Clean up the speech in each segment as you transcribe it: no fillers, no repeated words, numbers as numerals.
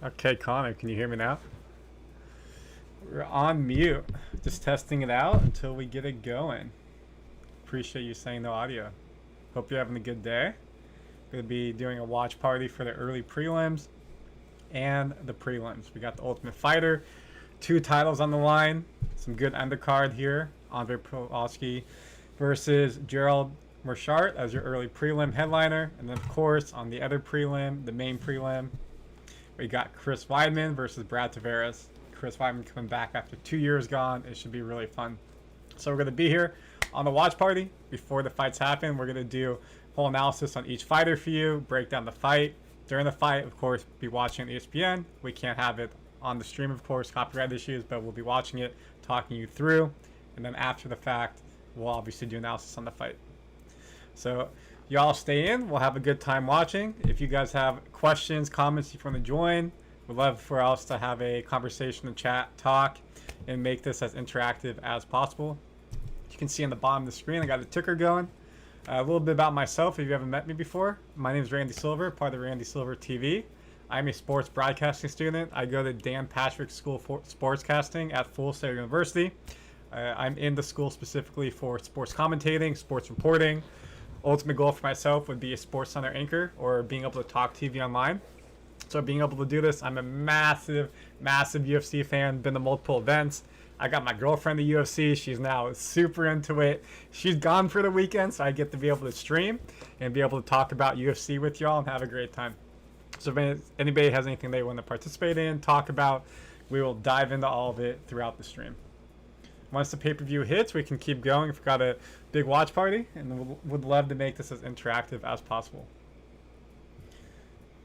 Okay, Connor, can you hear me now? We're on mute. Just testing it out until we get it going. Appreciate you saying no audio. Hope you're having a good day. Going to be doing a watch party for the early prelims and the prelims. We got the Ultimate Fighter, 2 titles on the line. Some good undercard here. Andre Prolinsky versus Gerald Marchart as your early prelim headliner. And then, of course, on the other prelim, the main prelim, we got Chris Weidman versus Brad Tavares. Chris Weidman coming back after 2 years gone. It should be really fun. So we're going to be here on the watch party before the fights happen. We're going to do whole analysis on each fighter for you, break down the fight. During the fight, of course, be watching on ESPN. We can't have it on the stream, of course, copyright issues, but we'll be watching it, talking you through. And then after the fact, we'll obviously do analysis on the fight. So y'all stay in. We'll have a good time watching. If you guys have questions, comments, if you want to join, we'd love for us to have a conversation and chat, talk, and make this as interactive as possible. You can see on the bottom of the screen, I got the ticker going. A little bit about myself, if you haven't met me before. My name is Randy Silver, part of the Randy Silver TV. I'm a sports broadcasting student. I go to Dan Patrick School for Sportscasting at Full Sail University. I'm in the school specifically for sports commentating, sports reporting. Ultimate goal for myself would be a Sports Center anchor or being able to talk TV online. So being able to do this, I'm a massive UFC fan, been to multiple events. I got my girlfriend at UFC. She's now super into it. She's gone for the weekend, so I get to be able to stream and be able to talk about UFC with y'all and have a great time. So if anybody has anything they want to participate in, talk about, we will dive into all of it throughout the stream. Once the pay-per-view hits, we can keep going. We've got a big watch party, and would love to make this as interactive as possible.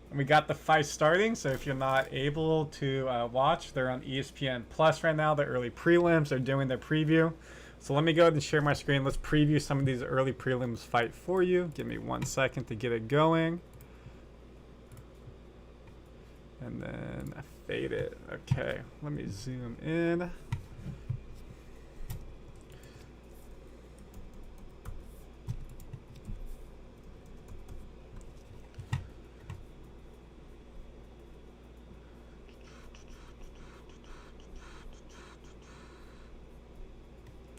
And we got the fight starting, so if you're not able to watch, they're on ESPN Plus right now. The early prelims, they're doing their preview. So let me go ahead and share my screen. Let's preview some of these early prelims fight for you. Give me 1 second to get it going. And then I fade it. Okay, let me zoom in.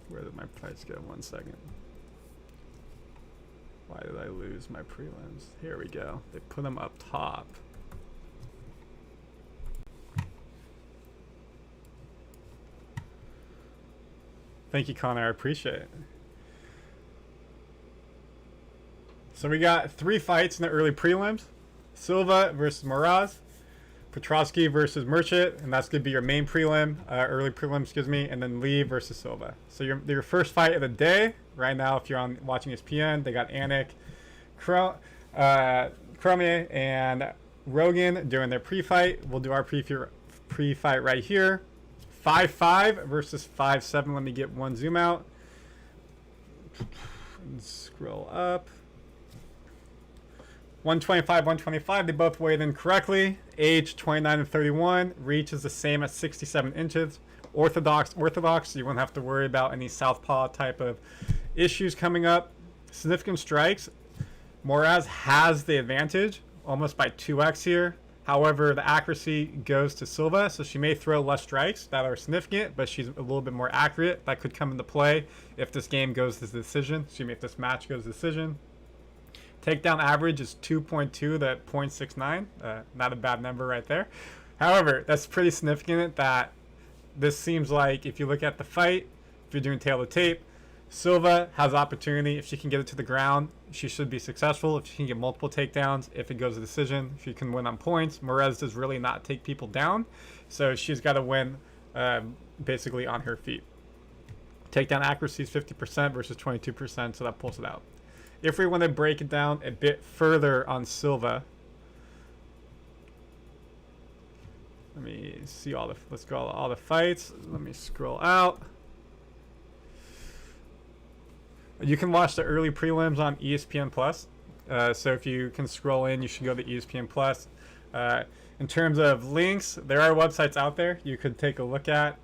Where did my fights go? 1 second. Why did I lose my prelims? Here we go. They put them up top. Thank you, Connor. I appreciate it. So we got 3 fights in the early prelims. Silva versus Moraz. Petrosky versus Marchart, and that's going to be your main prelim, early prelim, excuse me, and then Lee versus Silva. So your first fight of the day, right now, if you're watching ESPN, they got Anik, Cormier, and Rogan doing their pre-fight. We'll do our pre-fight right here. 5-5 versus 5-7. Let me get one zoom out. And scroll up. 125, 125, they both weighed in correctly. Age 29 and 31. Reach is the same at 67 inches. Orthodox, so you won't have to worry about any southpaw type of issues coming up. Significant strikes. Moraz has the advantage, almost by 2x here. However, the accuracy goes to Silva, so she may throw less strikes that are significant, but she's a little bit more accurate. That could come into play if this game goes to decision. Excuse me, if this match goes to decision. Takedown average is 2.2 to 0.69. Not a bad number right there. However, that's pretty significant that this seems like if you look at the fight, if you're doing tail to tape, Silva has opportunity. If she can get it to the ground, she should be successful. If she can get multiple takedowns, if it goes to decision, she can win on points. Moraz does really not take people down, so she's got to win basically on her feet. Takedown accuracy is 50% versus 22%, so that pulls it out. If we want to break it down a bit further on Silva, let me see let's go all the fights. Let me scroll out. You can watch the early prelims on ESPN Plus. So if you can scroll in, you should go to ESPN Plus. In terms of links, there are websites out there you could take a look at.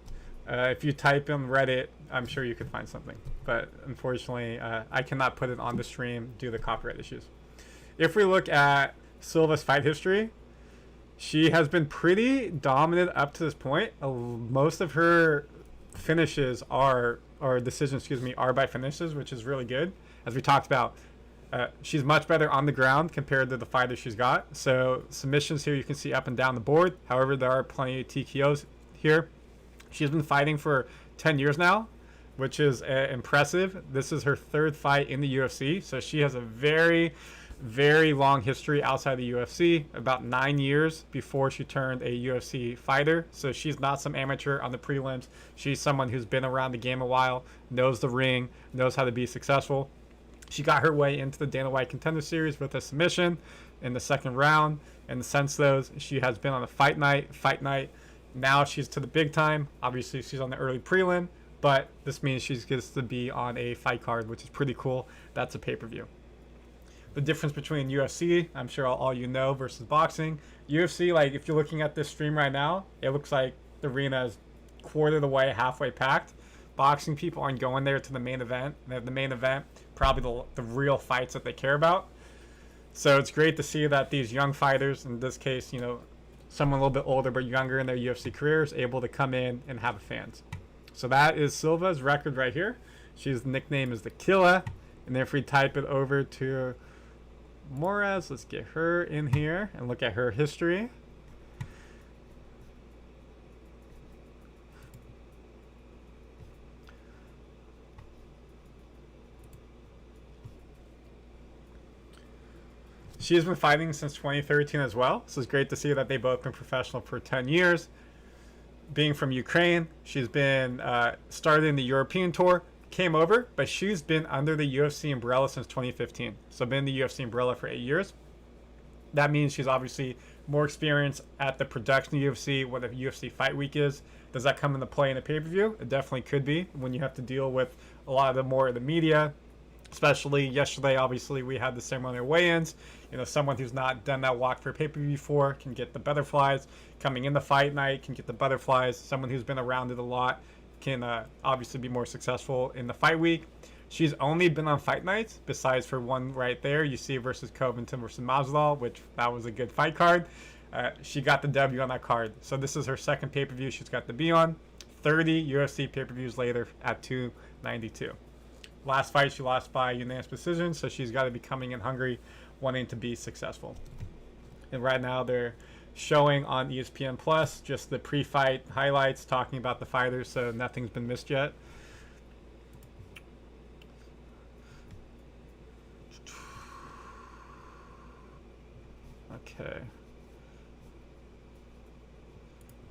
If you type in Reddit, I'm sure you could find something. But unfortunately, I cannot put it on the stream due to copyright issues. If we look at Silva's fight history, She has been pretty dominant up to this point. Most of her finishes are, or decisions, excuse me, are by finishes, which is really good. As we talked about, she's much better on the ground compared to the fighters she's got. So submissions here you can see up and down the board. However, there are plenty of TKOs here. She's been fighting for 10 years now, which is impressive. This is her third fight in the UFC, so she has a very, very long history outside the UFC, about 9 years before she turned a UFC fighter. So she's not some amateur on the prelims. She's someone who's been around the game a while, knows the ring, knows how to be successful. She got her way into the Dana White Contender Series with a submission in the second round. And since those, she has been on a fight night. Now she's to the big time. Obviously, she's on the early prelim, but this means she gets to be on a fight card, which is pretty cool. That's a pay-per-view. The difference between UFC, I'm sure all you know, versus boxing. UFC, like if you're looking at this stream right now, it looks like the arena is quarter of the way, halfway packed. Boxing people aren't going there to the main event. The main event, probably the real fights that they care about. So it's great to see that these young fighters, in this case, you know, someone a little bit older but younger in their UFC careers, able to come in and have fans. So that is Silva's record right here. She's nickname is the Killa. And then if we type it over to Moraz, let's get her in here and look at her history. She's been fighting since 2013 as well, so it's great to see that they've both been professional for 10 years. Being from Ukraine, she's been started in the European tour, came over, but she's been under the UFC umbrella since 2015. So been in the UFC umbrella for 8 years. That means she's obviously more experienced at the production of UFC, what a UFC fight week is. Does that come into play in a pay-per-view? It definitely could be when you have to deal with a lot of the more of the media. Especially yesterday, obviously, we had the ceremonial weigh-ins. You know, someone who's not done that walk for pay-per-view before can get the butterflies. Coming in the fight night can get the butterflies. Someone who's been around it a lot can obviously be more successful in the fight week. She's only been on fight nights, besides for one right there. You see versus Covington versus Masvidal, which that was a good fight card. She got the W on that card. So this is her second pay-per-view she's got to be on. 30 UFC pay-per-views later at 292. Last fight she lost by unanimous decision, so she's got to be coming in hungry, wanting to be successful. And right now they're showing on ESPN Plus just the pre-fight highlights talking about the fighters, so nothing's been missed yet. Okay.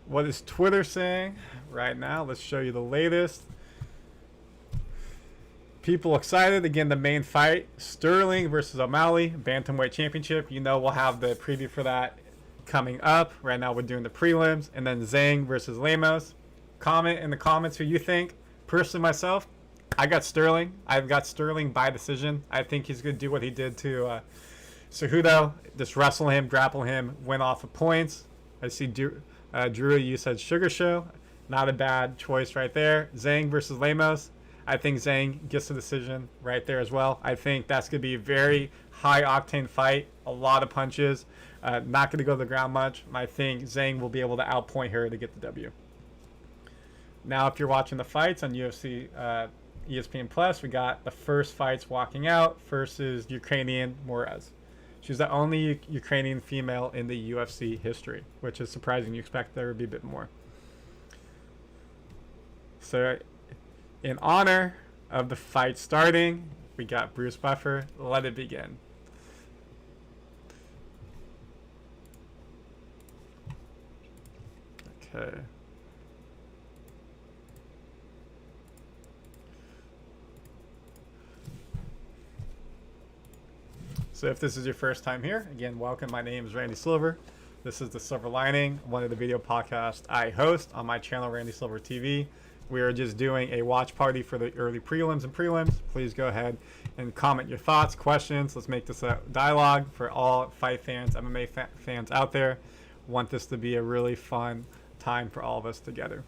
What is Twitter saying right now? Let's show you the latest. People excited. Again, the main fight, Sterling versus O'Malley, Bantamweight Championship. You know we'll have the preview for that coming up. Right now we're doing the prelims. And then Zhang versus Lemos. Comment in the comments who you think. Personally, myself, I got Sterling. I've got Sterling by decision. I think he's going to do what he did to Cejudo. Just wrestle him, grapple him, win off of points. I see Drew, you said Sugar Show. Not a bad choice right there. Zhang versus Lemos. I think Zhang gets the decision right there as well. I think that's going to be a very high-octane fight. A lot of punches. Not going to go to the ground much. I think Zhang will be able to outpoint her to get the W. Now, if you're watching the fights on UFC ESPN Plus, we got the first fights walking out. First is Ukrainian Moraz. She's the only Ukrainian female in the UFC history, which is surprising. You expect there would be a bit more. So, in honor of the fight starting, we got Bruce Buffer. Let it begin. Okay. So if this is your first time here, again, welcome. My name is Randy Silver. This is The Silver Lining, one of the video podcasts I host on my channel, Randy Silver TV. We are just doing a watch party for the early prelims and prelims. Please go ahead and comment your thoughts, questions. Let's make this a dialogue for all fight fans, MMA fans out there. Want this to be a really fun time for all of us together.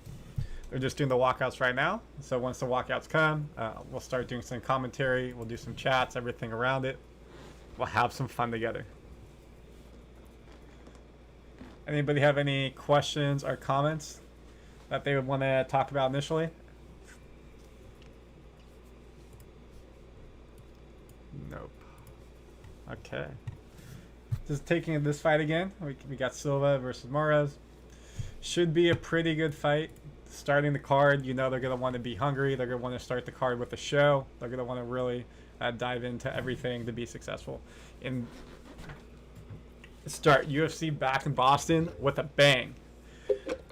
They're just doing the walkouts right now. So once the walkouts come, we'll start doing some commentary. We'll do some chats, everything around it. We'll have some fun together. Anybody have any questions or comments that they would want to talk about initially? Nope. Okay. Just taking this fight again. We got Silva versus Moraes. Should be a pretty good fight. Starting the card, you know they're going to want to be hungry. They're going to want to start the card with a show. They're going to want to really dive into everything to be successful. And start UFC back in Boston with a bang.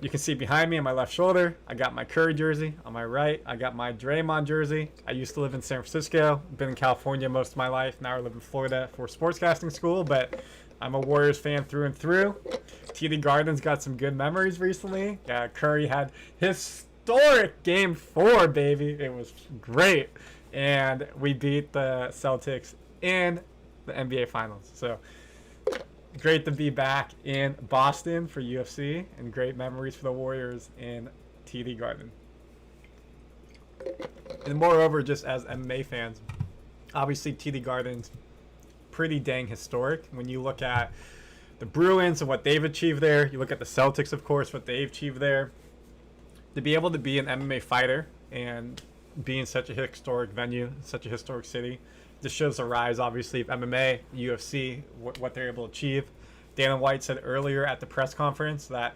You can see behind me on my left shoulder, I got my Curry jersey. On my right, I got my Draymond jersey. I used to live in San Francisco. Been in California most of my life. Now I live in Florida for sportscasting school, but I'm a Warriors fan through and through. TD Garden's got some good memories recently. Curry had historic Game 4, baby. It was great. And we beat the Celtics in the NBA Finals. So great to be back in Boston for UFC, and great memories for the Warriors in TD Garden. And moreover, just as MMA fans, obviously TD Garden's pretty dang historic. When you look at the Bruins and what they've achieved there, you look at the Celtics, of course, what they've achieved there. To be able to be an MMA fighter and be in such a historic venue, such a historic city, this shows the rise, obviously, of MMA, UFC, what they're able to achieve. Dana White said earlier at the press conference that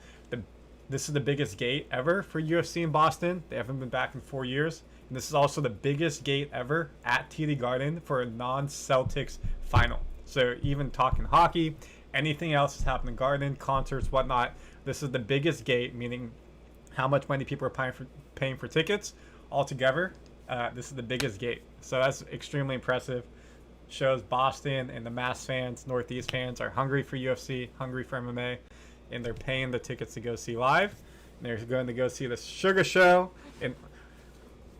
this is the biggest gate ever for UFC in Boston. They haven't been back in 4 years. And this is also the biggest gate ever at TD Garden for a non-Celtics final. So even talking hockey, anything else that's happened in Garden, concerts, whatnot, this is the biggest gate, meaning how much money people are paying for tickets altogether. This is the biggest gate. So that's extremely impressive. Shows Boston and the Mass fans, Northeast fans are hungry for UFC, hungry for MMA, and they're paying the tickets to go see live. And they're going to go see the Sugar Show in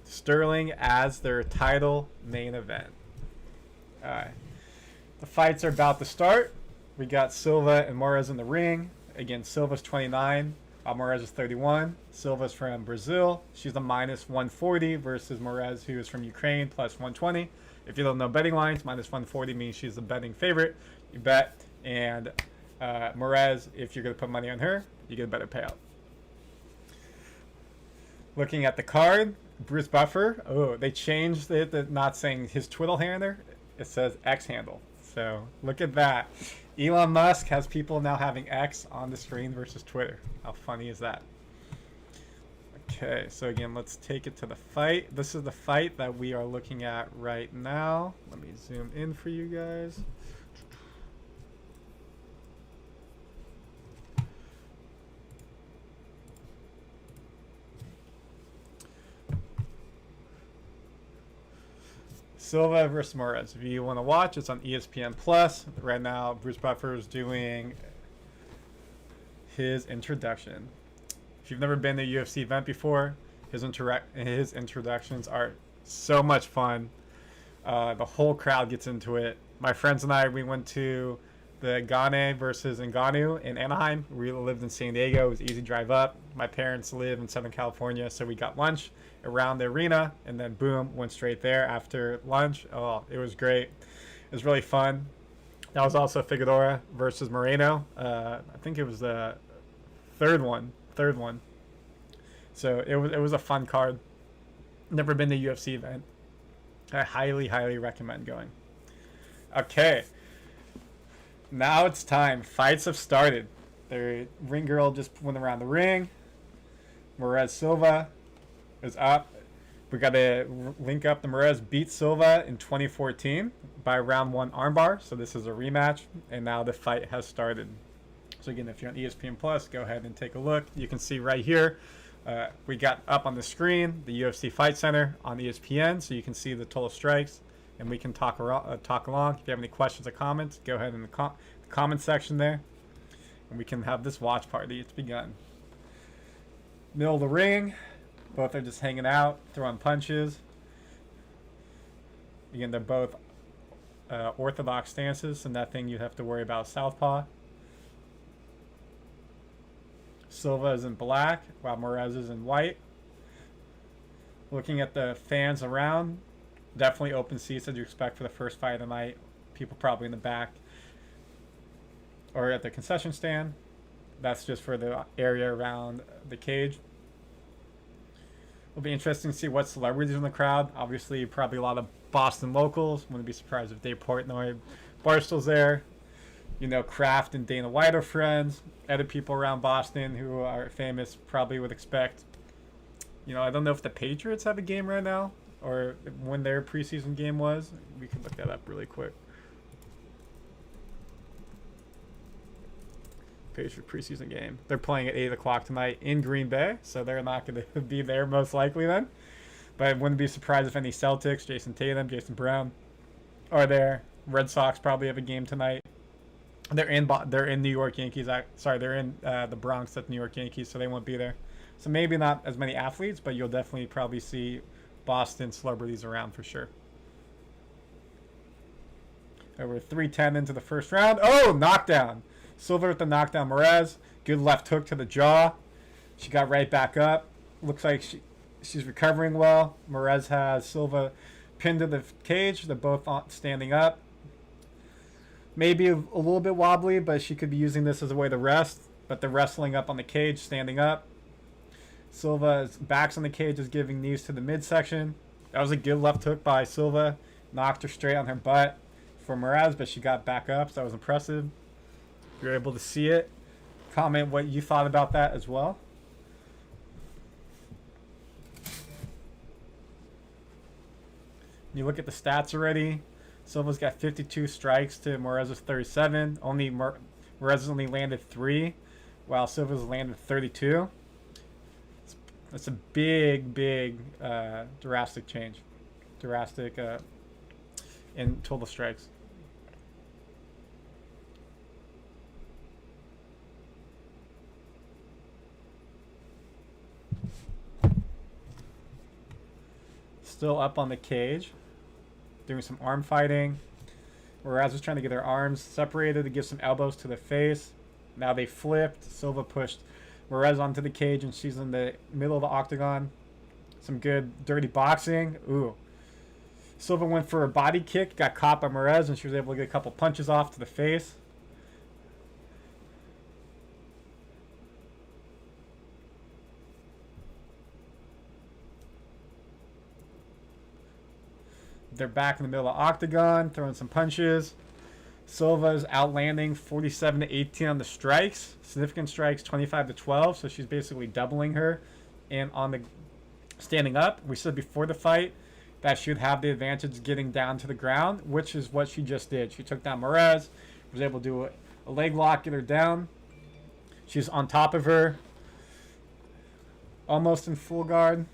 Sterling as their title main event. All right. The fights are about to start. We got Silva and Moraes in the ring. Again, Silva's 29. Moraes is 31. Silva's from Brazil. She's a minus 140 versus Moraes, who is from Ukraine, plus 120. If you don't know betting lines, minus 140 means she's a betting favorite. You bet. And Moraes, if you're going to put money on her, you get a better payout. Looking at the card, Bruce Buffer. Oh, they changed it, not saying his Twitter handle. It says X handle. So look at that. Elon Musk has people now having X on the screen versus Twitter. How funny is that? Okay, so again, let's take it to the fight. This is the fight that we are looking at right now. Let me zoom in for you guys. Silva versus Moraes. If you want to watch, it's on ESPN Plus. Right now, Bruce Buffer is doing his introduction. If you've never been to a UFC event before, his introductions are so much fun. The whole crowd gets into it. My friends and I, we went to the Gane versus Ngannou in Anaheim. We lived in San Diego. It was easy drive up. My parents live in Southern California, so we got lunch around the arena, and then boom, went straight there after lunch. Oh, it was great. It was really fun. That was also Figueroa versus Moreno. I think it was the third one. So it was a fun card. Never been to a UFC event. I highly recommend going. Okay. Now it's time. Fights have started. The ring girl just went around the ring. Moraes Silva is up. We got to link up. The Moraes beat Silva in 2014 by round 1 armbar. So this is a rematch. And now the fight has started. So again, if you're on ESPN Plus, go ahead and take a look. You can see right here, we got up on the screen the UFC Fight Center on ESPN, so you can see the total strikes, and we can talk along. If you have any questions or comments, go ahead in the comment section there, and we can have this watch party. It's begun. Middle of the ring, both are just hanging out, throwing punches. Again, they're both orthodox stances, so nothing you have to worry about southpaw. Silva is in black, while Moraes is in white. Looking at the fans around, definitely open seats as you expect for the first fight of the night. People probably in the back or at the concession stand. That's just for the area around the cage. It'll be interesting to see what celebrities are in the crowd. Obviously, probably a lot of Boston locals. Wouldn't be surprised if Dave Portnoy, Barstool's there. You know, Kraft and Dana White are friends. Other people around Boston who are famous probably would expect. You know, I don't know if the Patriots have a game right now or when their preseason game was. We can look that up really quick. Patriot preseason game. They're playing at 8 o'clock tonight in Green Bay, so they're not going to be there most likely then. But I wouldn't be surprised if any Celtics, Jason Tatum, Jason Brown are there. Red Sox probably have a game tonight. They're in New York Yankees. They're in the Bronx at New York Yankees, so they won't be there. So maybe not as many athletes, but you'll definitely probably see Boston celebrities around for sure. We're 3:10 into the first round. Oh, knockdown. Silva with the knockdown. Morez, good left hook to the jaw. She got right back up. Looks like she's recovering well. Morez has Silva pinned to the cage. They're both standing up. Maybe a little bit wobbly, but she could be using this as a way to rest. But they're wrestling up on the cage, standing up. Silva's back's on the cage, is giving knees to the midsection. That was a good left hook by Silva. Knocked her straight on her butt for Morez, but she got back up, so that was impressive. If you're able to see it, comment what you thought about that as well. You look at the stats already. Silva's got 52 strikes to Morez's 37. Morez only landed 3, while Silva's landed 32. That's a big drastic change. Drastic in total strikes. Still up on the cage, doing some arm fighting. Morez was trying to get her arms separated to give some elbows to the face. Now they flipped. Silva pushed Morez onto the cage, and she's in the middle of the octagon. Some good dirty boxing. Ooh. Silva went for a body kick, got caught by Morez, and she was able to get a couple punches off to the face. They're back in the middle of the octagon, throwing some punches. Silva's outlanding 47-18 on the strikes. Significant strikes, 25-12. So she's basically doubling her. And on the standing up, we said before the fight that she would have the advantage getting down to the ground, which is what she just did. She took down Morez, was able to do a leg lock, get her down. She's on top of her, almost in full guard.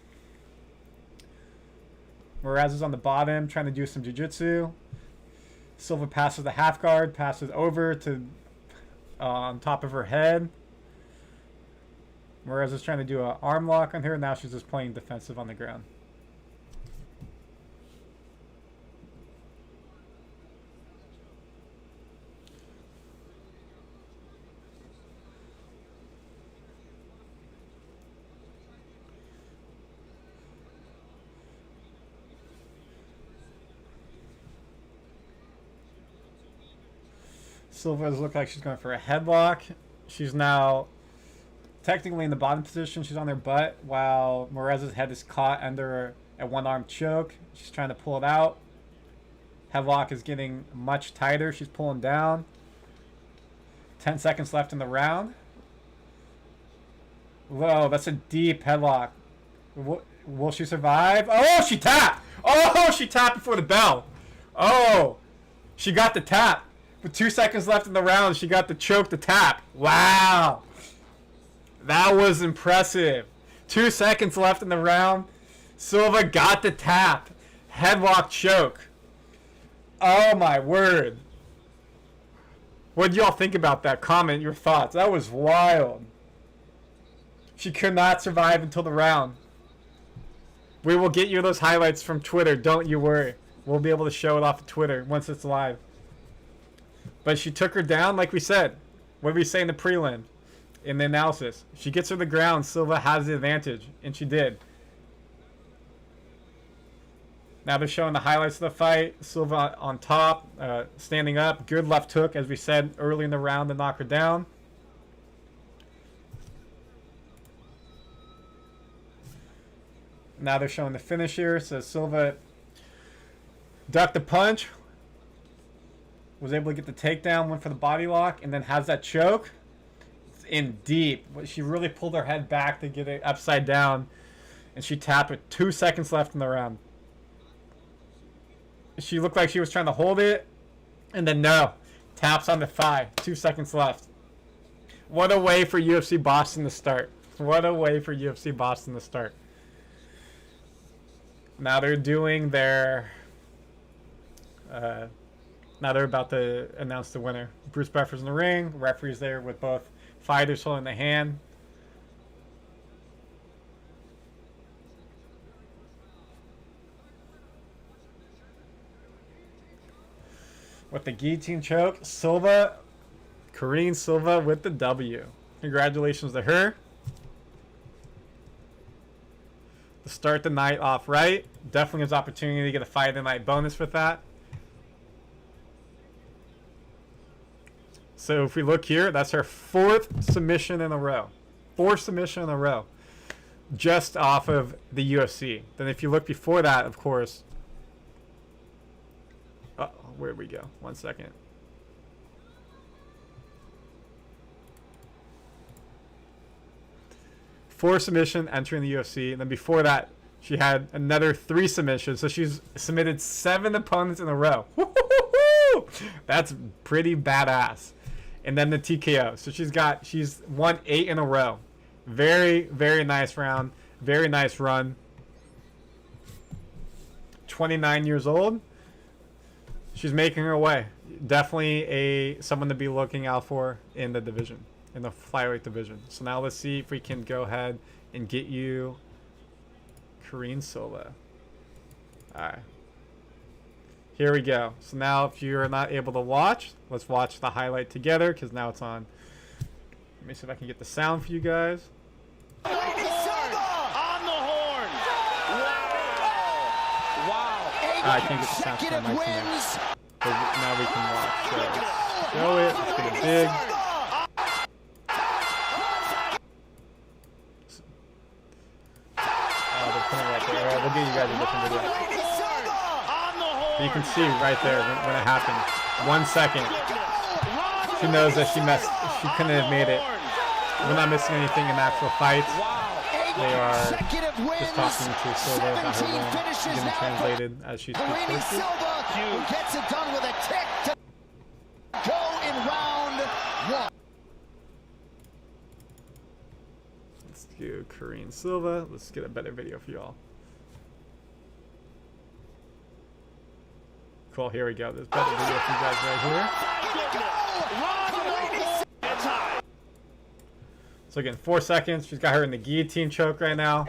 Morez is on the bottom, trying to do some jiu-jitsu. Silva passes the half guard, passes over to on top of her head. Morez is trying to do an arm lock on her. Now she's just playing defensive on the ground. Silva's look like she's going for a headlock. She's now technically in the bottom position. She's on her butt while Morez's head is caught under a one-arm choke. She's trying to pull it out. Headlock is getting much tighter. She's pulling down. 10 seconds left in the round. Whoa, that's a deep headlock. Will she survive? Oh, she tapped! Oh, she tapped before the bell. Oh, she got the tap. With 2 seconds left in the round, she got the choke, the tap. Wow. That was impressive. 2 seconds left in the round. Silva got the tap. Headlock choke. Oh, my word. What do y'all think about that? Comment your thoughts. That was wild. She could not survive until the round. We will get you those highlights from Twitter. Don't you worry. We'll be able to show it off of Twitter once it's live. But she took her down, like we said. What did we say in the prelim? In the analysis. If she gets her to the ground, Silva has the advantage. And she did. Now they're showing the highlights of the fight. Silva on top, standing up. Good left hook, as we said early in the round, to knock her down. Now they're showing the finish here. So Silva ducked the punch, was able to get the takedown, went for the body lock, and then has that choke. It's in deep. She really pulled her head back to get it upside down, and she tapped with 2 seconds left in the round. She looked like she was trying to hold it, and then no. Taps on the thigh. 2 seconds left. What a way for UFC Boston to start. What a way for UFC Boston to start. Now they're doing their... now they're about to announce the winner. Bruce Buffer's in the ring. Referee's there with both fighters holding the hand. With the guillotine choke, Silva, Karine Silva with the W. Congratulations to her. To start the night off right. Definitely gives opportunity to get a fight of the night bonus with that. So if we look here, that's her 4th submission in a row. 4th submission in a row. Just off of the UFC. Then if you look before that, of course. Where'd we go? 1 second. Four submission entering the UFC. And then before that, she had another 3 submissions. So she's submitted 7 opponents in a row. Woo-hoo-hoo-hoo! That's pretty badass. And then the TKO. So she's won 8 in a row. Very, very nice round. Very nice run. 29 years old. She's making her way. Definitely someone to be looking out for in the division, in the flyweight division. So now let's see if we can go ahead and get you Karine Silva. All right. Here we go. So now if you're not able to watch, let's watch the highlight together because now it's on. Let me see if I can get the sound for you guys. On the horn. Wow. I can't get the sound for my mic. But now we can watch. So let's show it. Let's get it big. Oh, they're putting it right there. All right, we'll give you guys a different video. But you can see right there when it happened. 1 second. She knows that she couldn't have made it. We're not missing anything in actual fights. They are just talking to Silva about her win, getting translated as she speaks Portuguese. Who gets it done with a kick to go in round 1. Let's do Karine Silva. Let's get a better video for y'all. Cool, here we go. There's a better video for you guys right here. So again, 4 seconds. She's got her in the guillotine choke right now.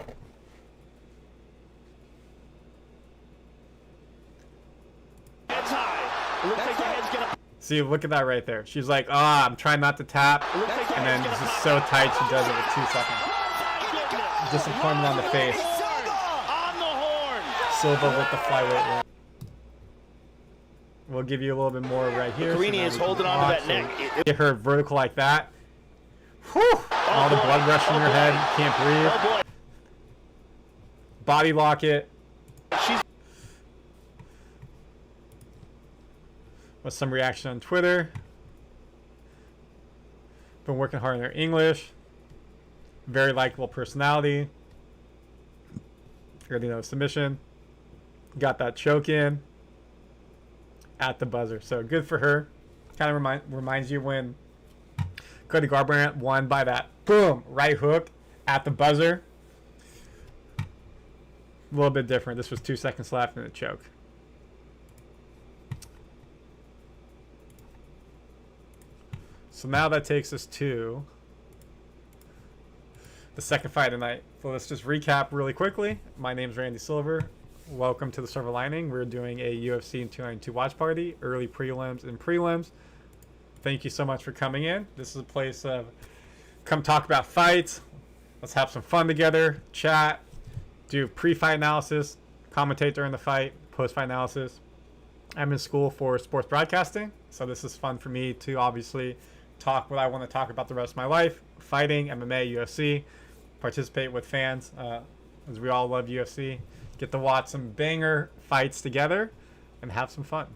See, look at that right there. She's like, I'm trying not to tap. And then this is so tight, she does it with 2 seconds. Disappointment on the face. Silva with the flyweight win. We'll give you a little bit more right here. Karine is holding on to that neck. Get her vertical like that. Whew! All the blood rush in your head. Can't breathe. Body lock it. With some reaction on Twitter. Been working hard on her English. Very likable personality. Already know submission. Got that choke in at the buzzer. So good for her. Kind of reminds you when Cody Garbrandt won by that boom right hook at the buzzer. A little bit different. This was 2 seconds left in the choke. So now that takes us to the second fight tonight. So let's just recap really quickly. My name's Randy Silver. Welcome to the Silver Lining. We're doing a UFC 292 watch party, early prelims and prelims. Thank you so much for coming in. This is a place of come talk about fights. Let's have some fun together, chat, do pre-fight analysis, commentate during the fight, post-fight analysis. I'm in school for sports broadcasting, so this is fun for me to obviously talk what I want to talk about the rest of my life. Fighting, MMA, UFC, participate with fans as we all love UFC. Get to watch some banger fights together and have some fun.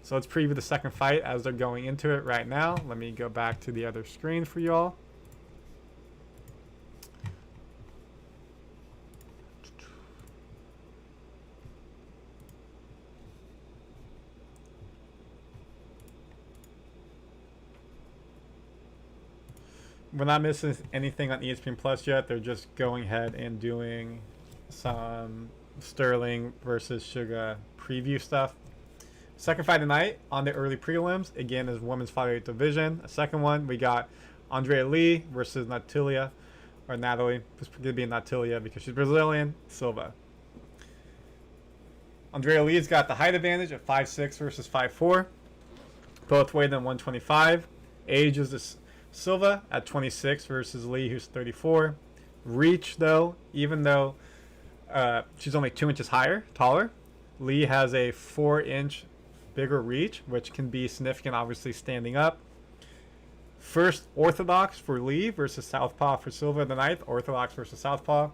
So let's preview the second fight as they're going into it right now. Let me go back to the other screen for y'all. We're not missing anything on ESPN Plus yet. They're just going ahead and doing some Sterling versus Suga preview stuff. Second fight tonight on the early prelims, again, is women's flyweight division. A second one, we got Andrea Lee versus Natalia, or Natalie. It's going to be Natalia because she's Brazilian. Silva. Andrea Lee's got the height advantage at 5'6" versus 5'4". Both weighed in 125. Age is this Silva at 26 versus Lee, who's 34. Reach, though, even though she's only 2 inches taller, Lee has a 4-inch bigger reach, which can be significant, obviously, standing up. First orthodox for Lee versus southpaw for Silva tonight. Orthodox versus southpaw.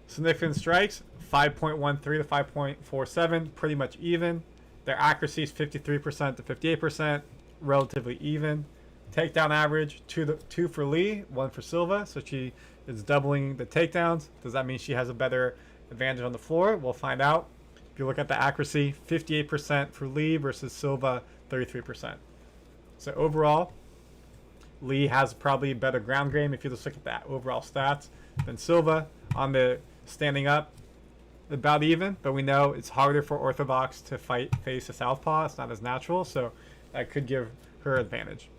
Significant strikes, 5.13 to 5.47, pretty much even. Their accuracy is 53% to 58%, relatively even. Takedown average, 2 for Lee, 1 for Silva, so she is doubling the takedowns. Does that mean she has a better advantage on the floor? We'll find out. If you look at the accuracy, 58% for Lee versus Silva, 33%. So overall, Lee has probably a better ground game if you just look at the overall stats than Silva. On the standing up, about even, but we know it's harder for orthodox to face a southpaw. It's not as natural, so that could give her advantage.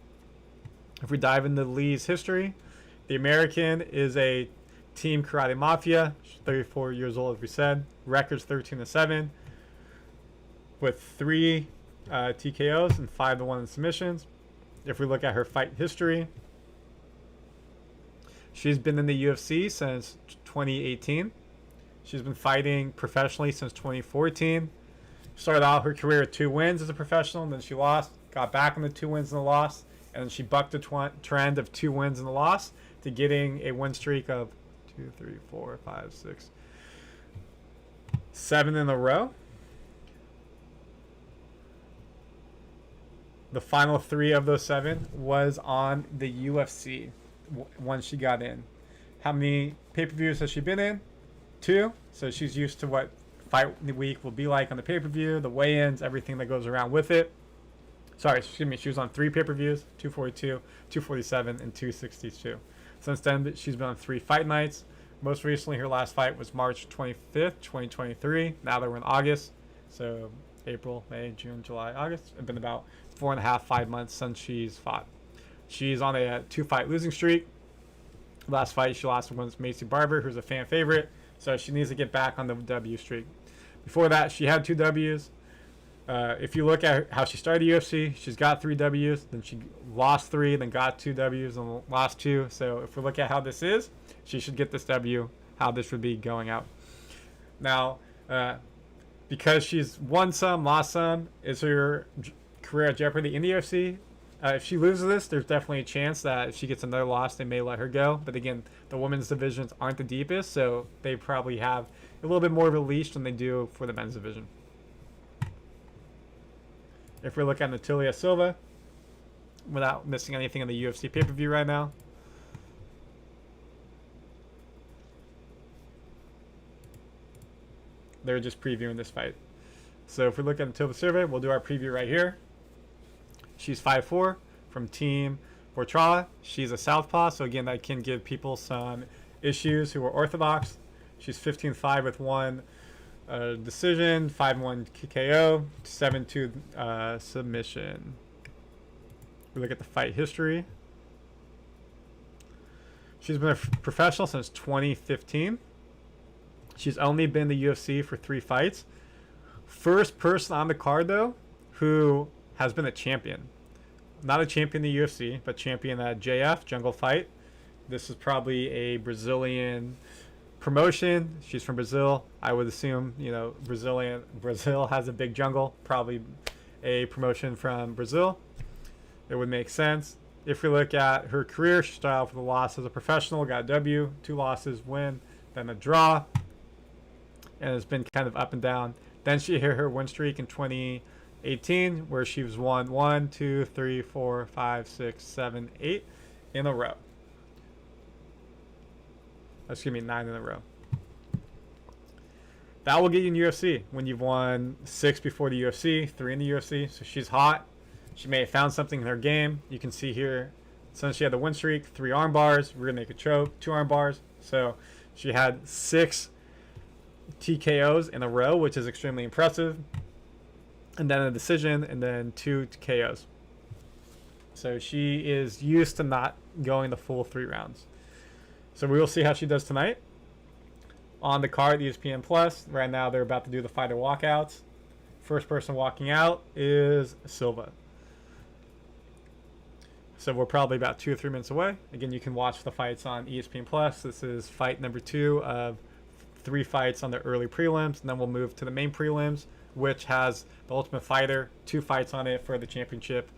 If we dive into Lee's history, the American is a Team Karate Mafia. She's 34 years old, as we said. Records 13-7 with 3 TKOs and 5-1 in submissions. If we look at her fight history, she's been in the UFC since 2018. She's been fighting professionally since 2014. Started out her career with 2 wins as a professional, and then she lost, got back on the 2 wins and a loss, and then she bucked the trend of 2 wins and a loss to getting a win streak of 2, 3, 4, 5, 6, 7 in a row. The final 3 of those 7 was on the UFC once she got in. How many pay-per-views has she been in? 2. So she's used to what fight week will be like on the pay-per-view, the weigh-ins, everything that goes around with it. Sorry, excuse me, she was on 3 pay-per-views, 242, 247, and 262. Since then, she's been on 3 fight nights. Most recently, her last fight was March 25th, 2023. Now that we're in August, so April, May, June, July, August. It's been about 4.5, 5 months since she's fought. She's on a 2-fight losing streak. Last fight, she lost against Macy Barber, who's a fan favorite. So she needs to get back on the W streak. Before that, she had 2 Ws. If you look at how she started UFC, she's got 3 Ws. Then she lost 3, then got 2 Ws, and lost 2. So if we look at how this is, she should get this W, how this would be going out. Now, because she's won some, lost some, is her career at jeopardy in the UFC? If she loses this, there's definitely a chance that if she gets another loss, they may let her go. But again, the women's divisions aren't the deepest, so they probably have a little bit more of a leash than they do for the men's division. If we look at Natalia Silva, without missing anything in the UFC pay-per-view right now, they're just previewing this fight. So if we look at Natalia Silva, we'll do our preview right here. She's 5'4", from Team Fortrala. She's a southpaw, so again, that can give people some issues who are orthodox. She's 15-5 with 1 decision, 5-1 KO, 7-2 submission. We look at the fight history. She's been a professional since 2015. She's only been in the UFC for 3 fights. First person on the card, though, who has been a champion. Not a champion in the UFC, but champion at JF, Jungle Fight. This is probably a Brazilian promotion. She's from Brazil. I would assume, Brazil has a big jungle. Probably a promotion from Brazil. It would make sense. If we look at her career, she started off with a loss as a professional, got a W, 2 losses, win, then a draw, and it's been kind of up and down. Then she hit her win streak in 2018, where she was won 1, 2, 3, 4, 5, 6, 7, 8 in a row. Excuse me, 9 in a row. That will get you in UFC when you've won 6 before the UFC, 3 in the UFC. So she's hot. She may have found something in her game. You can see here, since she had the win streak, 3 arm bars, rear naked choke, 2 arm bars. So she had 6 TKOs in a row, which is extremely impressive. And then a decision, and then 2 KOs. So she is used to not going the full 3 rounds. So we will see how she does tonight. On the card, ESPN Plus. Right now, they're about to do the fighter walkouts. First person walking out is Silva. So we're probably about 2 or 3 minutes away. Again, you can watch the fights on ESPN Plus. This is fight number 2 of 3 fights on the early prelims, and then we'll move to the main prelims, which has the Ultimate Fighter, 2 fights on it for the championship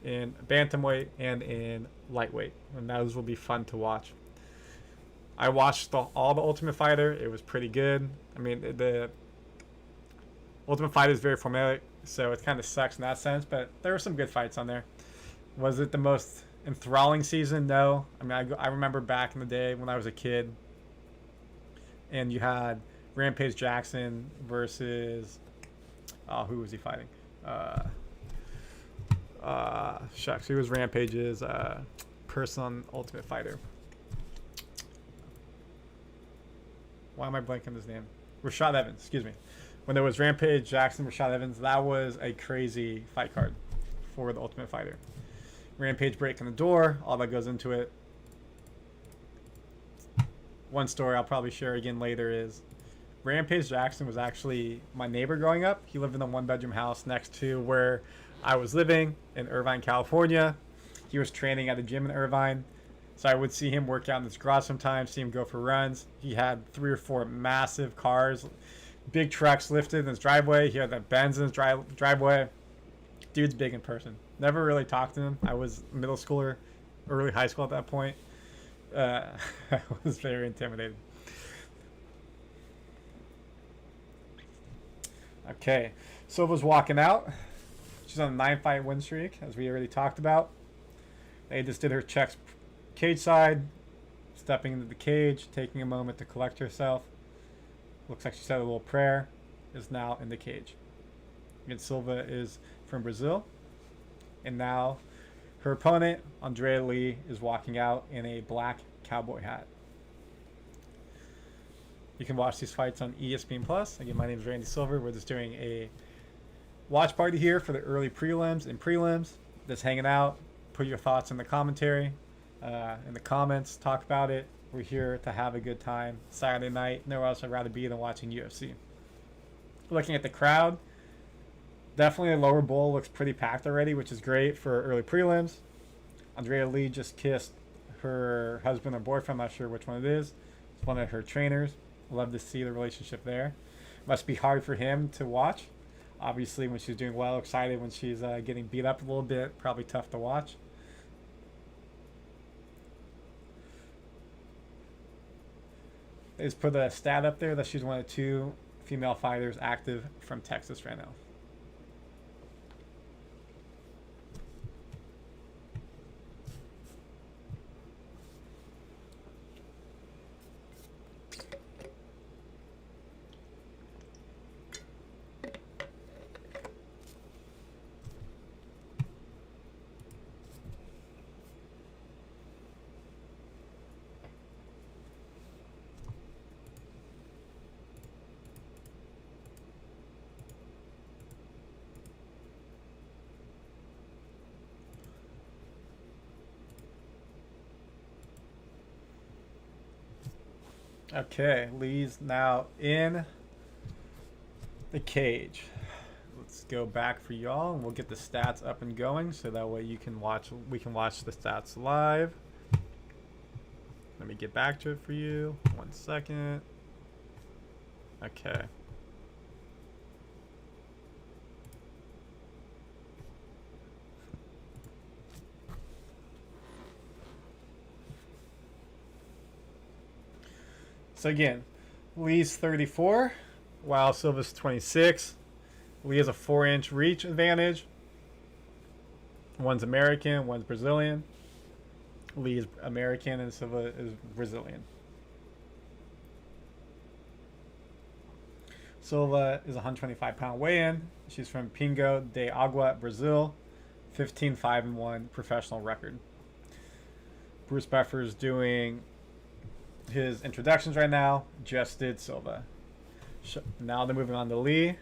in bantamweight and in lightweight, and those will be fun to watch. I watched all the Ultimate Fighter. It was pretty good. I mean, the Ultimate Fighter is very formulaic, so it kind of sucks in that sense, but there were some good fights on there. Was it the most enthralling season? No. I mean, I remember back in the day when I was a kid, and you had Rampage Jackson versus... Oh, who was he fighting? Shucks, who was Rampage's person on Ultimate Fighter? Why am I blanking his name? Rashad Evans, excuse me. When there was Rampage Jackson, Rashad Evans, that was a crazy fight card for the Ultimate Fighter. Rampage breaking the door, all that goes into it. One story I'll probably share again later is Rampage Jackson was actually my neighbor growing up. He lived in a 1-bedroom house next to where I was living in Irvine, California. He was training at a gym in Irvine. So I would see him work out in his garage sometimes, see him go for runs. He had 3 or 4 massive cars, big trucks lifted in his driveway. He had that Benz in his driveway. Dude's big in person. Never really talked to him. I was a middle schooler, early high school at that point. I was very intimidated. Okay, Silva's walking out. She's on a 9-fight win streak, as we already talked about. They just did her checks cage side, stepping into the cage, taking a moment to collect herself. Looks like she said a little prayer, is now in the cage. Again, Silva is from Brazil. And now her opponent, Andrea Lee, is walking out in a black cowboy hat. You can watch these fights on ESPN Plus. Again, my name is Randy Silver. We're just doing a watch party here for the early prelims and prelims. Just hanging out. Put your thoughts in the commentary, in the comments. Talk about it. We're here to have a good time. Saturday night. Nowhere else I'd rather be than watching UFC. Looking at the crowd, definitely the lower bowl looks pretty packed already, which is great for early prelims. Andrea Lee just kissed her husband or boyfriend. I'm not sure which one it is. It's one of her trainers. Love to see the relationship there. Must be hard for him to watch. Obviously, when she's doing well, excited when she's getting beat up a little bit. Probably tough to watch. They just put a stat up there that she's one of 2 female fighters active from Texas right now. Okay, Lee's now in the cage. Let's go back for y'all, and we'll get the stats up and going, so that way you can watch. We can watch the stats live. Let me get back to it for you. 1 second. Okay. So again, Lee's 34, while Silva's 26. Lee has a 4-inch reach advantage. One's American, one's Brazilian. Lee is American and Silva is Brazilian. Silva is 125-pound weigh-in. She's from Pingo de Agua, Brazil. 15-5-1 professional record. Bruce Buffer's doing his introductions right now. Just did Silva. Now they're moving on to Lee.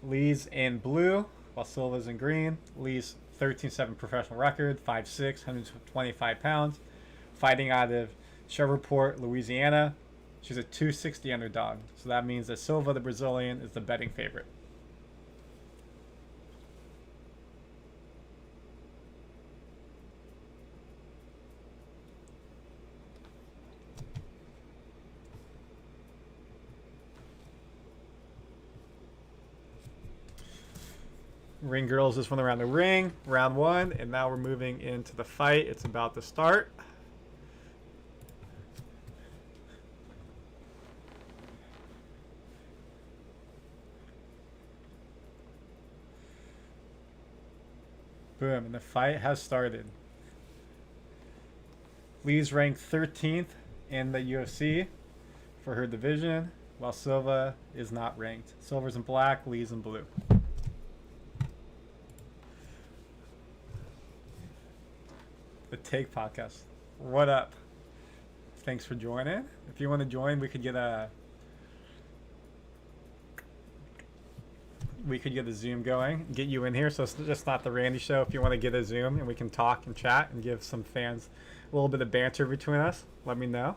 Lee's in blue, while Silva's in green. Lee's 13-7 professional record, 5'6", 125 pounds. Fighting out of Shreveport, Louisiana. She's a 260 underdog. So that means that Silva, the Brazilian, is the betting favorite. Ring girls just went around the ring, round 1, and now we're moving into the fight. It's about to start. Boom, and the fight has started. Lee's ranked 13th in the UFC for her division, while Silva is not ranked. Silva's in black, Lee's in blue. The Take Podcast. What up? Thanks for joining. If you want to join, we could get a Zoom going, get you in here. So it's just not the Randy show. If you want to get a Zoom and we can talk and chat and give some fans a little bit of banter between us, let me know.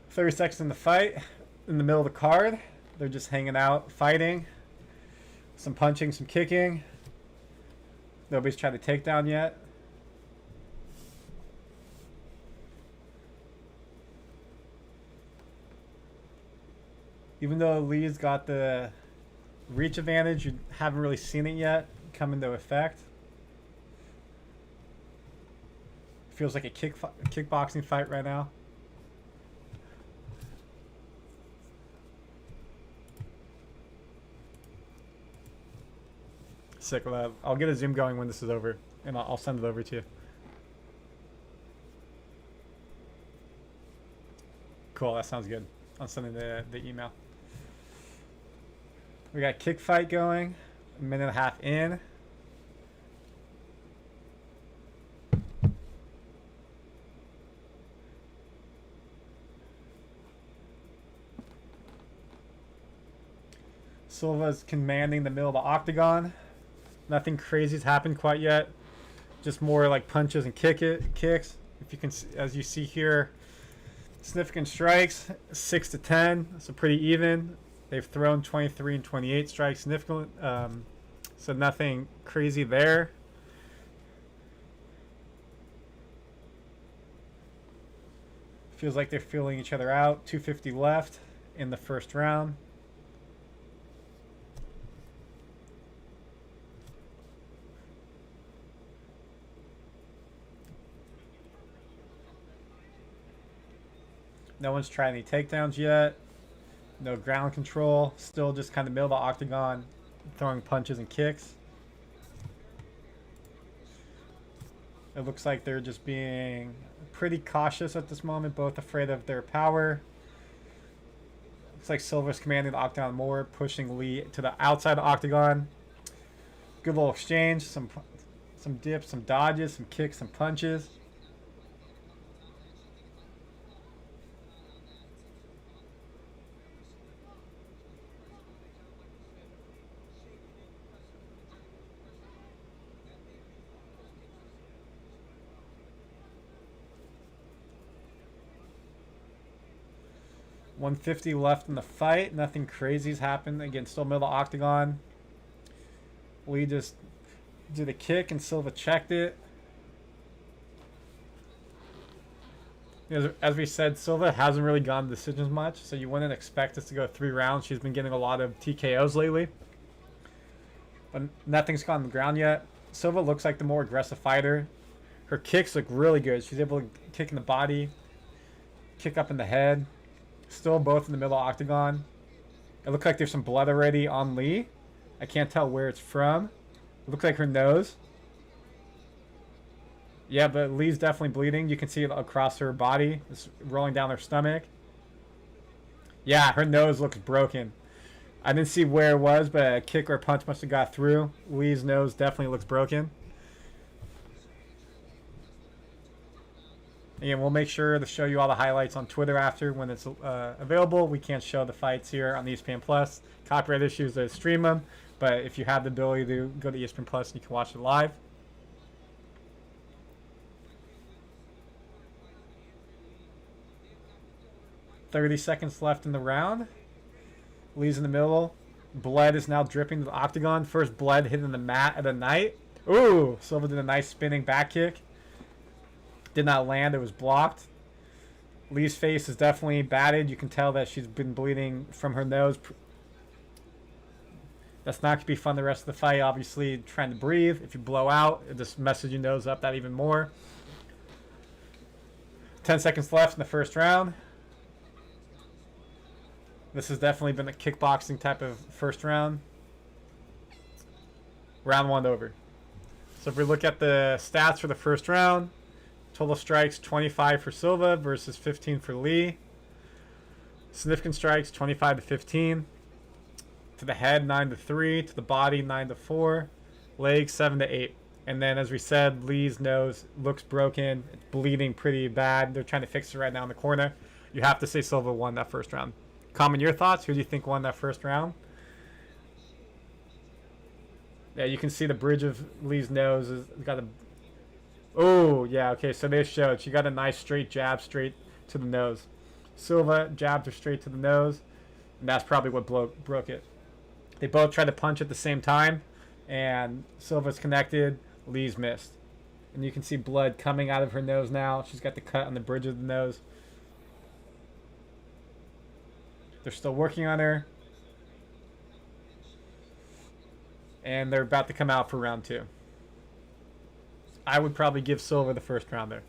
30 seconds in the fight. In the middle of the card, they're just hanging out, fighting. Some punching, some kicking. Nobody's tried to take down yet. Even though Lee's got the reach advantage, you haven't really seen it yet come into effect. Feels like a kickboxing fight right now. Sick. I'll get a Zoom going when this is over, and I'll send it over to you. Cool, that sounds good. I'll send the email. We got kick fight going, a minute and a half in. Silva's commanding the middle of the octagon. Nothing crazy's happened quite yet. Just more like punches and kicks. If you can, as you see here, significant strikes, 6 to 10. So pretty even. They've thrown 23 and 28 strikes, significant. So nothing crazy there. Feels like they're feeling each other out. 250 left in the first round. No one's tried any takedowns yet. No ground control. Still just kind of middle of the octagon, throwing punches and kicks. It looks like they're just being pretty cautious at this moment, both afraid of their power. Looks like Silva's commanding the octagon more, pushing Lee to the outside of the octagon. Good little exchange. Some dips, some dodges, some kicks, some punches. $150 left in the fight. Nothing crazy's happened. Again, still middle of the octagon. Lee just did a kick and Silva checked it. As we said, Silva hasn't really gone decisions much, so you wouldn't expect us to go 3 rounds. She's been getting a lot of TKOs lately. But nothing's gone on the ground yet. Silva looks like the more aggressive fighter. Her kicks look really good. She's able to kick in the body, kick up in the head. Still both in the middle octagon. It looks like there's some blood already on Lee. I can't tell where it's from. It looks like her nose. Yeah, but Lee's definitely bleeding. You can see it across her body. It's rolling down her stomach. Yeah, her nose looks broken. I didn't see where it was, but a kick or a punch must have got through. Lee's nose definitely looks broken. And we'll make sure to show you all the highlights on Twitter after when it's available. We can't show the fights here on ESPN Plus. Copyright issues to stream them. But if you have the ability to go to ESPN Plus, you can watch it live. .30 seconds left in the round. Lee's in the middle. Blood is now dripping to the octagon. First blood hitting the mat of the night. Ooh, Silva did a nice spinning back kick. Did not land. It was blocked. Lee's face is definitely batted. You can tell that she's been bleeding from her nose. That's not going to be fun the rest of the fight. Obviously, trying to breathe. If you blow out, it just messes your nose up that even more. 10 seconds left in the first round. This has definitely been a kickboxing type of first round. Round 1 over. So if we look at the stats for the first round, total strikes 25 for Silva versus 15 for Lee. Significant strikes 25 to 15. To the head 9 to 3. To the body 9 to 4. Legs 7 to 8. And then, as we said, Lee's nose looks broken. It's bleeding pretty bad. They're trying to fix it right now in the corner. You have to say Silva won that first round. Comment your thoughts. Who do you think won that first round? Yeah, you can see the bridge of Lee's nose has got a... Oh, yeah, okay, so they showed. She got a nice straight jab straight to the nose. Silva jabbed her straight to the nose, and that's probably what broke it. They both tried to punch at the same time, and Silva's connected. Lee's missed. And you can see blood coming out of her nose now. She's got the cut on the bridge of the nose. They're still working on her. And they're about to come out for round 2. I would probably give Silva the first round there.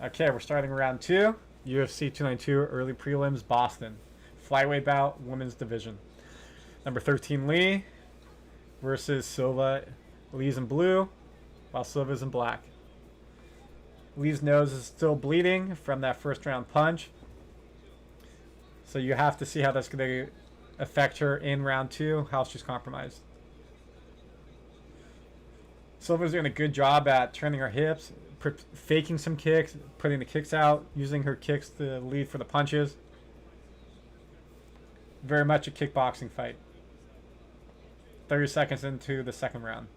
Okay, we're starting round 2. UFC 292 early prelims, Boston. Flyweight bout, women's division. Number 13, Lee versus Silva. Lee's in blue, while Silva's in black. Lee's nose is still bleeding from that first round punch. So you have to see how that's going to affect her in round 2, how she's compromised. Silva's doing a good job at turning her hips, faking some kicks, putting the kicks out, using her kicks to lead for the punches. Very much a kickboxing fight. 30 seconds into the second round.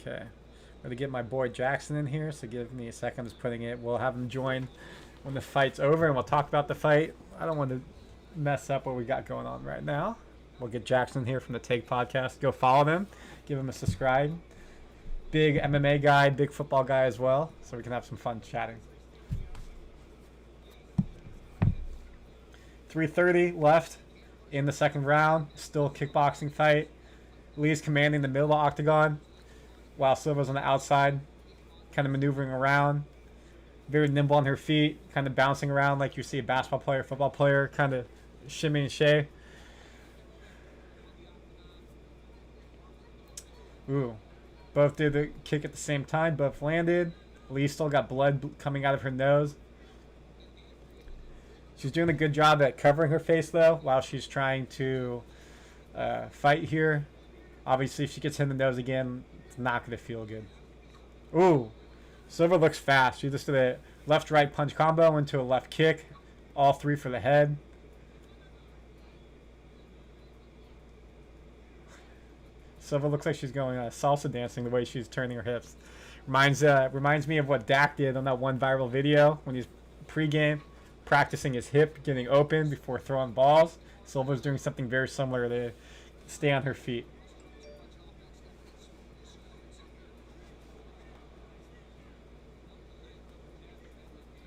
Okay, I'm going to get my boy Jackson in here, so give me a second. I'm just putting it. We'll have him join when the fight's over, and we'll talk about the fight. I don't want to mess up what we got going on right now. We'll get Jackson here from the Take Podcast. Go follow them. Give him a subscribe. Big MMA guy, big football guy as well, so we can have some fun chatting. 3:30 left in the second round. Still a kickboxing fight. Lee's commanding the middle of the octagon, while Silva's on the outside, kind of maneuvering around. Very nimble on her feet, kind of bouncing around like you see a basketball player, football player, kind of shimmy and shay. Ooh. Both did the kick at the same time. Both landed. Lee still got blood coming out of her nose. She's doing a good job at covering her face, though, while she's trying to fight here. Obviously, if she gets hit in the nose again, it's not going to feel good. Ooh. Silva looks fast. She just did a left-right punch combo into a left kick. All three for the head. Silva looks like she's going salsa dancing the way she's turning her hips. Reminds me of what Dak did on that one viral video when he's pregame. practicing his hip getting open before throwing balls. Silva's doing something very similar to stay on her feet.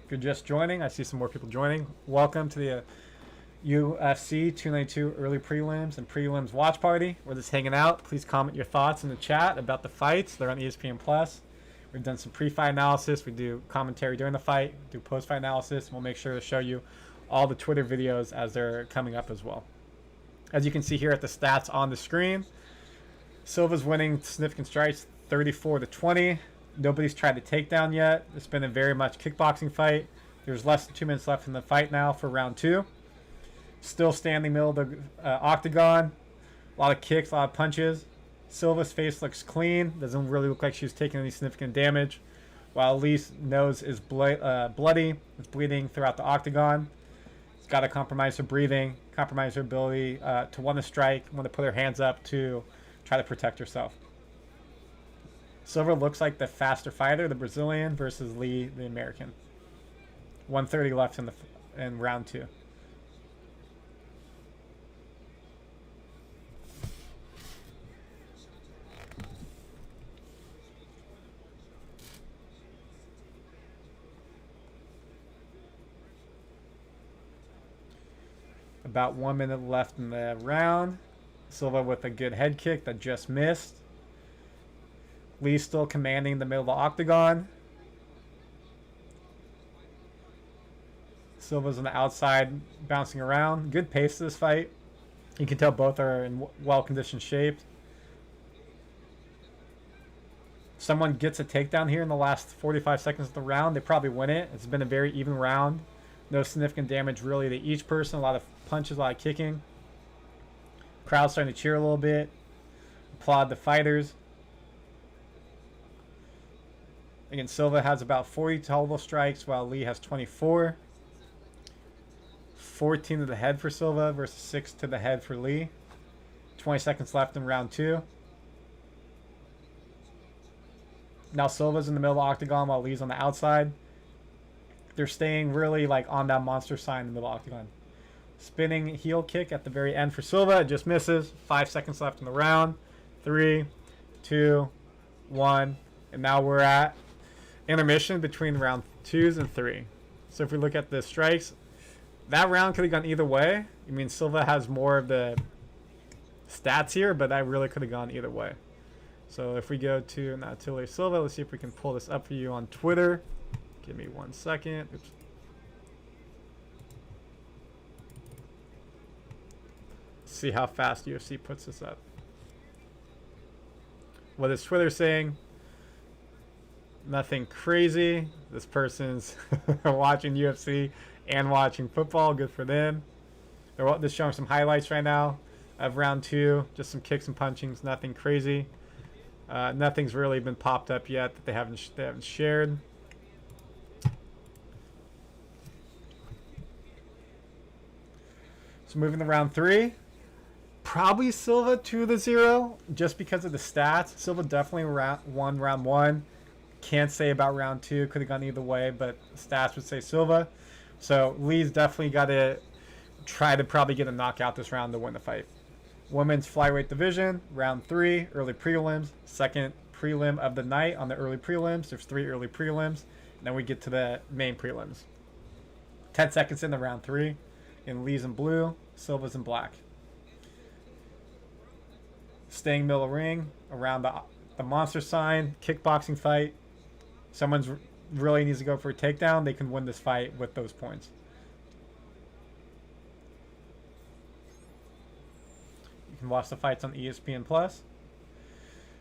If you're just joining, I see some more people joining. Welcome to the UFC 292 early prelims and prelims watch party. We're just hanging out. Please comment your thoughts in the chat about the fights. They're on ESPN Plus. We've done some pre-fight analysis. We do commentary during the fight, do post-fight analysis. We'll make sure to show you all the Twitter videos as they're coming up as well. As you can see here at the stats on the screen, Silva's winning significant strikes 34-20. Nobody's tried the takedown yet. It's been a very much kickboxing fight. There's less than 2 minutes left in the fight now for round 2. Still standing middle of the octagon. A lot of kicks, a lot of punches. Silva's face looks clean. Doesn't really look like she's taking any significant damage. While Lee's nose is bloody. It's bleeding throughout the octagon. It's got to compromise her breathing, compromise her ability to want to strike, want to put her hands up to try to protect herself. Silva looks like the faster fighter, the Brazilian, versus Lee, the American. 1:30 left in round 2. About 1 minute left in the round. Silva with a good head kick that just missed. Lee still commanding the middle of the octagon. Silva's on the outside bouncing around. Good pace to this fight. You can tell both are in well-conditioned shape. Someone gets a takedown here in the last 45 seconds of the round, they probably win it. It's been a very even round. No significant damage really to each person. A lot of punches, a lot of kicking. Crowd starting to cheer a little bit. Applaud the fighters. Again, Silva has about 40 total strikes while Lee has 24. 14 to the head for Silva versus 6 to the head for Lee. 20 seconds left in round 2. Now Silva's in the middle of the octagon while Lee's on the outside. They're staying really like on that monster sign in the middle of the octagon. Spinning heel kick at the very end for Silva. It just misses. 5 seconds left in the round. 3, 2, 1. And now we're at intermission between round 2s and 3. So if we look at the strikes, that round could have gone either way. I mean, Silva has more of the stats here, but that really could have gone either way. So if we go to Natalia Silva, let's see if we can pull this up for you on Twitter. Give me 1 second. Oops. See how fast UFC puts this up. What is Twitter saying? Nothing crazy. This person's watching UFC and watching football. Good for them. They're just showing some highlights right now of round 2. Just some kicks and punchings. Nothing crazy. Nothing's really been popped up yet that they haven't shared. So moving to round 3. Probably Silva 2-0 just because of the stats. Silva definitely won round 1. Can't say about round 2. Could have gone either way, but stats would say Silva. So Lee's definitely got to try to probably get a knockout this round to win the fight. Women's flyweight division, round 3, early prelims. Second prelim of the night on the early prelims. There's 3 early prelims. And then we get to the main prelims. 10 seconds into round 3. And Lee's in blue, Silva's in black. Staying middle ring around the monster sign, kickboxing fight. Someone's really needs to go for a takedown. They can win this fight with those points. You can watch the fights on ESPN Plus.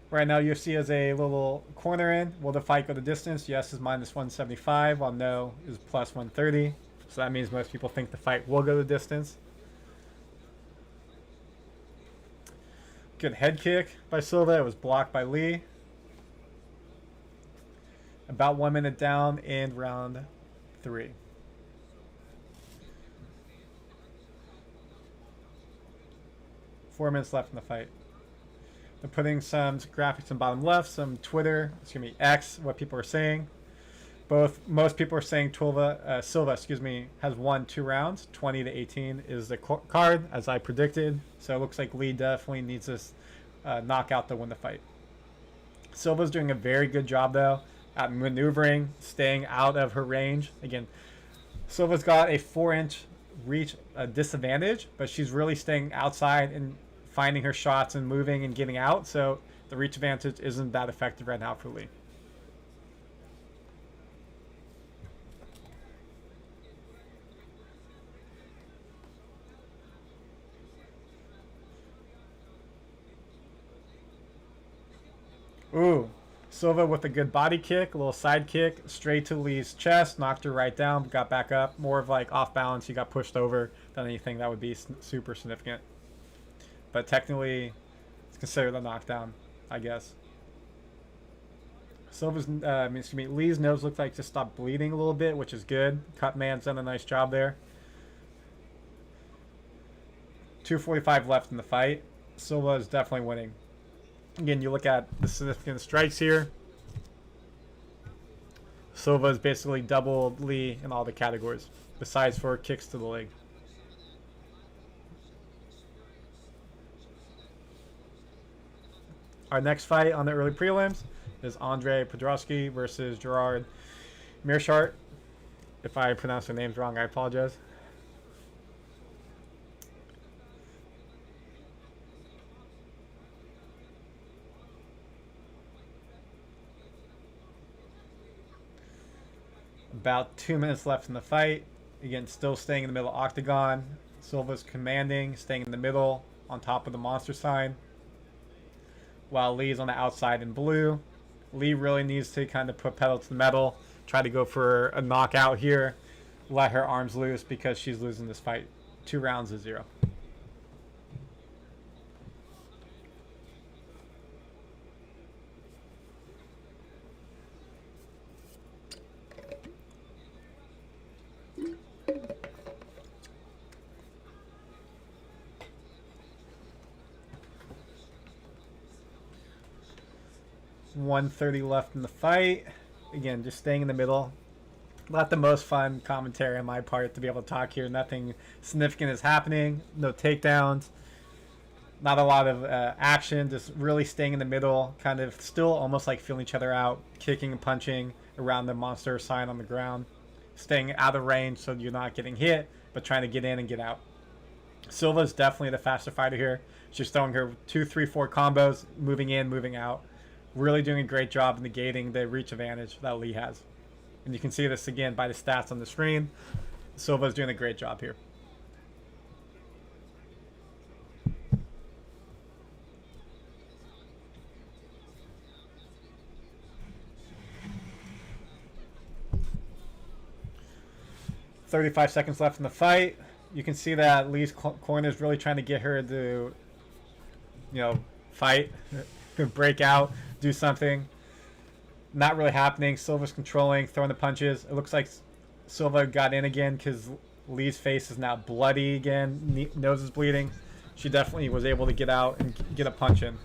Right now, UFC has a little corner in. Will the fight go the distance? Yes is minus 175, while no is plus 130. So that means most people think the fight will go the distance. Good head kick by Silva. It was blocked by Lee. About 1 minute down in round 3. Four minutes left in the fight. They're putting some graphics in bottom left, some Twitter, excuse me, X, what people are saying. Most people are saying Silva, has won 2 rounds. 20-18 is the card, as I predicted. So it looks like Lee definitely needs this knockout to win the fight. Silva's doing a very good job, though, at maneuvering, staying out of her range. Again, Silva's got a 4-inch reach disadvantage, but she's really staying outside and finding her shots and moving and getting out. So the reach advantage isn't that effective right now for Lee. Ooh, Silva with a good body kick, a little side kick, straight to Lee's chest, knocked her right down, got back up. More of like off balance, he got pushed over than anything that would be super significant. But technically, it's considered a knockdown, I guess. Lee's nose looked like just stopped bleeding a little bit, which is good. Cut man's done a nice job there. 2:45 left in the fight. Silva is definitely winning. Again, you look at the significant strikes here. Silva is basically doubled Lee in all the categories, besides for kicks to the leg. Our next fight on the early prelims is Andre Podrosky versus Gerard Mearshart. If I pronounce their names wrong, I apologize. About 2 minutes left in the fight. Again, still staying in the middle octagon. Silva's commanding, staying in the middle on top of the monster sign, while Lee's on the outside in blue. Lee really needs to kind of put pedal to the metal, try to go for a knockout here, let her arms loose because she's losing this fight 2 rounds to 0. .130 left in the fight. Again, just staying in the middle. Not the most fun commentary on my part to be able to talk here. Nothing significant is happening. No takedowns. Not a lot of action. Just really staying in the middle. Kind of still almost like feeling each other out. Kicking and punching around the monster sign on the ground. Staying out of range so you're not getting hit, but trying to get in and get out. Silva's definitely the faster fighter here. She's throwing her 2, 3, 4 combos. Moving in, moving out. Really doing a great job negating the reach advantage that Lee has. And you can see this again by the stats on the screen. Silva's doing a great job here. .35 seconds left in the fight. You can see that Lee's corner is really trying to get her to, fight, break out, do something. Not really happening. Silva's controlling, throwing the punches. It looks like Silva got in again because Lee's face is now bloody again. Nose is bleeding. She definitely was able to get out and get a punch in.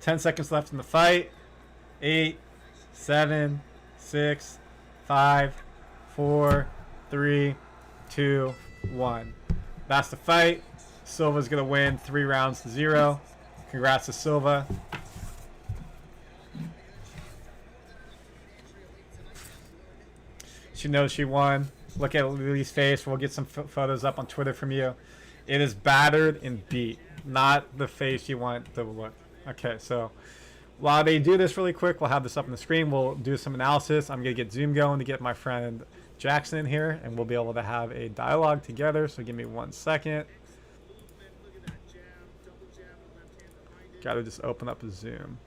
10 seconds left in the fight. 8, 7, 6, 5, 4, 3, 2, 1. That's the fight. Silva's going to win 3 rounds to 0. Congrats to Silva. She knows she won. Look at Lee's face. We'll get some photos up on Twitter from you. It is battered and beat. Not the face you want to look. Okay, so while they do this really quick, we'll have this up on the screen. We'll do some analysis. I'm going to get Zoom going to get my friend Jackson in here, and we'll be able to have a dialogue together. So give me 1 second. Got to just open up a Zoom.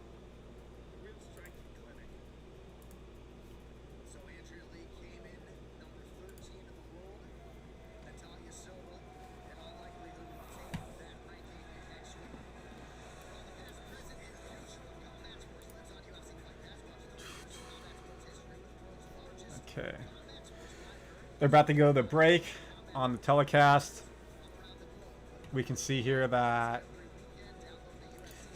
Okay. They're about to go to break on the telecast. We can see here that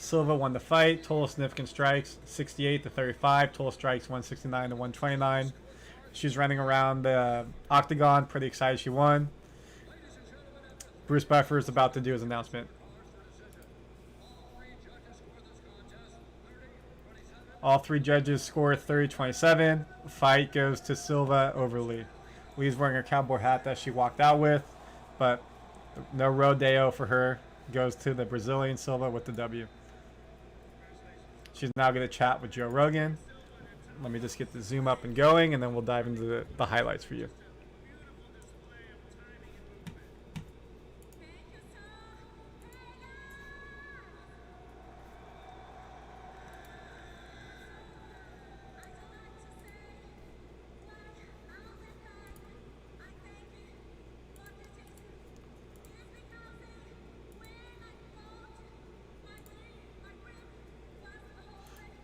Silva won the fight. Total significant strikes 68 to 35. Total strikes 169 to 129. She's running around the octagon. Pretty excited she won. Bruce Buffer is about to do his announcement. All three judges score 30-27. Fight goes to Silva over Lee. Lee's wearing her cowboy hat that she walked out with, but no rodeo for her. Goes to the Brazilian Silva with the W. She's now going to chat with Joe Rogan. Let me just get the zoom up and going, and then we'll dive into the highlights for you.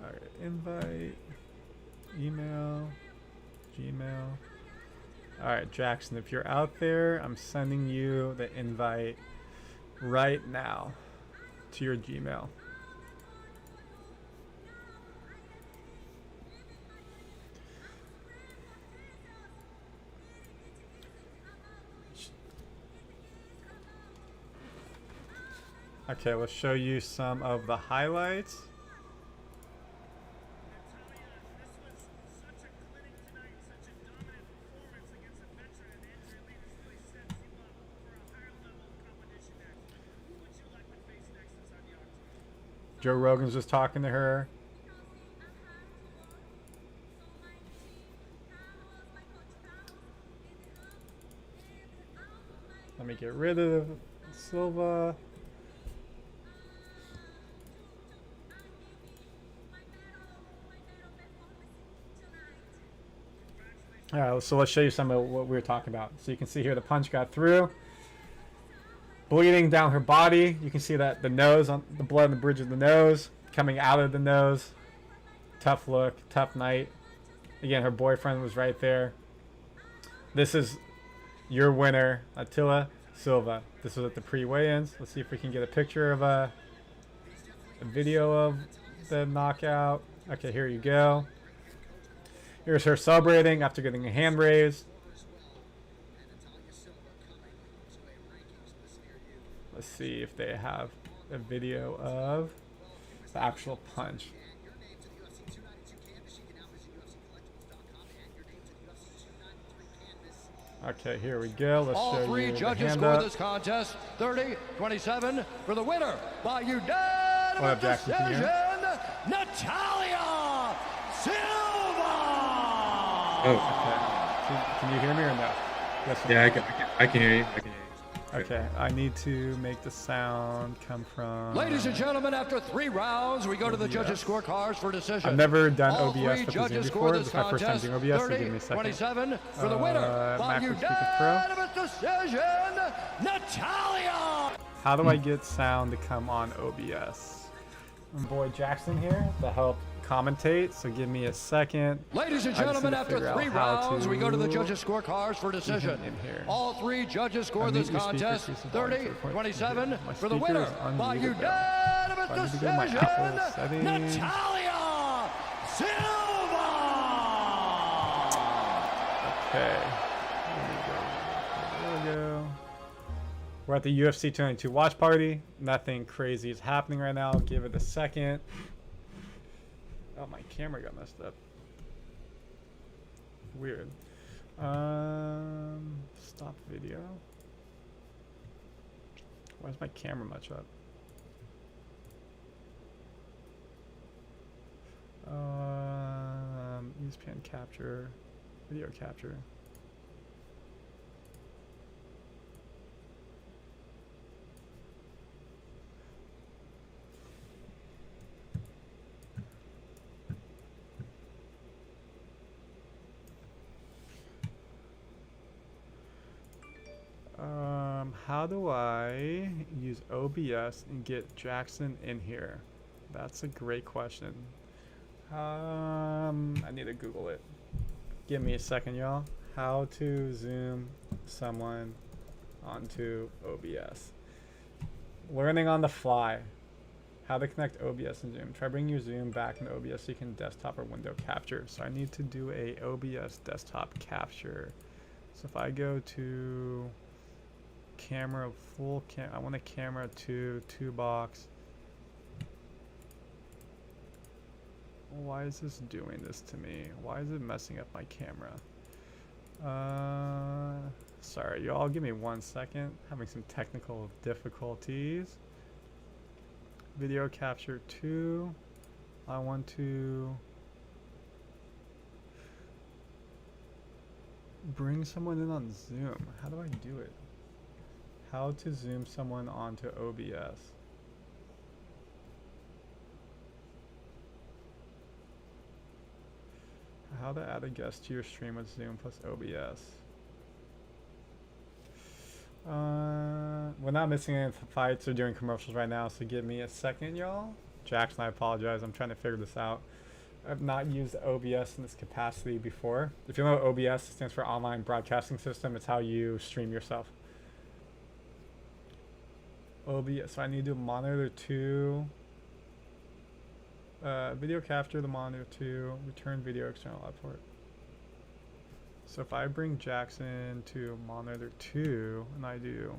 Alright, invite, email, Gmail. Alright, Jackson, if you're out there, I'm sending you the invite right now to your Gmail. Okay, let's show you some of the highlights. Joe Rogan's just talking to her. Let me get rid of Silva. All right, so let's show you some of what we were talking about. So you can see here the punch got through. Bleeding down her body. You can see that the nose, on the blood on the bridge of the nose, coming out of the nose. Tough look, tough night. Again, her boyfriend was right there. This is your winner, Attila Silva. This was at the pre-weigh-ins. Let's see if we can get a picture of a video of the knockout. Okay, here you go. Here's her celebrating after getting a hand raised. Let's see if they have a video of the actual punch. Okay, here we go. Let's all show three you judges the score hand this contest 30-27 for the winner by unanimous Jackson, can you hear decision, Natalia Silva. Okay. Can you hear me or no? Yes or Yeah, no? I can hear you. I can hear you. Okay, I need to make the sound come from... Ladies and gentlemen, after 3 rounds, we go to the OBS. judges' scorecards for decision. I've never done all OBS three with the Zoom judges before. score This this is my first time contest doing OBS, so give me a second. 30-27 for the winner by Macro Speaker Pro. unanimous decision, Natalia. How do I get sound to come on OBS? My boy Jackson here to help commentate, so give me a second. Ladies and I just gentlemen, need to after figure 3 out how rounds, we go to the to judges' scorecards for decision. in here. All 3 judges score Unmute this your speaker, contest increase the volume to the point. 30-27 My for the speaker winner is by unmuted, unanimous though. I need to go to my decision, Apple settings. Natalia Silva. Okay. There we go. We're at the UFC 292 watch party. Nothing crazy is happening right now. Give it a second. Oh, my camera got messed up. Weird. Stop video. Why is my camera much up? Use pan capture, video capture. How do I use OBS and get Jackson in here? That's a great question. I need to Google it. Give me a second, y'all. How to zoom someone onto OBS. Learning on the fly. How to connect OBS and Zoom. Try bringing your Zoom back in OBS so you can desktop or window capture. So I need to do a OBS desktop capture. So if I go to camera, full cam, I want a camera 2 box. Why is this doing this to me? Why is it messing up my camera? Sorry, y'all, give me 1 second. Having some technical difficulties. Video capture 2. I want to bring someone in on Zoom. How do I do it? How to zoom someone onto OBS. How to add a guest to your stream with Zoom plus OBS. We're not missing any fights or doing commercials right now, so give me a second, y'all. Jackson, I apologize. I'm trying to figure this out. I've not used OBS in this capacity before. If you know what OBS stands for Online Broadcasting System, it's how you stream yourself. OBS, so I need to do monitor 2. Video capture the monitor 2, return video external output. So if I bring Jackson to monitor 2 and I do,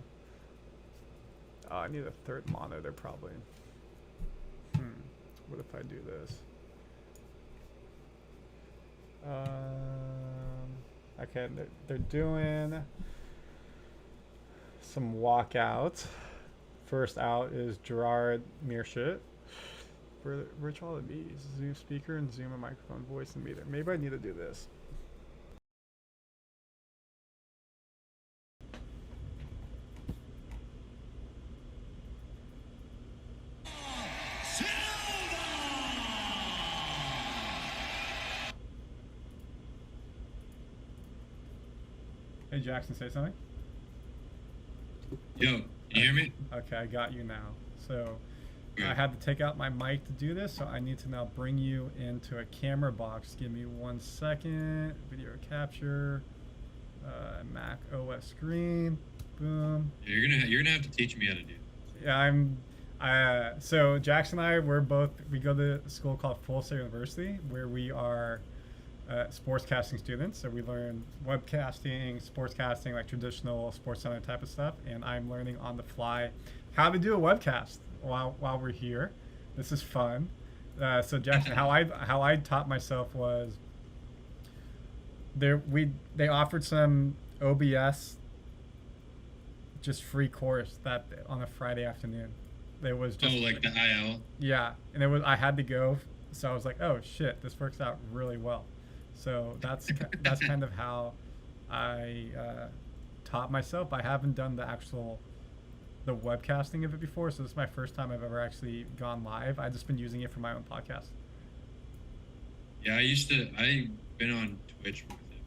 I need a third monitor probably. What if I do this? Okay, they're doing some walkouts. First out is Gerard Mearshit. Which all of these? Zoom speaker and Zoom and microphone, voice and meter. Maybe I need to do this. Hey Jackson, say something. Yo, can you hear me? Okay, I got you now. So I had to take out my mic to do this, so I need to now bring you into a camera box. Give me 1 second. Video capture, Mac OS screen, boom. You're gonna have to teach me how to do this. Yeah, so Jackson and I, we go to a school called Full Sail University, where we are sportscasting students. So we learn webcasting, sportscasting, like traditional sports center type of stuff, and I'm learning on the fly how to do a webcast while we're here. This is fun. So Jackson, how I taught myself was they offered some OBS just free course that on a Friday afternoon. It was just like the IL. Yeah, and I had to go, so I was like, oh shit, this works out really well. So that's kind of how I taught myself. I haven't done the webcasting of it before, so this is my first time I've ever actually gone live. I've just been using it for my own podcast. Yeah, I've been on Twitch with it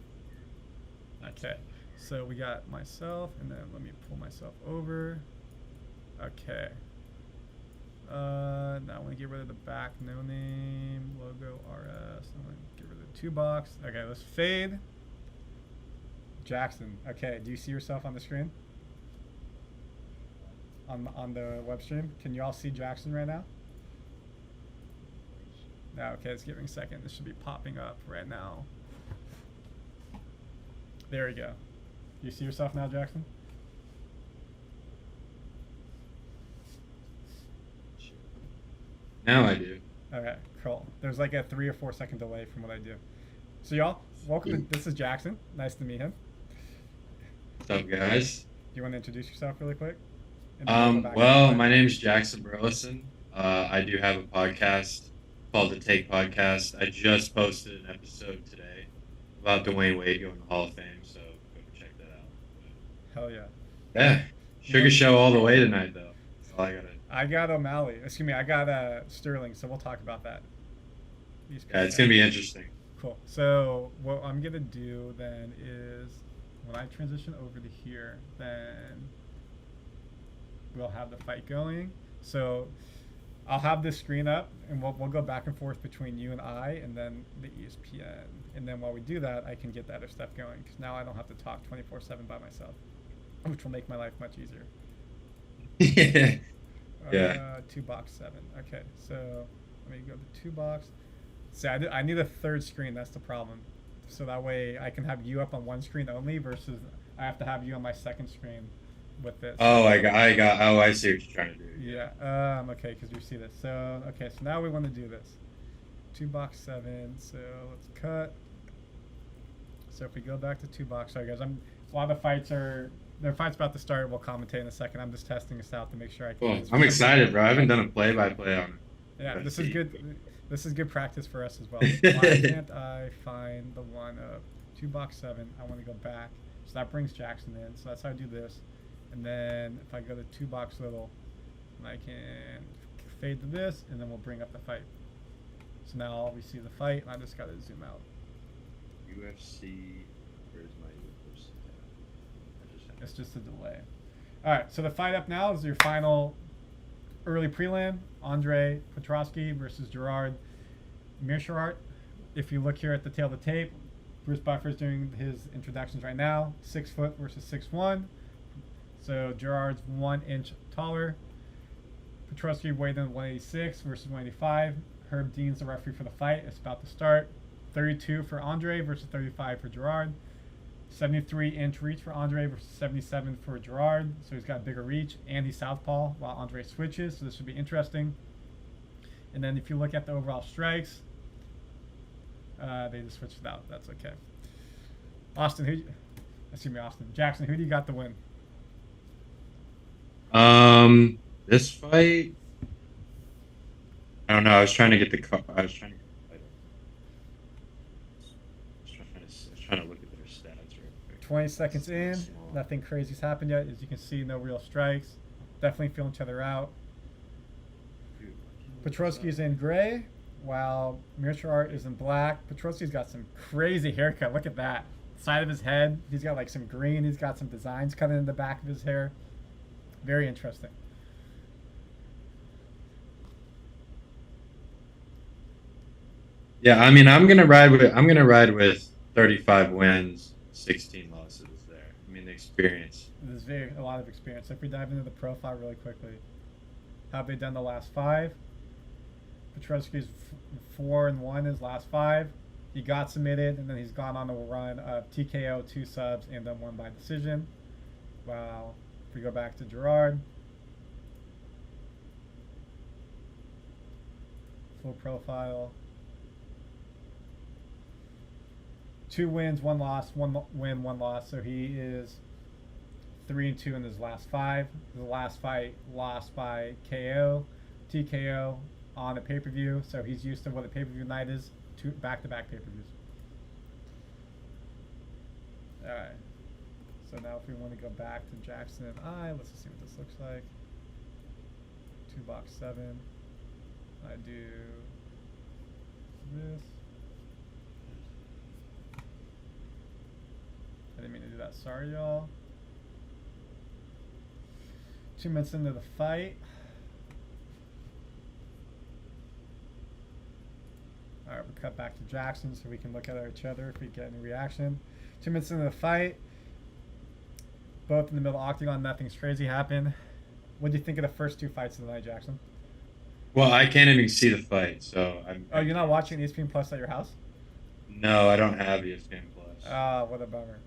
before. Okay, so we got myself, and then let me pull myself over. Okay. Now I want to get rid of the back, no name, logo, RS. I want to get rid of the 2 box. Okay, let's fade. Jackson, okay, do you see yourself on the screen? On the web stream? Can you all see Jackson right now? No, okay, it's giving a second. This should be popping up right now. There we go. Do you see yourself now, Jackson? Now I do. Okay, cool. There's like a 3 or 4 second delay from what I do. So y'all, welcome. This is Jackson. Nice to meet him. What's up, guys? Do you want to introduce yourself really quick? Well, my name is Jackson Burleson. I do have a podcast called The Take Podcast. I just posted an episode today about Dwayne Wade going to the Hall of Fame, so go check that out. Hell yeah. Yeah, Sugar Show all the way tonight, though. That's all I gotta. I got O'Malley. Excuse me, I got Sterling, so we'll talk about that. Yeah, it's going to be interesting. Cool. So what I'm going to do then is when I transition over to here, then we'll have the fight going. So I'll have this screen up, and we'll go back and forth between you and I, and then the ESPN. And then while we do that, I can get the other stuff going, because now I don't have to talk 24/7 by myself, which will make my life much easier. Yeah. Yeah. 2-box 7. Okay, so let me go to 2-box. See, I need a third screen. That's the problem. So that way I can have you up on one screen only versus I have to have you on my second screen with this. Oh, I see what you're trying to do. Yeah. Okay, because you see this. So okay, so now we want to do this. 2-box 7. So let's cut. So if we go back to 2-box, sorry guys, a lot of the fights are. There are fights about to start. We'll commentate in a second. I'm just testing this out to make sure I can. Cool. I'm excited, bro. I haven't done a play-by-play on it. Yeah, this is good. This is good practice for us as well. Why can't I find the one of 2-box 7? I want to go back. So that brings Jackson in. So that's how I do this. And then if I go to 2-box little, I can fade to this, and then we'll bring up the fight. So now we see the fight. I just got to zoom out. UFC. Where's my UFC? It's just a delay. All right, so the fight up now is your final early prelim. Andre Petrosky versus Gerard Meerschaert. If you look here at the tail of the tape, Bruce Buffer's doing his introductions right now. 6 foot versus 6'1". So Gerard's 1 inch taller. Petrosky weighed in 186 versus 185. Herb Dean's the referee for the fight. It's about to start. 32 for Andre versus 35 for Gerard. 73-inch reach for Andre versus 77 for Gerard. So he's got a bigger reach, and he's southpaw while Andre switches. So this should be interesting. And then if you look at the overall strikes, they just switched it out. That's okay. Jackson, who do you got to win? This fight. I don't know. I was trying to get the fight. I was trying to look at their stats real quick. 20 seconds in. Nothing crazy's happened yet. As you can see, no real strikes. Definitely feeling each other out. Petrosky's in gray, while Meerschaert is in black. Petrosky's got some crazy haircut. Look at that. Side of his head. He's got like some green. He's got some designs cut in the back of his hair. Very interesting. Yeah, I mean, I'm gonna ride with 35 wins, 16 losses there. I mean, the experience. There's a lot of experience. If we dive into the profile really quickly, how have they done the last 5? Petrosky's 4-1 his last 5. He got submitted, and then he's gone on a run of TKO, 2 subs, and then 1 by decision. Wow. If we go back to Gerard, full profile. 2 wins, 1 loss, 1 win, 1 loss. So he is 3-2 in his last 5. The last fight lost by KO, TKO on a pay-per-view. So he's used to what a pay-per-view night is. 2 back-to-back pay-per-views. All right. So now if we want to go back to Jackson and let's just see what this looks like. 2-box 7. I do this. I didn't mean to do that. Sorry, y'all. 2 minutes into the fight. All right, we'll cut back to Jackson so we can look at each other if we get any reaction. 2 minutes into the fight. Both in the middle octagon. Nothing's crazy happened. What do you think of the first 2 fights of the night, Jackson? Well, I can't even see the fight, so Oh, you're not watching ESPN Plus at your house? No, I don't have ESPN Plus. Ah, what a bummer.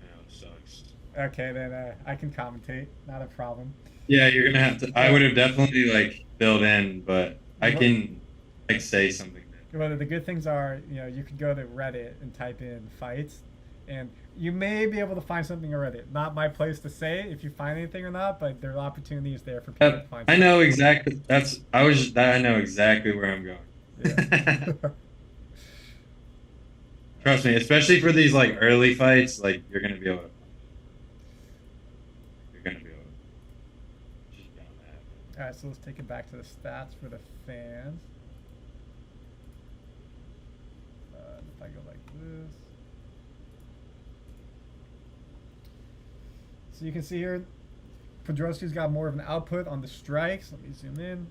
It sucks. Okay, then I can commentate. Not a problem. Yeah, you're gonna have to. I would have definitely filled in, but I can say something. Well, the good things are, you could go to Reddit and type in fights, and you may be able to find something on Reddit. Not my place to say if you find anything or not, but there are opportunities there for people to find something. I know exactly. I know exactly where I'm going. Yeah. Trust me, especially for these early fights, you're gonna be able to. You're gonna be able to. Just bound to happen. All right, so let's take it back to the stats for the fans. If I go like this. So you can see here, Petrosky's got more of an output on the strikes. Let me zoom in.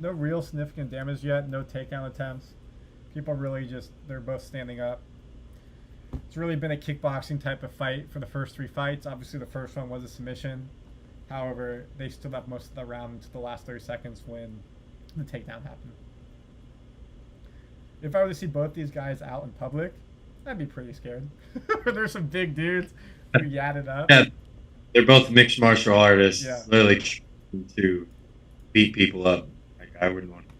No real significant damage yet. No takedown attempts. People really they're both standing up. It's really been a kickboxing type of fight for the first 3 fights. Obviously, the first one was a submission. However, they stood up most of the round into the last 30 seconds when the takedown happened. If I were to see both these guys out in public, I'd be pretty scared. There's some big dudes who yadded up. Yeah, they're both mixed martial artists, Yeah. literally trying to beat people up. Like, I wouldn't want to.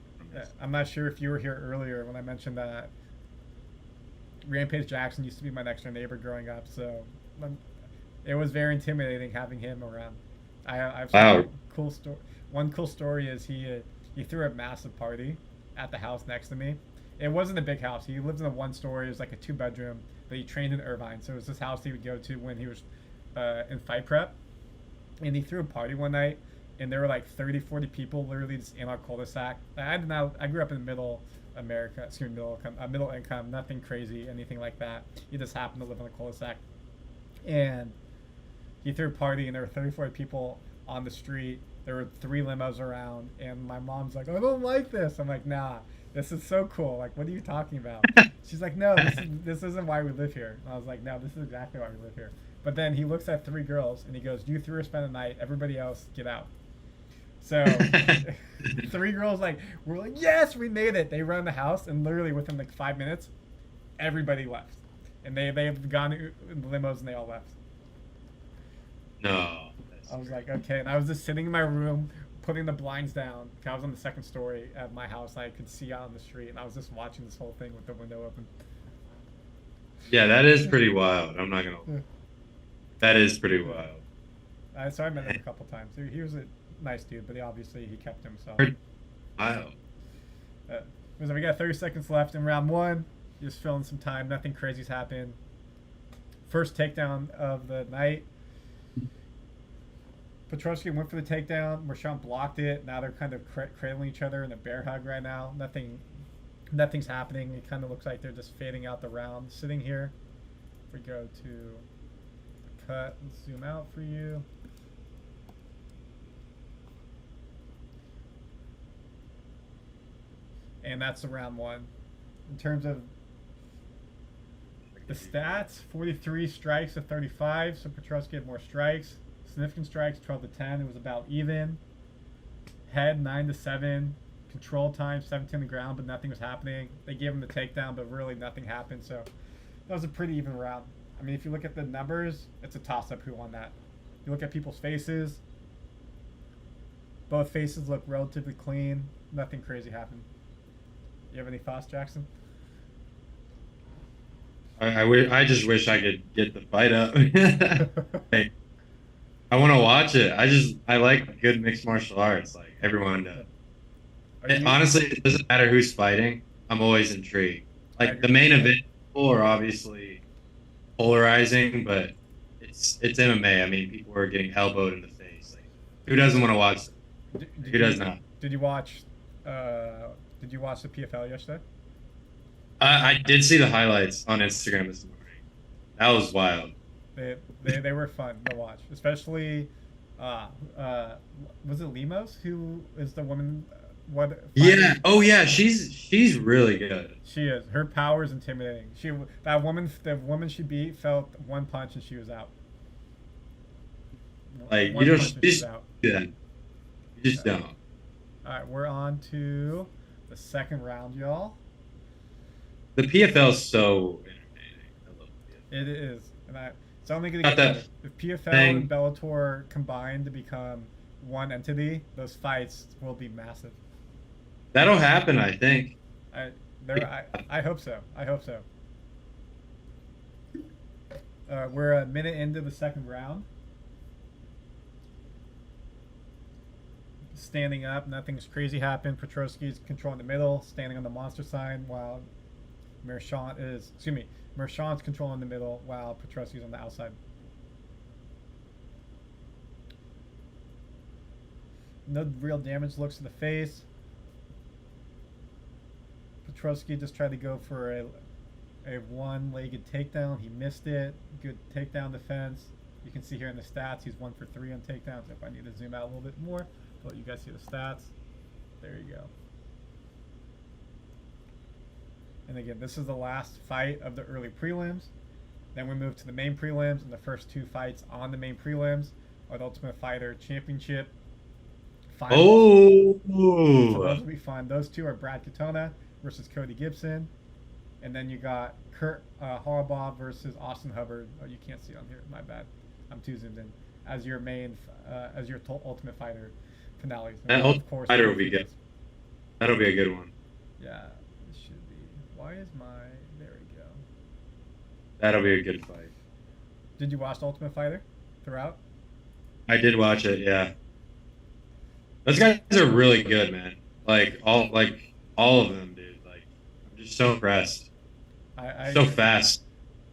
I'm not sure if you were here earlier when I mentioned that Rampage Jackson used to be my next door neighbor growing up, so it was very intimidating having him around. I've Wow. cool story. One cool story is he threw a massive party at the house next to me. It wasn't a big house. He lived in a one story. It was like a 2-bedroom, but he trained in Irvine, so it was this house he would go to when he was in fight prep. And he threw a party one night, and there were like 30, 40 people literally just in our cul-de-sac. I grew up in middle America, middle income, nothing crazy, anything like that. He just happened to live in a cul-de-sac. And he threw a party, and there were 30, 40 people on the street. There were 3 limos around, and my mom's like, I don't like this. I'm like, nah, this is so cool. Like, what are you talking about? She's like, no, this isn't why we live here. And I was like, no, this is exactly why we live here. But then he looks at 3 girls, and he goes, you 3 are spend the night. Everybody else, get out. So 3 girls we're like, yes, we made it. They run the house, and literally within like 5 minutes, everybody left, and they've gone in the limos and they all left. No. I was like, okay, and I was just sitting in my room putting the blinds down. I was on the 2nd story of my house. I could see out on the street, and I was just watching this whole thing with the window open. Yeah, that is pretty wild. I'm not gonna. That is pretty wild. So I met him a couple times. He was a nice dude, but he kept to himself. Wow. We got 30 seconds left in round 1. Just filling some time. Nothing crazy's happened. First takedown of the night. Petrosky went for the takedown. Mershon blocked it. Now they're kind of cradling each other in a bear hug right now. Nothing's happening. It kind of looks like they're just fading out the round. Sitting here. If we go to the cut and zoom out for you. And that's the round 1. In terms of the stats, 43 strikes to 35, so Petrosky had more strikes. Significant strikes, 12 to 10. It was about even. Head, 9 to 7. Control time, 17 on the ground, but nothing was happening. They gave him the takedown, but really nothing happened. So that was a pretty even round. I mean, if you look at the numbers, it's a toss-up who won that. You look at people's faces. Both faces look relatively clean. Nothing crazy happened. You have any thoughts, Jackson? I just wish I could get the fight up. Hey, I want to watch it. I like good mixed martial arts. Like everyone does. Honestly, it doesn't matter who's fighting. I'm always intrigued. Like the main event people are obviously polarizing, but it's MMA. I mean, people are getting elbowed in the face. Like, who doesn't want to watch them? Who does not? Did you watch the PFL yesterday? I did see the highlights on Instagram this morning. That was wild. They were fun to watch, especially was it Lemos who is the woman? Yeah. Oh yeah, she's really good. She is. Her power is intimidating. The woman she beat felt one punch and she was out. Like you just you just don't. All right, we're on to the 2nd round, y'all. The PFL is so entertaining. I love PFL. It is, and it's only going to get better. If PFL and Bellator combine to become one entity, those fights will be massive. That'll happen, I think. I hope so. I hope so. We're a minute into the 2nd round. Standing up, nothing's crazy happened. Petrosky's controlling the middle, standing on the monster sign, while Mershon's controlling the middle, while Petrosky's on the outside. No real damage looks to the face. Petrosky just tried to go for a one-legged takedown. He missed it. Good takedown defense. You can see here in the stats, he's 1 for 3 on takedowns. If I need to zoom out a little bit more, I'll let you guys see the stats. There you go. And again, this is the last fight of the early prelims. Then we move to the main prelims, and the first 2 fights on the main prelims or the Ultimate Fighter Championship finals. Oh, So those will be fun. Those two are Brad Katona versus Cody Gibson. And then you got Kurt Harbaugh versus Austin Hubbard. Oh, you can't see it on here. My bad. I'm too zoomed in. As your main, as your Ultimate Fighter finale. that Ultimate Fighter will be good. That'll be a good one. Yeah, it should be. Why is my... There we go. That'll be a good fight. Did you watch the Ultimate Fighter throughout? I did watch it, yeah. Those guys are really good, man. All of them, dude. Like, I'm just so impressed. I so agree. fast.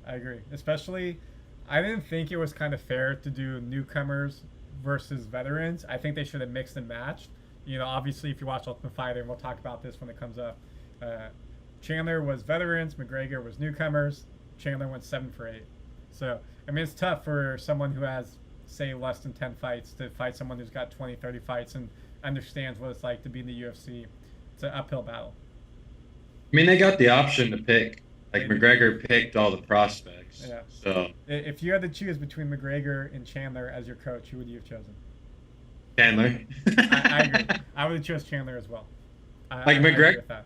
I agree. Especially, I didn't think it was kind of fair to do newcomers versus veterans. I think they should have mixed and matched. You know, obviously, if you watch Ultimate Fighter, and we'll talk about this when it comes up, Chandler was veterans, McGregor was newcomers. Chandler went 7 for 8. So, I mean, it's tough for someone who has, say, less than 10 fights to fight someone who's got 20, 30 fights and understands what it's like to be in the UFC. It's an uphill battle. I mean, they got the option to pick. Like, McGregor picked all the prospects. Yeah. So, If you had to choose between McGregor and Chandler as your coach, who would you have chosen? Chandler. I agree. I would have chose Chandler as well. Like, I agree McGregor, with that.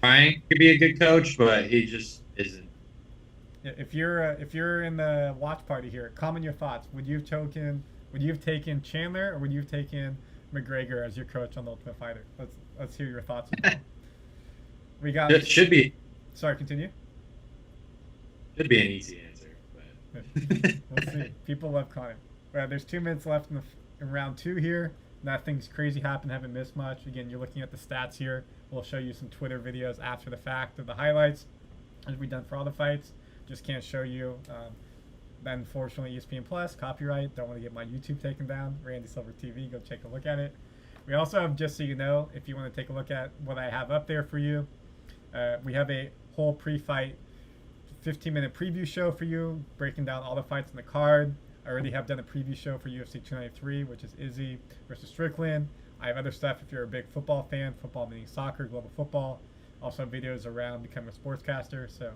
Ryan could be a good coach, but he just isn't. If you're in the watch party here, comment your thoughts. Would you have taken Chandler, or would you have taken McGregor as your coach on the Ultimate Fighter? Let's hear your thoughts as well. We got. It should be. Sorry, continue. Should be an easy answer. But. We'll see. People love Connor. There's 2 minutes left in round 2 here. Nothing's crazy happened. Haven't missed much. Again, you're looking at the stats here. We'll show you some Twitter videos after the fact of the highlights, as we've done for all the fights. Just can't show you. Unfortunately, ESPN Plus copyright. Don't want to get my YouTube taken down. Randy Silver TV. Go take a look at it. We also have, just so you know, if you want to take a look at what I have up there for you, we have a whole pre-fight 15-minute preview show for you, breaking down all the fights in the card. I already have done a preview show for UFC 293, which is Izzy versus Strickland. I have other stuff if you're a big football fan, football meaning soccer, global football. Also videos around becoming a sportscaster. So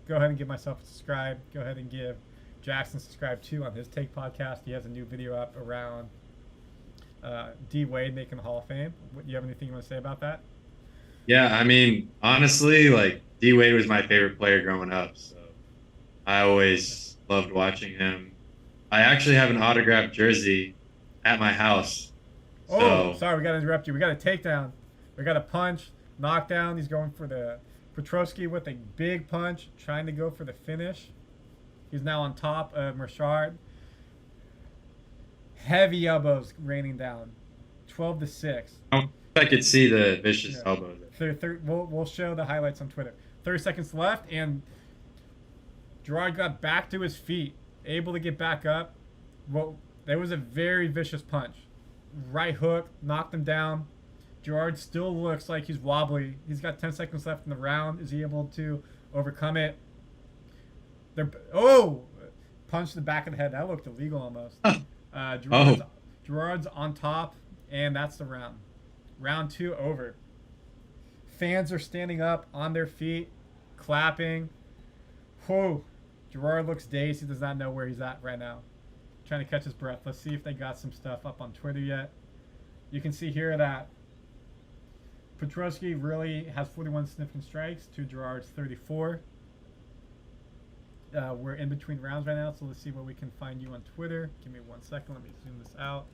go ahead and give myself a subscribe. Go ahead and give Jackson subscribe too on his Take podcast. He has a new video up around D. Wade making the Hall of Fame. Do you have anything you want to say about that? Yeah, I mean, honestly, like, D. Wade was my favorite player growing up, so I always loved watching him. I actually have an autographed jersey at my house. Oh, sorry, we got to interrupt you. We got a takedown. We got a punch, knockdown. He's going for the Petrosky with a big punch, trying to go for the finish. He's now on top of Mershard. Heavy elbows raining down. 12-6. I could see the vicious elbow there. We'll show the highlights on Twitter. 30 seconds left, and Gerard got back to his feet, able to get back up. Well, there was a very vicious punch. Right hook, knocked him down. Gerard still looks like he's wobbly. He's got 10 seconds left in the round. Is he able to overcome it? Punch the back of the head. That looked illegal almost. Gerard's on top, and that's the round. Round 2 over. Fans are standing up on their feet, clapping. Whoa. Gerard looks dazed. He does not know where he's at right now. Trying to catch his breath. Let's see if they got some stuff up on Twitter yet. You can see here that Petrosky really has 41 significant strikes to Gerard's 34. We're in between rounds right now, so let's see what we can find you on Twitter. Give me 1 second. Let me zoom this out.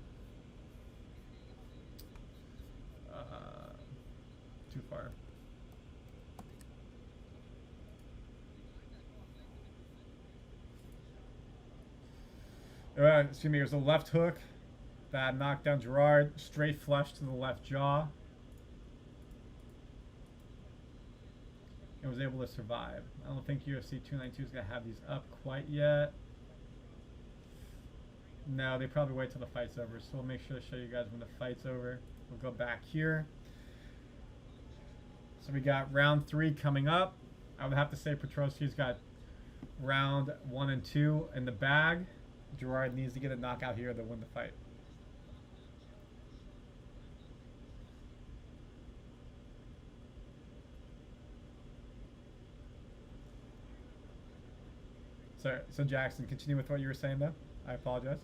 Too far. Excuse me, there's a left hook that knocked down Gerard. Straight flush to the left jaw. And was able to survive. I don't think UFC 292 is going to have these up quite yet. No, they probably wait till the fight's over. So we'll make sure to show you guys when the fight's over. We'll go back here. So we got round 3 coming up. I would have to say Petrosky's got round 1 and 2 in the bag. Gerard needs to get a knockout here to win the fight. So Jackson, continue with what you were saying though. I apologize.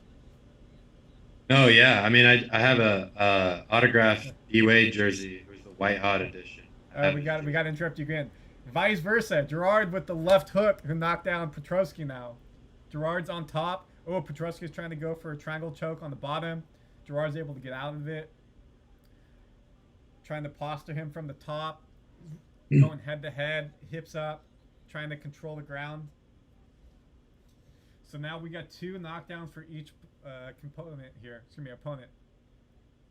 No, yeah. I mean, I have a autographed D-Wade jersey. It was the White Hot edition. I have We his got jersey. to interrupt you again. Vice versa. Gerard with the left hook who knocked down Petrosky now. Gerard's on top. Oh, Petrosky's trying to go for a triangle choke on the bottom. Gerard's able to get out of it. Trying to posture him from the top. Going head to head, hips up, trying to control the ground. So now we got 2 knockdowns for each component here. Excuse me, opponent.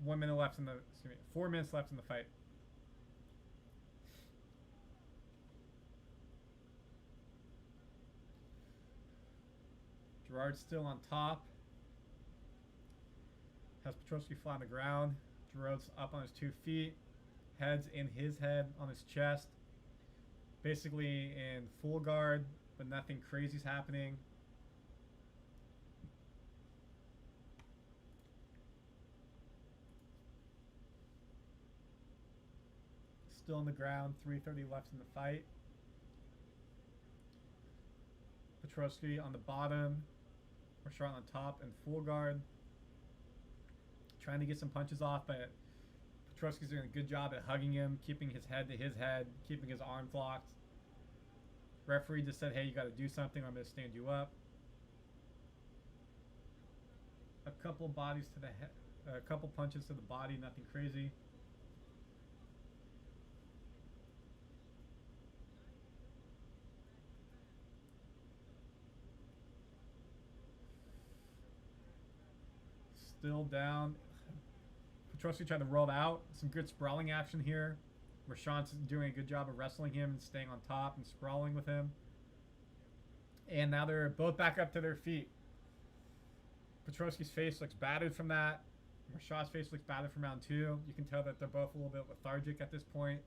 1 minute left in the. Excuse me, 4 minutes left in the fight. Gerard's still on top. Has Petrosky flat on the ground. Gerard's up on his 2 feet. Head's in his head, on his chest. Basically in full guard, but nothing crazy's happening. Still on the ground, 3:30 left in the fight. Petrosky on the bottom. Marchand on top in full guard. Trying to get some punches off, but Petrosky's doing a good job at hugging him, keeping his head to his head, keeping his arms locked. Referee just said, hey, you got to do something, or I'm going to stand you up. A couple bodies to the head, a couple punches to the body, nothing crazy. Still down. Petrosky tried to roll out. Some good sprawling action here. Marchand's doing a good job of wrestling him and staying on top and sprawling with him. And now they're both back up to their feet. Petrosky's face looks battered from that. Marchand's face looks battered from round 2. You can tell that they're both a little bit lethargic at this point.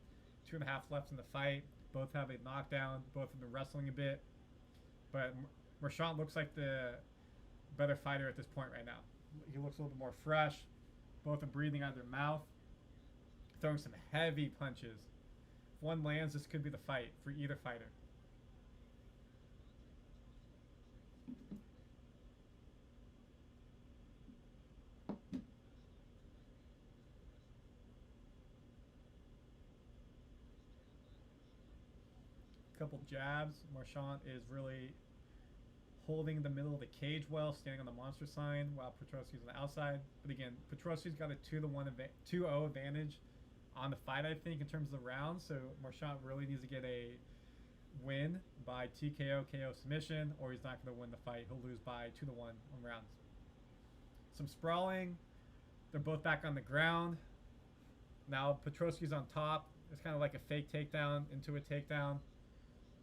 2.5 left in the fight. Both have a knockdown. Both have been wrestling a bit. But Marchand looks like the better fighter at this point right now. He looks a little bit more fresh. Both are breathing out of their mouth. Throwing some heavy punches. If one lands, this could be the fight for either fighter. Couple jabs. Marchand is really holding the middle of the cage well, standing on the monster sign, while Petrosky's on the outside. But again, Petrosky's got a 2-0 advantage on the fight, I think, in terms of the rounds. So Marchand really needs to get a win by TKO, KO submission, or he's not going to win the fight. He'll lose by 2-1 on rounds. Some sprawling. They're both back on the ground. Now Petrosky's on top. It's kind of like a fake takedown into a takedown.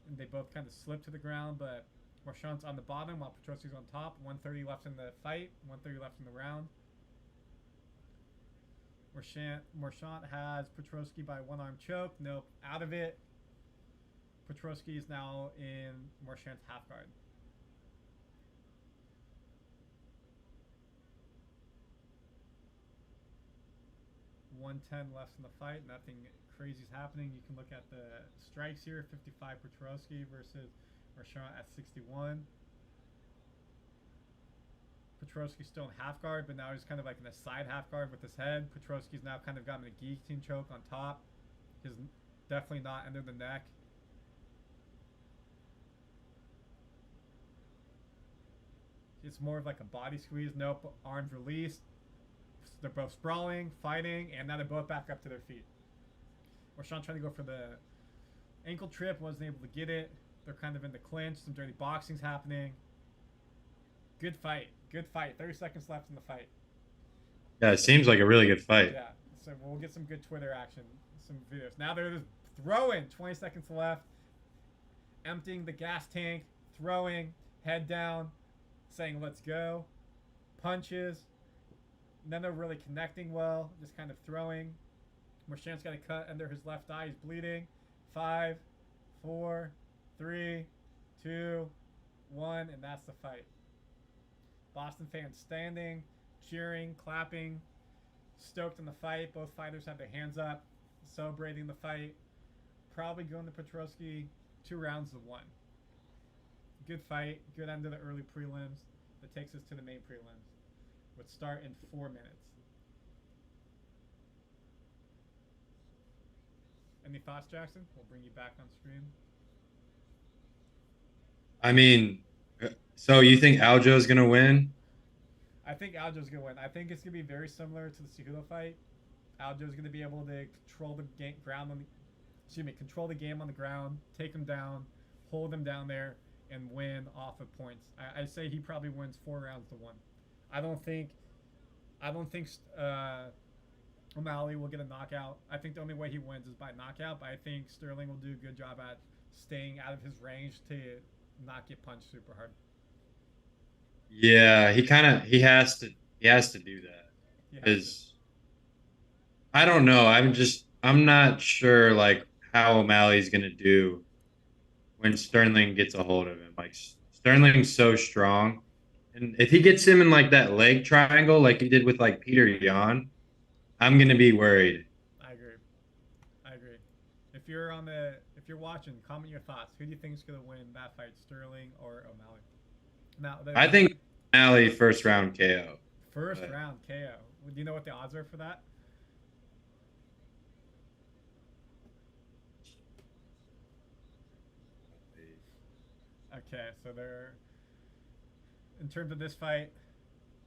And they both kind of slip to the ground, but Marchand's on the bottom while Petrosky's on top. 1:30 left in the fight. 1:30 left in the round. Marchand has Petrosky by 1-arm choke. Nope, out of it. Petrosky is now in Marchand's half guard. .110 left in the fight. Nothing crazy is happening. You can look at the strikes here. 55 Petrosky versus Marchand at 61. Petrosky's still in half guard, but now he's kind of like in a side half guard with his head. Petrosky's now kind of got him a guillotine choke on top. He's definitely not under the neck. It's more of like a body squeeze. Nope, arms released. They're both sprawling, fighting, and now they're both back up to their feet. Marchand trying to go for the ankle trip, wasn't able to get it. They're kind of in the clinch. Some dirty boxing's happening. Good fight. Good fight. 30 seconds left in the fight. Yeah, it seems like a really good fight. Yeah. So we'll get some good Twitter action, some videos. Now they're just throwing. 20 seconds left. Emptying the gas tank. Throwing. Head down. Saying, let's go. Punches. None are really connecting well. Just kind of throwing. Marchand's got a cut under his left eye. He's bleeding. 5, 4, 3, 2, 1, and that's the fight. Boston fans standing, cheering, clapping, stoked in the fight. Both fighters have their hands up, celebrating the fight. Probably going to Petrosky 2 rounds to 1. Good fight. Good end of the early prelims. That takes us to the main prelims. Let's start in 4 minutes. Any thoughts, Jackson? We'll bring you back on screen. I mean, so you think Aljo's gonna win? I think Aljo's gonna win. I think it's gonna be very similar to the Cejudo fight. Aljo's gonna be able to control the control the game on the ground, take him down, hold him down there, and win off of points. I say he probably wins 4 rounds to 1. I don't think O'Malley will get a knockout. I think the only way he wins is by knockout, but I think Sterling will do a good job at staying out of his range to not get punched super hard. Yeah, he has to do that because I don't know. I'm not sure like how O'Malley's gonna do when Sterling gets a hold of him. Like Sterling's so strong, and if he gets him in like that leg triangle, like he did with like Peter Yan, I'm gonna be worried. I agree. If you're watching, comment your thoughts. Who do you think is gonna win that fight, Sterling or O'Malley? Now, I think O'Malley first round KO. First round KO. Do you know what the odds are for that? Okay, so they're in terms of this fight,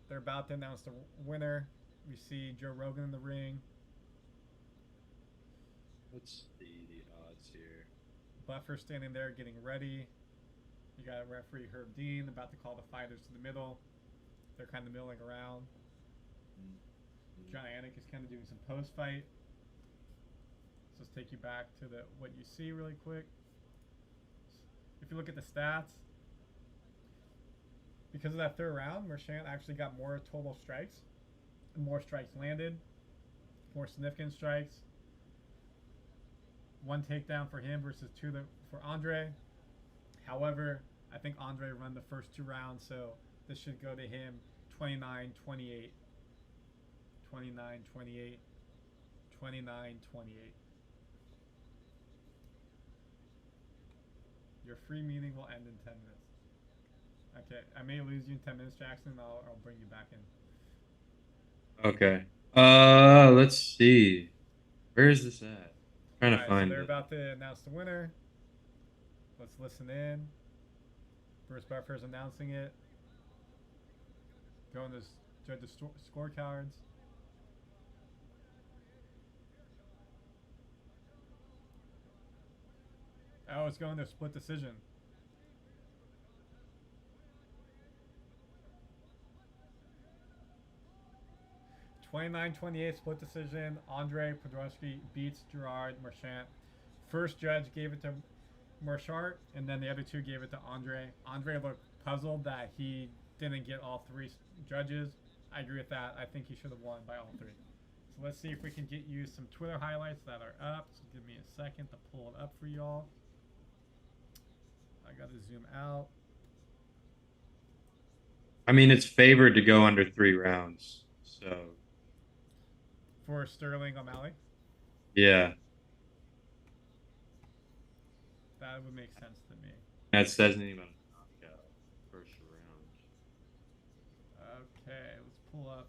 they're about to announce the winner. We see Joe Rogan in the ring. Let's see the odds here. Buffer standing there getting ready. You got referee Herb Dean about to call the fighters to the middle. They're kind of milling around. John Anik is kind of doing some post-fight. So let's take you back to what you see really quick. If you look at the stats, because of that third round, Marchand actually got more total strikes, more strikes landed, more significant strikes. 1 takedown for him versus 2 for Andre. However, I think Andre run the first 2 rounds, so this should go to him 29-28. 29-28. 29-28. Your free meeting will end in 10 minutes. Okay, I may lose you in 10 minutes, Jackson. I'll bring you back in. Okay. Let's see. Where is this at? Trying to find so they're it. about to announce the winner. Let's listen in. Bruce Buffer's announcing it. Going to judge the scorecards. Oh, it's going to a split decision. (29-28) split decision. Andre Podolski beats Gerard Marchand. First judge gave it to Marchand, and then the other 2 gave it to Andre. Andre looked puzzled that he didn't get all 3 judges. I agree with that. I think he should have won by all 3. So let's see if we can get you some Twitter highlights that are up. So give me a second to pull it up for y'all. I gotta zoom out. I mean, it's favored to go under 3 rounds. So. For Sterling O'Malley? Yeah. That would make sense to me. That says anything about a knockout first round. Okay, let's pull up.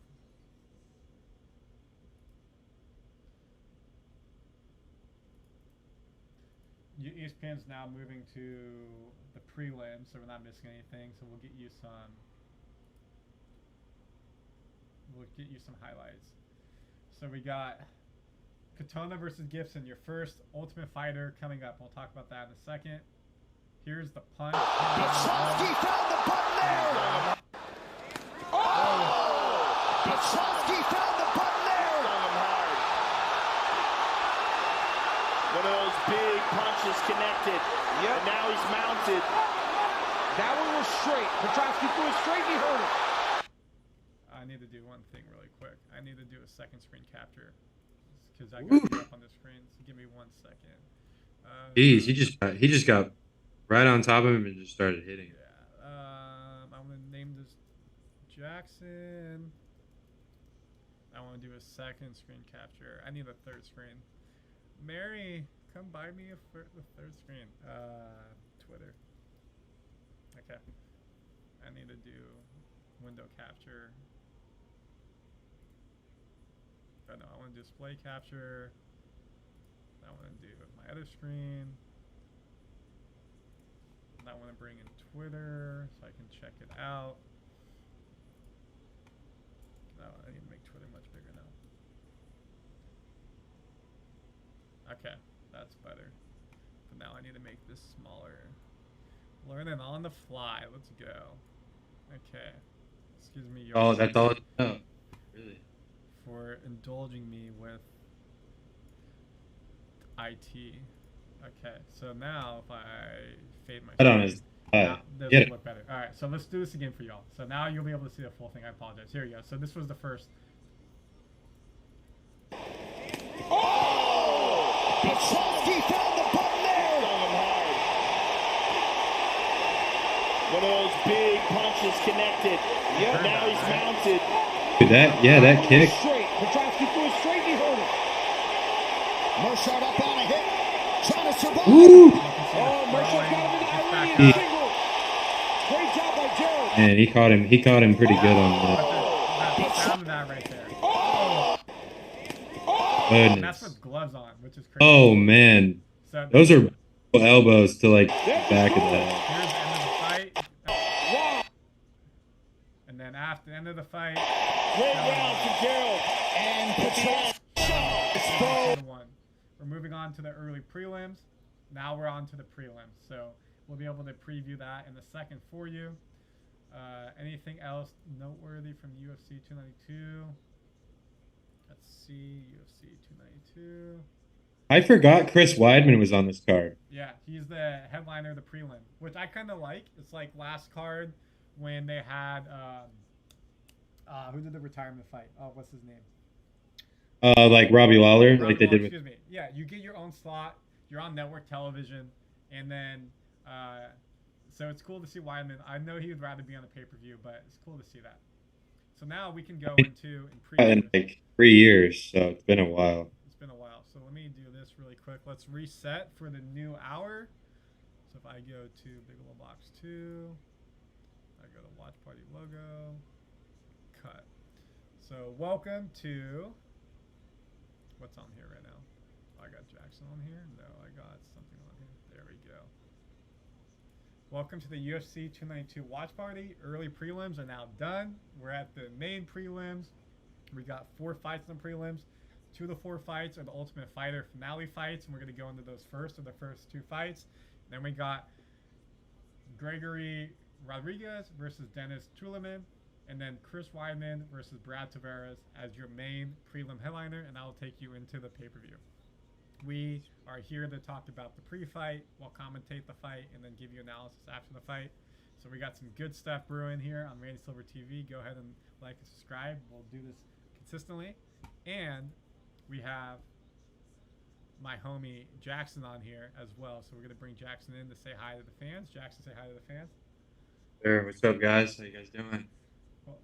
ESPN's now moving to the prelims, so we're not missing anything. So we'll get you some highlights. So we got Katona versus Gibson, your first Ultimate Fighter coming up. We'll talk about that in a second. Here's the punch. Bichalski found the button there! Oh! Bichalski found the button there! One of those big punches connected. Yep. And now he's mounted. That one was straight. Bichalski threw it straight, he heard it. I need to do one thing really quick. I need to do a second screen capture because I got it up on the screen. So give me 1 second. Jeez, he just got right on top of him and just started hitting. Yeah. I'm gonna name this Jackson. I want to do a second screen capture. I need a third screen. Mary, come buy me the third screen. Twitter. Okay. I need to do window capture. I know I want to display capture. I want to do my other screen. And I want to bring in Twitter so I can check it out. No, I need to make Twitter much bigger now. Okay, that's better. But now I need to make this smaller. Learning on the fly. Let's go. Okay. Excuse me. Oh, that's all. Oh, really? For indulging me with IT. Okay, so now if I fade my Put on screen, his. this Get will it. look better. All right, so let's do this again for y'all. So now you'll be able to see the full thing. I apologize. Here you go. So this was the first. Petrosky found the button there. One of those big punches connected. Yep. Now he's mounted. Dude, that kick. Straight. Petrosky threw it straight. He heard it. Mershard up on a hit. Trying to survive. Woo! Oh, Mershard got him in the Iranian He- single. Great job by Gerald. Man, he caught him. He caught him pretty good on That sound of that right there. that. And that's Goodness. with gloves on, which is crazy. Oh man, So those are elbows to like back of the head. here's the end of the fight. And then after the end of the fight, Great round to Gerald. And Petrosky. we're moving on to the early prelims. Now we're on to the prelims. So we'll be able to preview that in a second for you. Anything else noteworthy from UFC 292? Let's see, UFC 292. I forgot Chris Weidman was on this card. Yeah, he's the headliner of the prelim, which I kind of like. It's like last card when they had who did the retirement fight? Oh, what's his name? Like Robbie Lawler, Robbie like they Lawler, did with. excuse me. Yeah, you get your own slot. You're on network television, and then so it's cool to see Weidman. I know he would rather be on the pay-per-view, but it's cool to see that. So now we can go into In like 3 years, so it's been a while. It's been a while. So let me do this really quick. Let's reset for the new hour. So if I go to Bigelow Box 2, I go to Watch Party Logo, cut. So welcome to, what's on here right now? Oh, I got Jackson on here? No, I got something on here. There we go. Welcome to the UFC 292 Watch Party. Early prelims are now done. We're at the main prelims. We got 4 fights in the prelims. 2 of the 4 fights are the Ultimate Fighter finale fights, and we're going to go into those first, or the first 2 fights. Then we got Gregory Rodriguez versus Dennis Tuleman, and then Chris Weidman versus Brad Tavares as your main prelim headliner, and I'll take you into the pay-per-view. We are here to talk about the pre-fight, we'll commentate the fight, and then give you analysis after the fight. So we got some good stuff brewing here on Randy Silver TV. Go ahead and like and subscribe. We'll do this consistently. And we have my homie Jackson on here as well. So we're going to bring Jackson in to say hi to the fans. Jackson, say hi to the fans. Sure. What's up, guys? How you guys doing?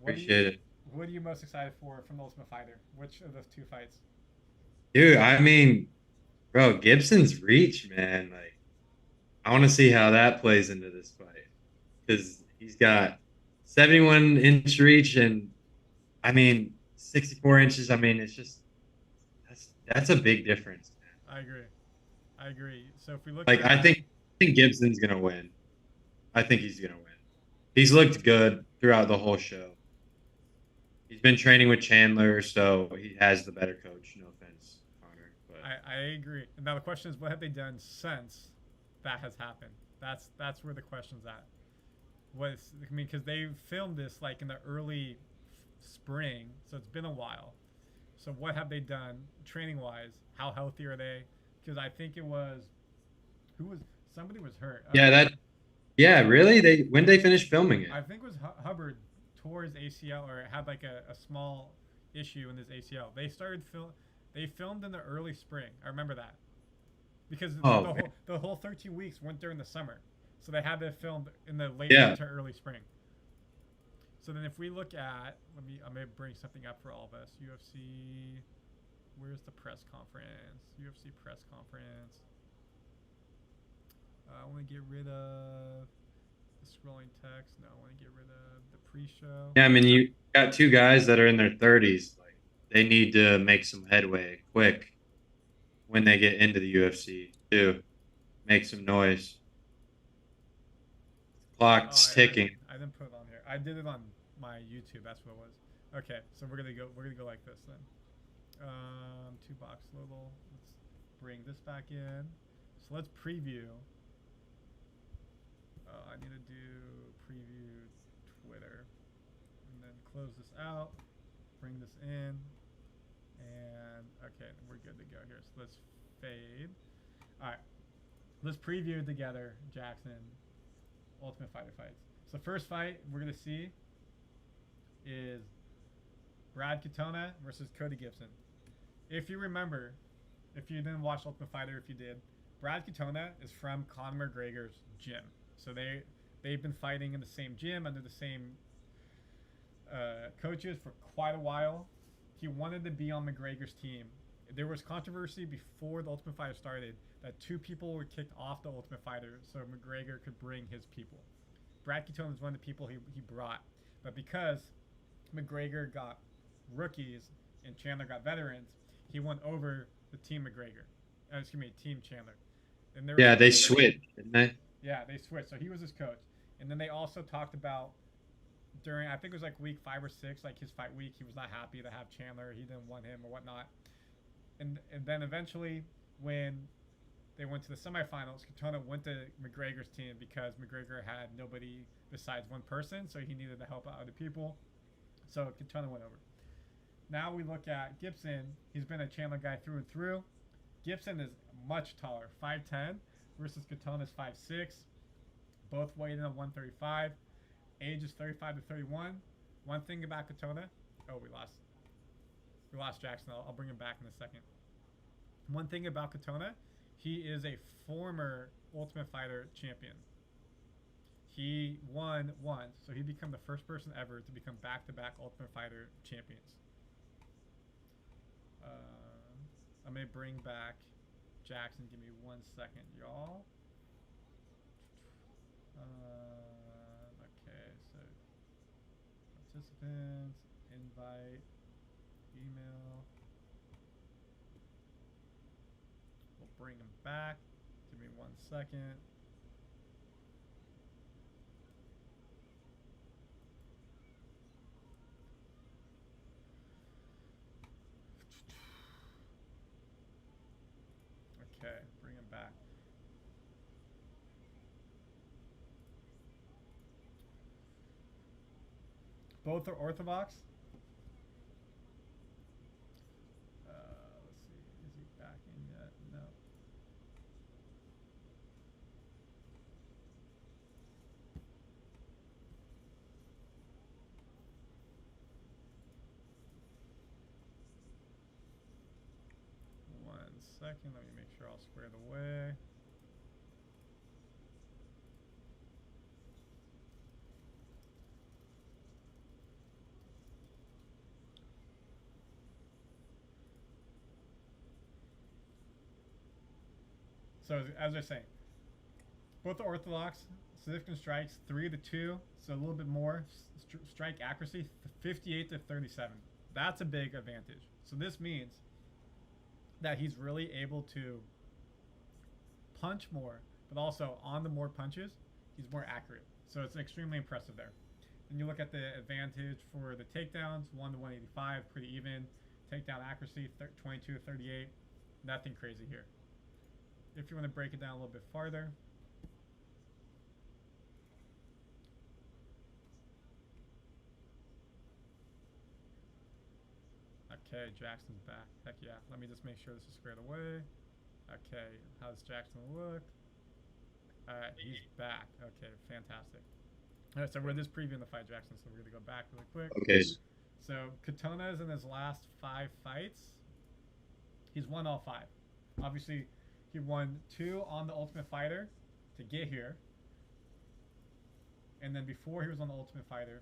Appreciate it. What are you most excited for from the Ultimate Fighter? Which of those 2 fights? Dude, I mean, bro, Gibson's reach, man. Like, I want to see how that plays into this fight. Because he's got 71-inch reach and, I mean, 64 inches. I mean, it's just, that's a big difference, man. I agree. So if we look like, I think Gibson's going to win. I think he's going to win. He's looked good throughout the whole show. He's been training with Chandler, so he has the better coach. No offense, Connor. But I agree. And now the question is, what have they done since that has happened? That's where the question's at. Because they filmed this like in the early spring, so it's been a while. So what have they done training-wise? How healthy are they? Because I think it was somebody was hurt. Yeah, really? When they finished filming it? I think it was Hubbard tore his ACL, or had like a small issue in his ACL. They filmed in the early spring. I remember that. Because the whole 13 weeks went during the summer. So they had to film in the late winter, early spring. So then if we look at, I'm going to bring something up for all of us. UFC, where's the press conference? UFC press conference. I want to get rid of the scrolling text. No, I want to get rid of the pre-show. Yeah, I mean, you got 2 guys that are in their 30s. Like, they need to make some headway quick when they get into the UFC too. Make some noise. Clock's ticking. I didn't put it on here. I did it on my YouTube. That's what it was. Okay, so we're gonna go. We're gonna go like this then. 2-box little. Let's bring this back in. So let's preview. I need to do preview Twitter, and then close this out. Bring this in, and okay, we're good to go here. So let's fade. All right, let's preview together Jackson Ultimate Fighter fights. So first fight we're gonna see is Brad Katona versus Cody Gibson. If you remember, if you didn't watch Ultimate Fighter, if you did, Brad Katona is from Conor McGregor's gym. So they've been fighting in the same gym under the same coaches for quite a while. He wanted to be on McGregor's team. There was controversy before the Ultimate Fighter started that 2 people were kicked off the Ultimate Fighter so McGregor could bring his people. Brad Katona is one of the people he brought. But because McGregor got rookies and Chandler got veterans, he went over the Team McGregor. Team Chandler. And Yeah, they switched, didn't they? Yeah, they switched. So he was his coach. And then they also talked about during, I think it was like week 5 or 6, like his fight week, he was not happy to have Chandler. He didn't want him or whatnot. And then eventually when they went to the semifinals, Katona went to McGregor's team because McGregor had nobody besides one person, so he needed to help out other people. So Katona went over. Now we look at Gibson. He's been a Chandler guy through and through. Gibson is much taller, 5'10", versus Katona's 5'6". Both weighed in at 135. Age is 35 to 31. One thing about Katona, we lost Jackson. I'll bring him back in a second. One thing about Katona, he is a former Ultimate Fighter champion. He won once, so he became the first person ever to become back-to-back Ultimate Fighter champions. I may bring back Jackson. Give me 1 second, y'all. Okay, so participants, invite, email. We'll bring him back. Give me 1 second. Okay, bring him back. Both are orthodox. Let's see, is he back in yet? No. One second, let me make sure all squared away. So as I was saying, both are orthodox. Significant strikes 3 to 2, so a little bit more strike accuracy, 58 to 37. That's a big advantage. So this means that he's really able to punch more, but also on the more punches, he's more accurate. So it's extremely impressive there. Then you look at the advantage for the takedowns, 1 to 185, pretty even. Takedown accuracy, 22 to 38. Nothing crazy here. If you want to break it down a little bit farther, okay, Jackson's back. Heck yeah. Let me just make sure this is squared away. Okay, how does Jackson look? Alright, he's back. Okay, fantastic. Alright, so we're just previewing the fight, Jackson, so we're going to go back really quick. Okay. So Katona is in his last 5 fights. He's won all 5. Obviously, he won 2 on the Ultimate Fighter to get here. And then before he was on the Ultimate Fighter,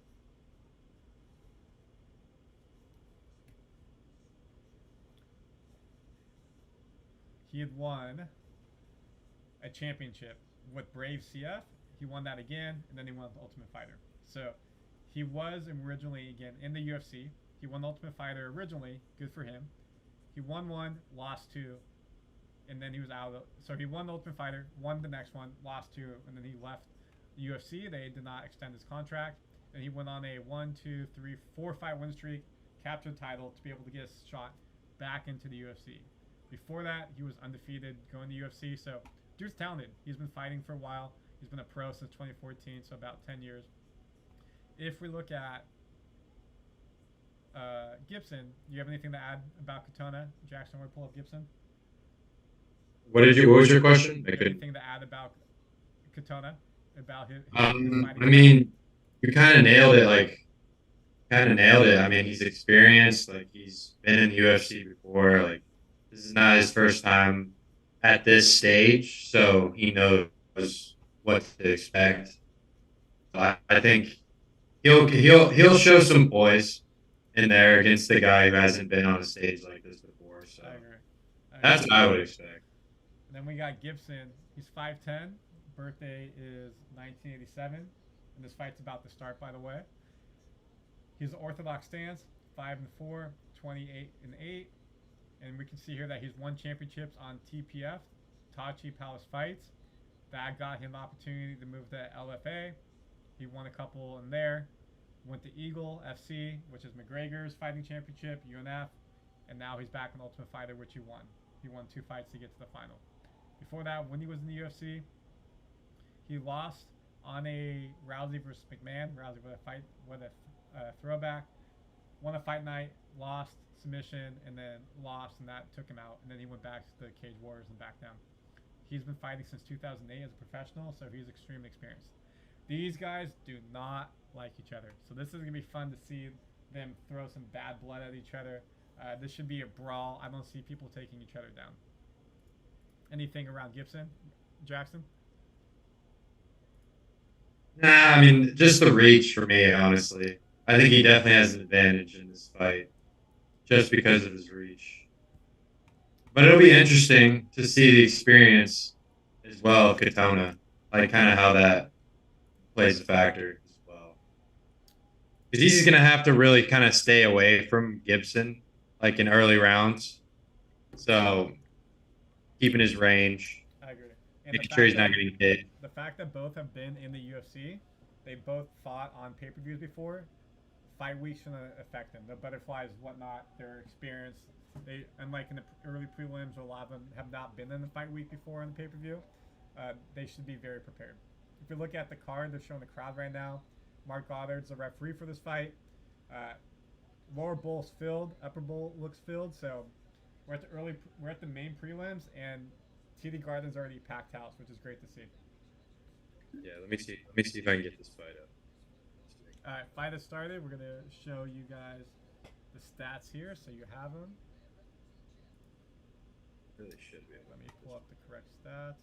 he had won a championship with Brave CF. He won that again, and then he won the Ultimate Fighter. So he was originally, again, in the UFC. He won Ultimate Fighter originally. Good for him. He won one, lost two, and then he was out of so he won the Ultimate Fighter, won the next one, lost two, and then he left the UFC. They did not extend his contract. And he went on a 4-5 win streak, captured the title to be able to get a shot back into the UFC. Before that, he was undefeated going to UFC. So, dude's talented. He's been fighting for a while. He's been a pro since 2014, so about 10 years. If we look at Gibson, do you have anything to add about Katona? Jackson, want to pull up Gibson? What was your question? Anything to add about Katona? About his I fighting? mean, you kind of nailed it. I mean, he's experienced. Like, he's been in the UFC before. Like, this is not his first time at this stage, so he knows what to expect. So I think he'll show some poise in there against the guy who hasn't been on a stage like this before. So that's what I would expect. And then we got Gibson. He's 5'10". Birthday is 1987. And this fight's about to start, by the way. He's an orthodox stance, 5-4, 28-8. And we can see here that he's won championships on TPF, Tachi Palace Fights. That got him the opportunity to move to LFA. He won a couple in there. Went to Eagle FC, which is McGregor's fighting championship, UNF. And now he's back in Ultimate Fighter, which he won. He won 2 fights to get to the final. Before that, when he was in the UFC, he lost on a Rousey versus McMahon. Rousey with a throwback. Won a fight night, lost, submission, and then lost, and that took him out. And then he went back to the Cage Warriors and back down. He's been fighting since 2008 as a professional, so he's extremely experienced. These guys do not like each other. So this is going to be fun to see them throw some bad blood at each other. This should be a brawl. I don't see people taking each other down. Anything around Gibson, Jackson? Nah, I mean, just the reach for me, honestly. I think he definitely has an advantage in this fight just because of his reach. But it'll be interesting to see the experience as well of Katona, like kind of how that plays a factor as well. Because he's going to have to really kind of stay away from Gibson, like in early rounds. So keeping his range. I agree. And making sure he's not getting hit. The fact that both have been in the UFC, they both fought on pay-per-views before. Fight weeks shouldn't affect them. The butterflies, whatnot, their experience. They, unlike in the early prelims, where a lot of them have not been in the fight week before on the pay-per-view, they should be very prepared. If you look at the card, they're showing the crowd right now. Mark Goddard's the referee for this fight. Lower bowl's filled, upper bowl looks filled. So we're at the main prelims, and TD Garden's already packed house, which is great to see. Yeah, let me see if I can get this fight up. All right, fight has started. We're gonna show you guys the stats here, so you have them. Really should be. Let me pull up the correct stats.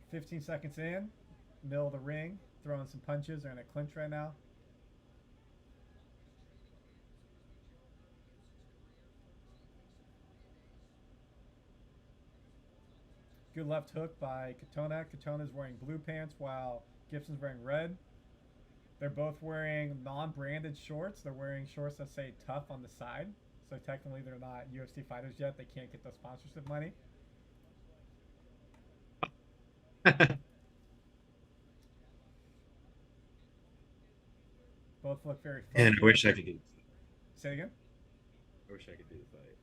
"15 seconds in, middle of the ring, throwing some punches. They're in a clinch right now. Good left hook by Katona. Katona's wearing blue pants while Gibson's wearing red. They're both wearing non-branded shorts. They're wearing shorts that say tough on the side. So technically they're not UFC fighters yet. They can't get the sponsorship money. Both look very focused. Man, I wish I could do. Say again? I wish I could do the fight.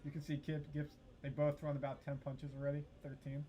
You can see Gibbs. They both thrown about 10 punches already. 13.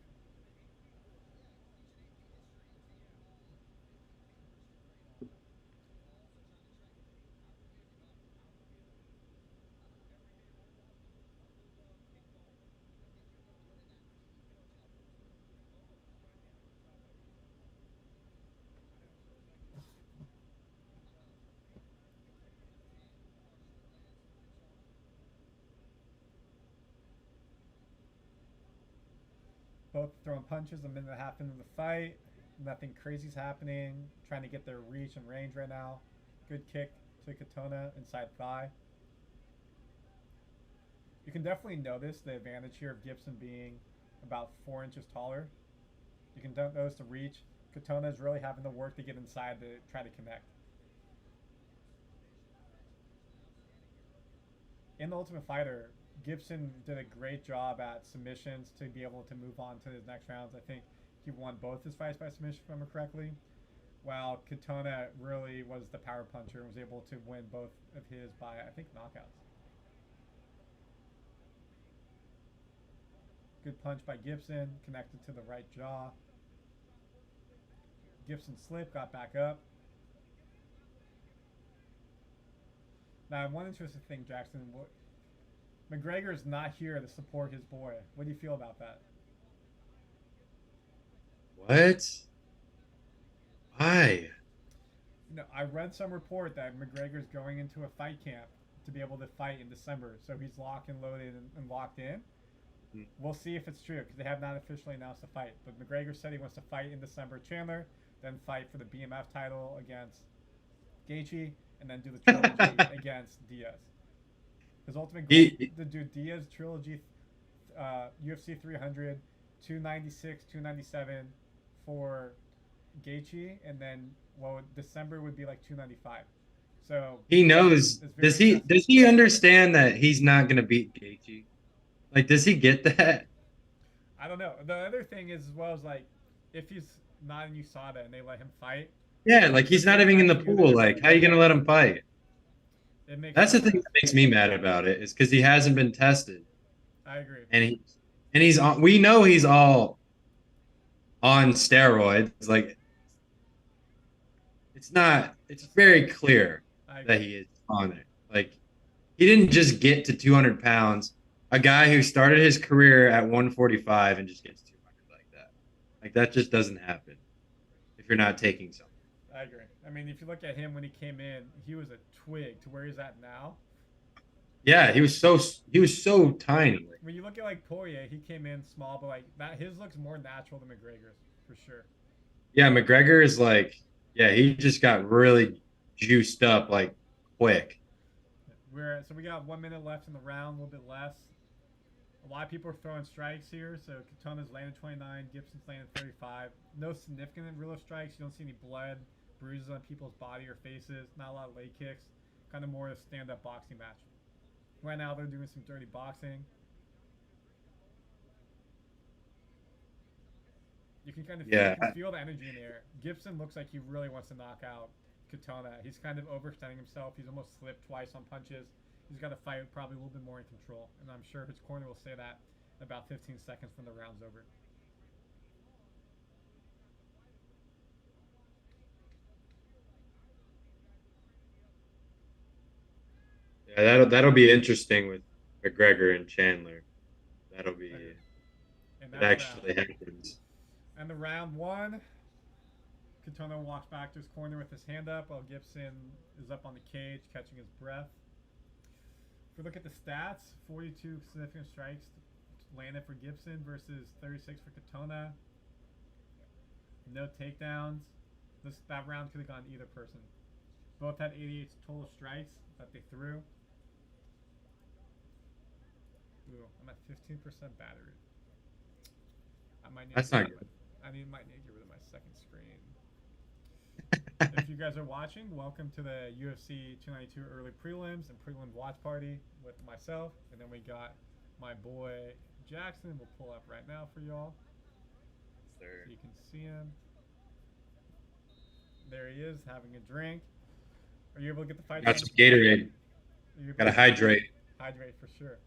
Both throwing punches a minute and a half into the fight. Nothing crazy's happening. Trying to get their reach and range right now. Good kick to Katona inside thigh. You can definitely notice the advantage here of Gibson being about 4 inches taller. You can notice the reach. Katona is really having to work to get inside to try to connect. In the Ultimate Fighter, Gibson did a great job at submissions to be able to move on to his next rounds. I think he won both his fights by submission, if I remember correctly. While Katona really was the power puncher and was able to win both of his by, I think, knockouts. Good punch by Gibson, connected to the right jaw. Gibson slipped, got back up. Now, one interesting thing, Jackson, McGregor's not here to support his boy. What do you feel about that? What? Why? No, I read some report that McGregor's going into a fight camp to be able to fight in December, so he's locked and loaded and locked in. We'll see if it's true because they have not officially announced a fight. But McGregor said he wants to fight in December Chandler, then fight for the BMF title against Gaethje, and then do the trilogy against Diaz. His ultimate goal is to do Diaz trilogy, UFC 300, 296, 297 for Gaethje, and then December would be like 295. So he knows. Does he understand that he's not gonna beat Gaethje? Like, does he get that? I don't know. The other thing is, as well, is like, if he's not in USADA and they let him fight. Yeah, like he's not even in the pool. Like, how are you gonna let him fight? That's the thing that makes me mad about it, is because he hasn't been tested. I agree. And he's on. We know he's all on steroids. Like, it's not. It's very clear that he is on it. Like, he didn't just get to 200 pounds. A guy who started his career at 145 and just gets 200 like that. Like, that just doesn't happen if you're not taking something. I agree. I mean, if you look at him when he came in, he was a twig to where he's at now. Yeah, he was so tiny. When you look at like Poirier, he came in small, but like that, his looks more natural than McGregor's for sure. Yeah, McGregor is like, yeah, he just got really juiced up like quick. So we got 1 minute left in the round, a little bit less. A lot of people are throwing strikes here. So Katona's landed 29, Gibson's landed 35. No significant real strikes. You don't see any blood, bruises on people's body or faces. Not a lot of leg kicks. Kind of more a stand-up boxing match. Right now they're doing some dirty boxing. You can kind of feel the energy in the air. Gibson looks like he really wants to knock out Katona. He's kind of overextending himself. He's almost slipped twice on punches. He's got to fight probably a little bit more in control. And I'm sure his corner will say that in about 15 seconds when the round's over. Yeah, that'll be interesting with McGregor and Chandler. That'll be it actually happens. And the round one, Katona walks back to his corner with his hand up while Gibson is up on the cage catching his breath. If we look at the stats, 42 significant strikes landed for Gibson versus 36 for Katona. No takedowns. That round could have gone either person. Both had 88 total strikes that they threw. Ooh, I'm at 15% battery. That's not good. I might need to get rid of my second screen. If you guys are watching, welcome to the UFC 292 early prelims and prelim watch party with myself. And then we got my boy Jackson. We'll pull up right now for y'all. So you can see him. There he is having a drink. Are you able to get the fight? Got some Gatorade. Gotta hydrate. Hydrate for sure.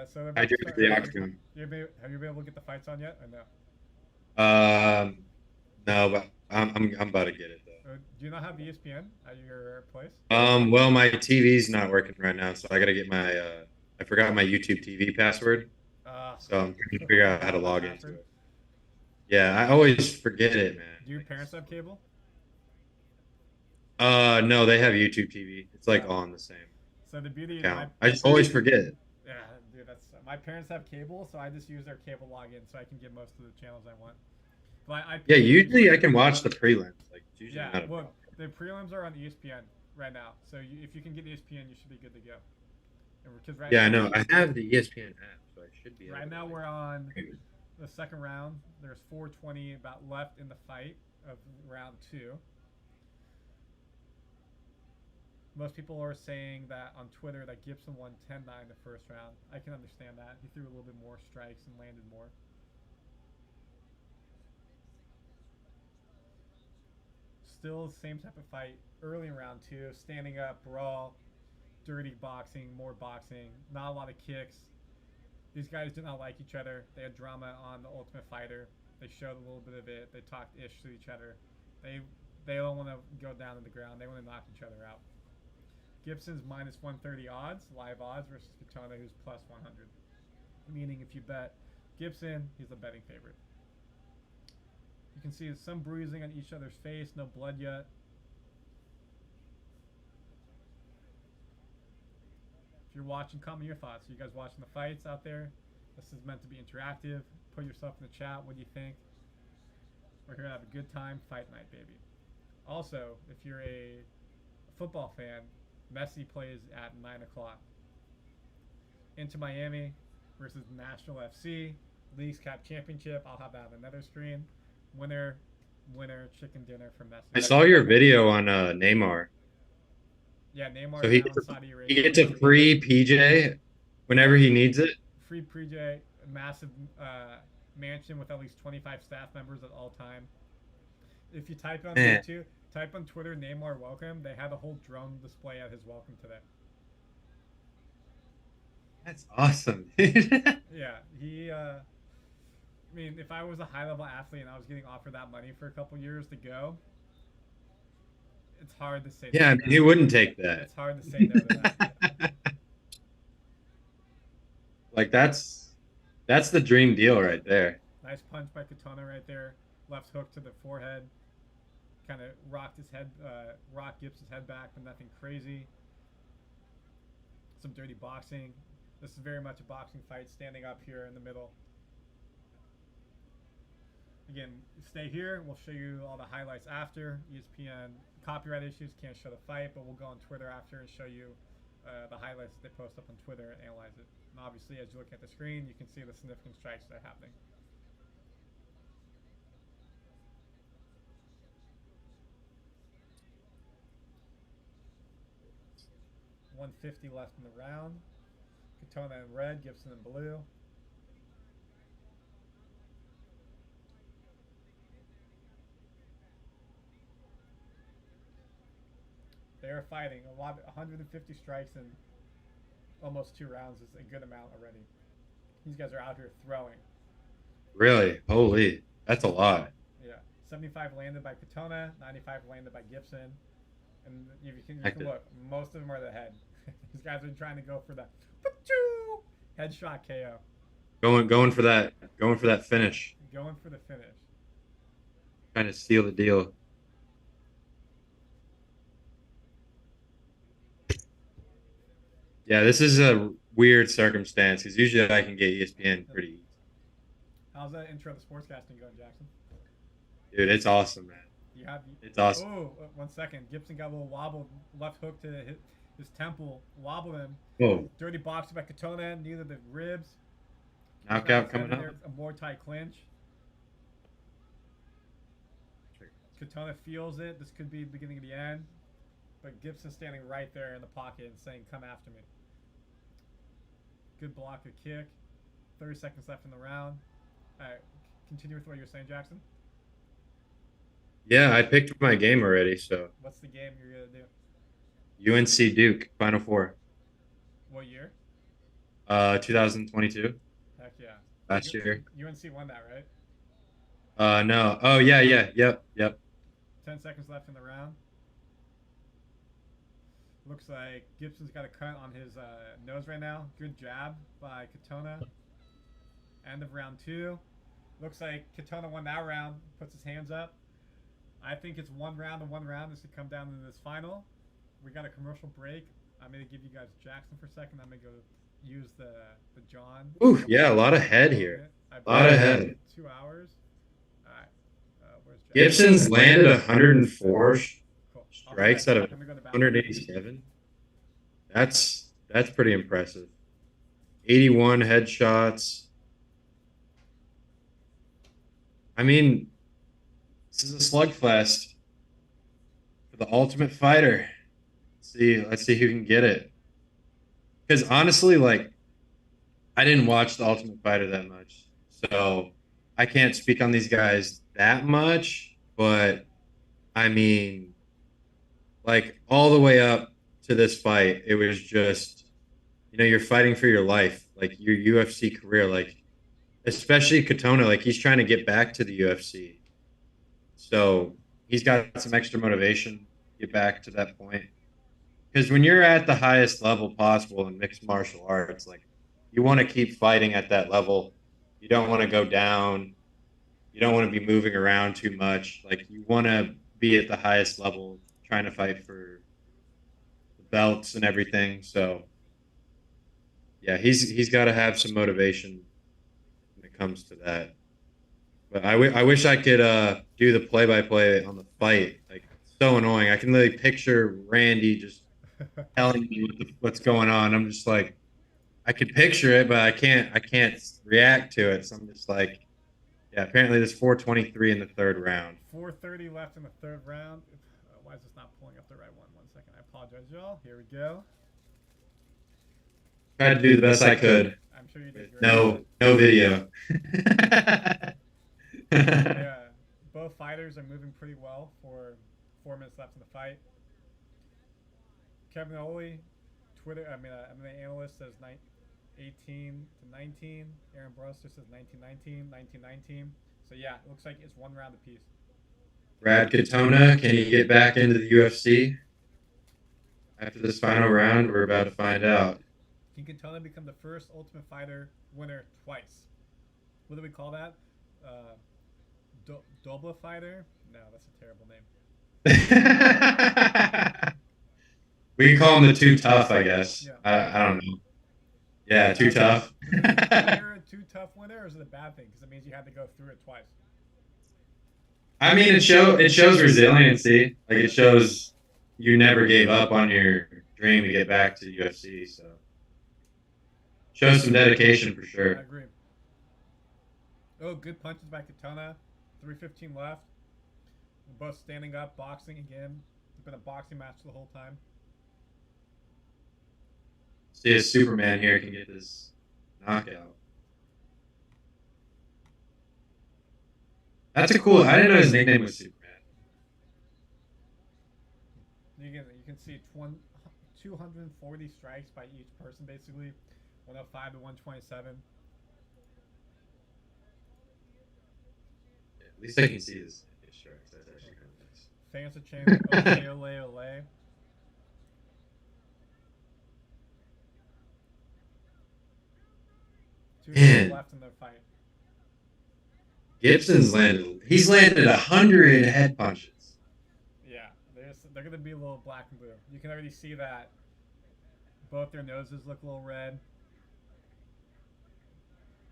So hydrate for the octagon. Have you been able to get the fights on yet, or no? No, but I'm about to get it though. Do you not have ESPN at your place? Well, my TV's not working right now, so I gotta get my. I forgot my YouTube TV password, so I'm trying to figure out how to log into it. Yeah, I always forget it, man. Do your parents have cable? No, they have YouTube TV. It's like all on the same. So the beauty is I just always forget it. Yeah, dude, that's my parents have cable, so I just use their cable login so I can get most of the channels I want. But yeah, usually I can watch the prelims. Like, usually yeah, well, the prelims are on ESPN right now, so if you can get ESPN, you should be good to go. I know. I have the ESPN app, so I should be. Right now we're on the second round. There's 4:20 about left in the fight of round 2. Most people are saying that on Twitter that Gibson won 10-9 the first round. I can understand that. He threw a little bit more strikes and landed more. Still the same type of fight early in round 2. Standing up, brawl, dirty boxing, more boxing. Not a lot of kicks. These guys did not like each other. They had drama on The Ultimate Fighter. They showed a little bit of it. They talked ish to each other. They don't want to go down to the ground. They want to knock each other out. Gibson's minus 130 odds, live odds, versus Katona, who's plus 100. Meaning if you bet Gibson, he's the betting favorite. You can see some bruising on each other's face, no blood yet. If you're watching, comment your thoughts. Are you guys watching the fights out there? This is meant to be interactive. Put yourself in the chat. What do you think? We're here to have a good time. Fight night, baby. Also, if you're a football fan, Messi plays at 9 o'clock. Inter Miami versus National FC. Leagues Cup Championship. I'll have that on another screen. Winner, chicken dinner for Messi. I saw your video on Neymar. Yeah, Neymar So now in Saudi Arabia. he gets a free PJ whenever he needs it. Free PJ, massive mansion with at least 25 staff members at all time. If you type on YouTube, type on Twitter Neymar welcome, they had a whole drone display at his welcome today. That's awesome, dude. Yeah, he I mean, if I was a high-level athlete and I was getting offered that money for a couple years to go, it's hard to say Yeah, I mean, he wouldn't take that. It's hard to say no to that. Like that's the dream deal right there. Nice punch by Katona right there. Left hook to the forehead. Kind of rocked Gibson's head back, but nothing crazy. Some dirty boxing. This is very much a boxing fight, standing up here in the middle. Again, stay here. We'll show you all the highlights after. ESPN copyright issues can't show the fight, but we'll go on Twitter after and show you the highlights that they post up on Twitter and analyze it. And obviously, as you look at the screen, you can see the significant strikes that are happening. $150 left in the round. Katona in red, Gibson in blue. They are fighting a lot. 150 strikes in almost 2 rounds is a good amount already. These guys are out here throwing. Really? Holy, that's a lot. Yeah, 75 landed by Katona, 95 landed by Gibson, and you can look. Most of them are the head. These guys are trying to go for the headshot KO. Going for that finish. Going for the finish. Trying to seal the deal. Yeah, this is a weird circumstance because usually I can get ESPN pretty easy. How's that intro to sportscasting going, Jackson? Dude, it's awesome, man. It's awesome. Oh, 1 second. Gibson got a little wobble. Left hook to his temple. Wobbled him. Oh. Dirty boxing by Katona. Neither the ribs. Knockout coming up. A more tight clinch. Katona feels it. This could be the beginning of the end. But Gibson's standing right there in the pocket and saying, come after me. Good block, a kick. 30 seconds left in the round. All right, continue with what you're saying, Jackson. Yeah, I picked my game already, so. What's the game you're going to do? UNC Duke, Final Four. What year? 2022. Heck yeah. Last year. UNC won that, right? No. Oh, yeah. Yep. 10 seconds left in the round. Looks like Gibson's got a cut on his nose right now. Good jab by Katona. End of round 2. Looks like Katona won that round. Puts his hands up. I think it's 1 round and 1 round. This could come down to this final. We got a commercial break. I'm going to give you guys Jackson for a second. I'm going to go use the John. Ooh, yeah, a lot of head here. A lot of head. 2 hours. All right. Where's Jackson? Gibson's landed 104 Cool. strikes out of 187. That's pretty impressive. 81 headshots. I mean, this is a slugfest for the Ultimate Fighter. Let's see who can get it. Because honestly, like I didn't watch the Ultimate Fighter that much, so I can't speak on these guys that much. But I mean, like all the way up to this fight, it was just you're fighting for your life, like your UFC career, like especially Katona, like he's trying to get back to the UFC. So he's got some extra motivation to get back to that point. Because when you're at the highest level possible in mixed martial arts, like you want to keep fighting at that level. You don't want to go down. You don't want to be moving around too much. Like you want to be at the highest level, trying to fight for the belts and everything. So yeah, he's got to have some motivation when it comes to that. But I wish I could do the play-by-play on the fight. Like it's so annoying. I can literally picture Randy just telling me what's going on. I'm just like, I could picture it, but I can't react to it. So I'm just like, yeah. Apparently, there's 4:23 in the third round. 4:30 left in the third round. Why is this not pulling up the right one? 1 second. I apologize, y'all. Here we go. Tried to do the best I could. I'm sure you did great. No video. Yeah, both fighters are moving pretty well for 4 minutes left in the fight. Kevin Oli, Twitter, MMA analyst says 18 to 19. Aaron Broster says 19-19, 19-19. So yeah, it looks like it's 1 round apiece. Brad Katona, can he get back into the UFC after this final round? We're about to find out. Can Katona become the first Ultimate Fighter winner twice? What do we call that? Dobla fighter? No, that's a terrible name. We can call him the Too Tough, I guess. Yeah. I don't know. Yeah, Too Tough. Is there a Too Tough winner, or is it a bad thing? Because it means you had to go through it twice. I mean, it shows resiliency. Like it shows you never gave up on your dream to get back to the UFC. So shows some dedication for sure. I agree. Oh, good punches by Katona. 3:15 left. We're both standing up, boxing again. It's been a boxing match the whole time. See if Superman here can get this knockout. That's a cool. I didn't know his nickname was Superman. You can see 240 strikes by each person, basically. 105 to 127. At least I can see his strikes. That's actually kind of nice. Fans are chanting ole ole ole. Two minutes left in their fight. He's landed 100 head punches. Yeah, they're gonna be a little black and blue. You can already see that both their noses look a little red.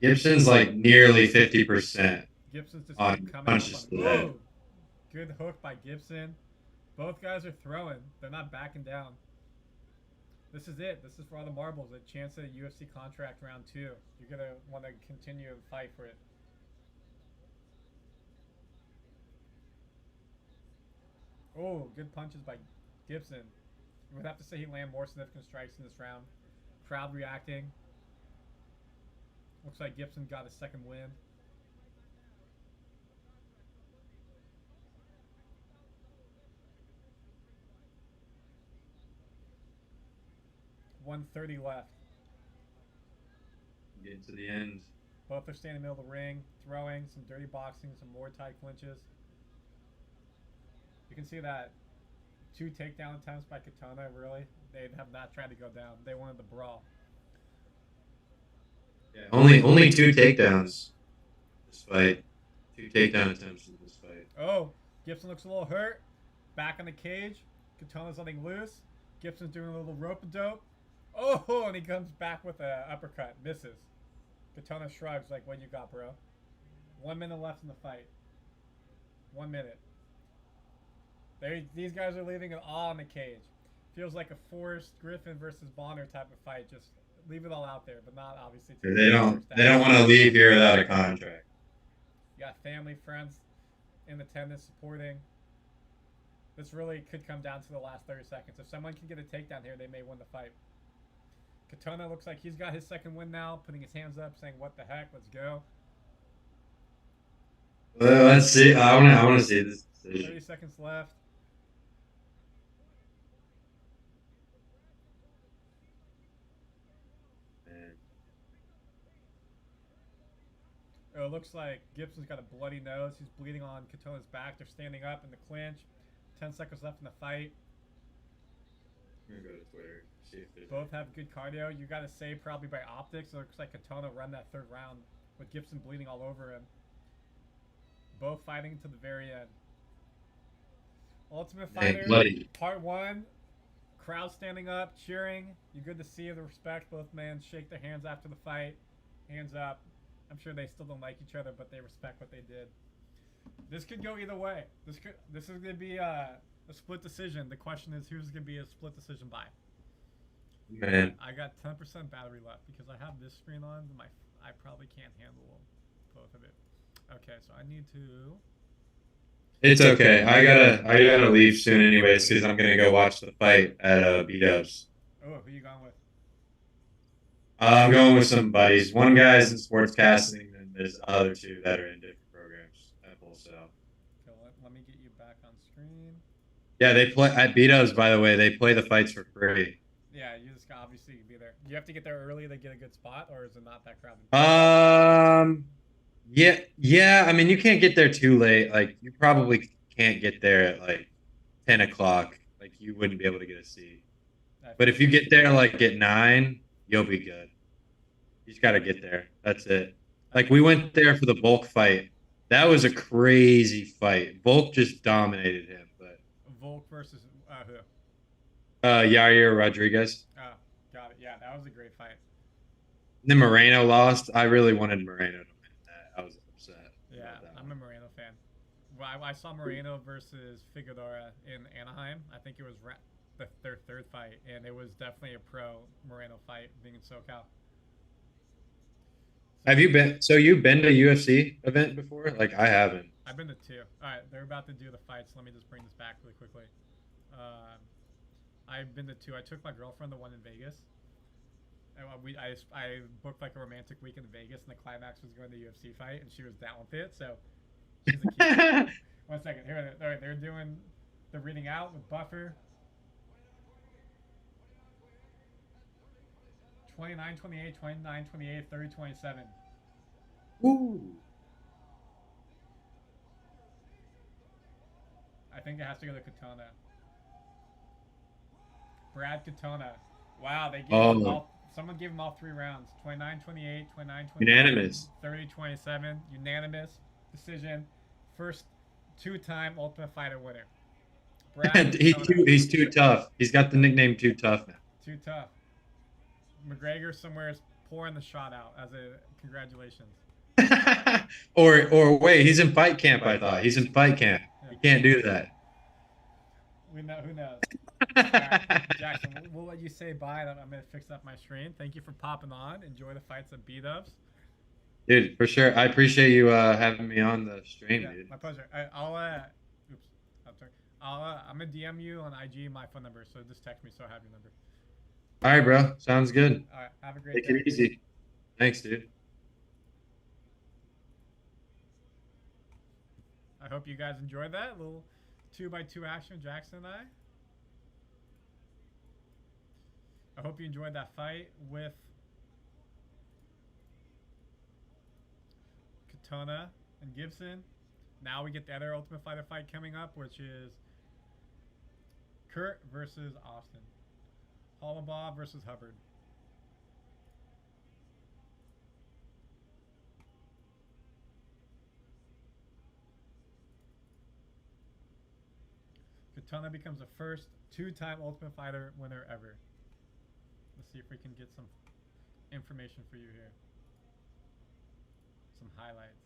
Gibson's like nearly 50%. Gibson's just on coming punches up to the on, head. whoa! Good hook by Gibson. Both guys are throwing. They're not backing down. This is it. This is for all the marbles. A chance at a UFC contract round 2. You're gonna want to continue to fight for it. Oh, good punches by Gibson. We would have to say he landed more significant strikes in this round. Crowd reacting. Looks like Gibson got a second win. .130 left. Getting to the end. Both are standing in the middle of the ring, throwing, some dirty boxing, some more tight clinches. You can see that 2 takedown attempts by Katona, really. They have not tried to go down. They wanted the brawl. Yeah, only 2 takedowns this fight. 2 takedown attempts in this fight. Oh, Gibson looks a little hurt. Back in the cage. Katona's letting loose. Gibson's doing a little rope-a-dope. Oh, and he comes back with an uppercut. Misses. Katona shrugs like, what you got, bro? 1 minute left in the fight. 1 minute. These guys are leaving it all in the cage. Feels like a Forrest Griffin versus Bonner type of fight. Just leave it all out there, but not obviously. They don't want to leave here without a contract. You got family, friends in attendance supporting. This really could come down to the last 30 seconds. If someone can get a takedown here, they may win the fight. Katona looks like he's got his second win now, putting his hands up, saying, "What the heck? Let's go." Well, let's see. I want to see this decision. 30 seconds left. Man. It looks like Gibson's got a bloody nose. He's bleeding on Katona's back. They're standing up in the clinch. 10 seconds left in the fight. I'm gonna go to Twitter. See if there's Both have good cardio. You got to say probably by optics. It looks like Katona run that third round with Gibson bleeding all over him. Both fighting to the very end. Ultimate Fighter, part 1. Crowd standing up, cheering. You good to see the respect. Both men shake their hands after the fight. Hands up. I'm sure they still don't like each other, but they respect what they did. This could go either way. This is going to be a split decision. The question is, who's going to be a split decision by? Man. I got 10% battery left because I have this screen on. I probably can't handle both of it. Okay, so I need to. It's okay. I gotta leave soon anyways because I'm gonna go watch the fight at B-Dubs. Oh, who you going with? I'm going with some buddies. One guy's in sportscasting, and there's other two that are in different programs at Full Sail. Okay, let me get you back on screen. Yeah, they play at B-Dubs. By the way, they play the fights for free. Yeah, you just obviously be there. Do you have to get there early to get a good spot, or is it not that crowded? Yeah. I mean, you can't get there too late. Like, you probably can't get there at like 10 o'clock. Like, you wouldn't be able to get a seat. But if you get there like at 9, you'll be good. You just got to get there. That's it. Like, we went there for the Volk fight. That was a crazy fight. Volk just dominated him. But Volk versus who? Yair Rodriguez. Oh, got it. Yeah, that was a great fight. Then Moreno lost. I really wanted Moreno to win that. I was upset. Yeah, I'm a Moreno fan. Well, I saw Moreno versus Figueroa in Anaheim. I think it was their third fight, and it was definitely a pro Moreno fight being in SoCal. Have you been? So you've been to a UFC event before? Like, I haven't. I've been to 2. All right, they're about to do the fights. Let me just bring this back really quickly. I've been to 2. I took my girlfriend to one in Vegas. And I booked like a romantic weekend in Vegas, and the climax was going to the UFC fight, and she was down with it. So she's a key. 1 second. Here, they're reading out with buffer. 29-28, 29-28, 30-27. Ooh. I think it has to go to Katona. Brad Katona. Wow, they gave him all. Someone gave him all 3 rounds. 29-28, 29-28. Unanimous. 30-27. Unanimous decision. First 2-time Ultimate Fighter winner. Brad He's too tough. He's got the nickname Too Tough now. Too tough. McGregor somewhere is pouring the shot out as a congratulations. or wait, he's in fight camp. I thought he's in fight camp. Yeah. You can't do that. Who knows? Right, Jackson, we'll let you say bye. I'm gonna fix up my screen. Thank you for popping on. Enjoy the fights at B-Dubs. Dude, for sure. I appreciate you having me on the stream, Yeah, dude. my pleasure. I'm gonna DM you on IG my phone number, so just text me so I have your number. All right, bro. Sounds good. All right, have a great day. Take it easy. Thanks, dude. I hope you guys enjoyed that little 2x2 action, Jackson and I. I hope you enjoyed that fight with Katona and Gibson. Now we get the other Ultimate Fighter fight coming up, which is Kurt versus Austin. Hollabaugh versus Hubbard. Katona becomes the first 2-time Ultimate Fighter winner ever. Let's see if we can get some information for you here. Some highlights.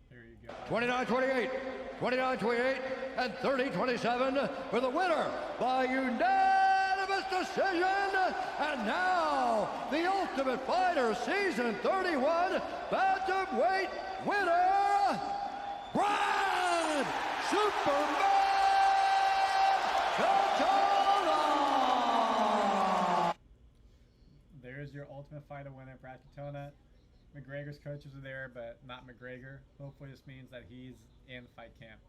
There you 29-28, 29-28, and 30-27 for the winner by unanimous decision. And now, the Ultimate Fighter Season 31 Bantamweight winner, Brad Superman Katona! There's your Ultimate Fighter winner, Brad Katona. McGregor's coaches are there, but not McGregor. Hopefully this means that he's in fight camp.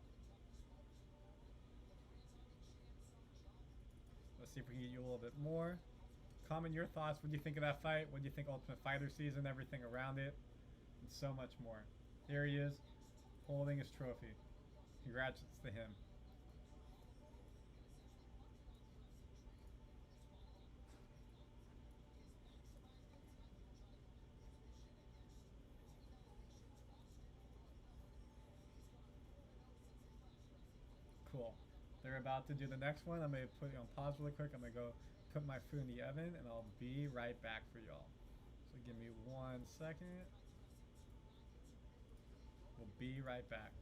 Let's see if we can get you a little bit more. Comment your thoughts. What do you think of that fight? What do you think Ultimate Fighter season, everything around it, and so much more. There he is, holding his trophy. Congrats to him. Cool. They're about to do the next one. I'm going to put you on pause really quick. I'm going to go put my food in the oven, and I'll be right back for y'all. So give me 1 second. We'll be right back.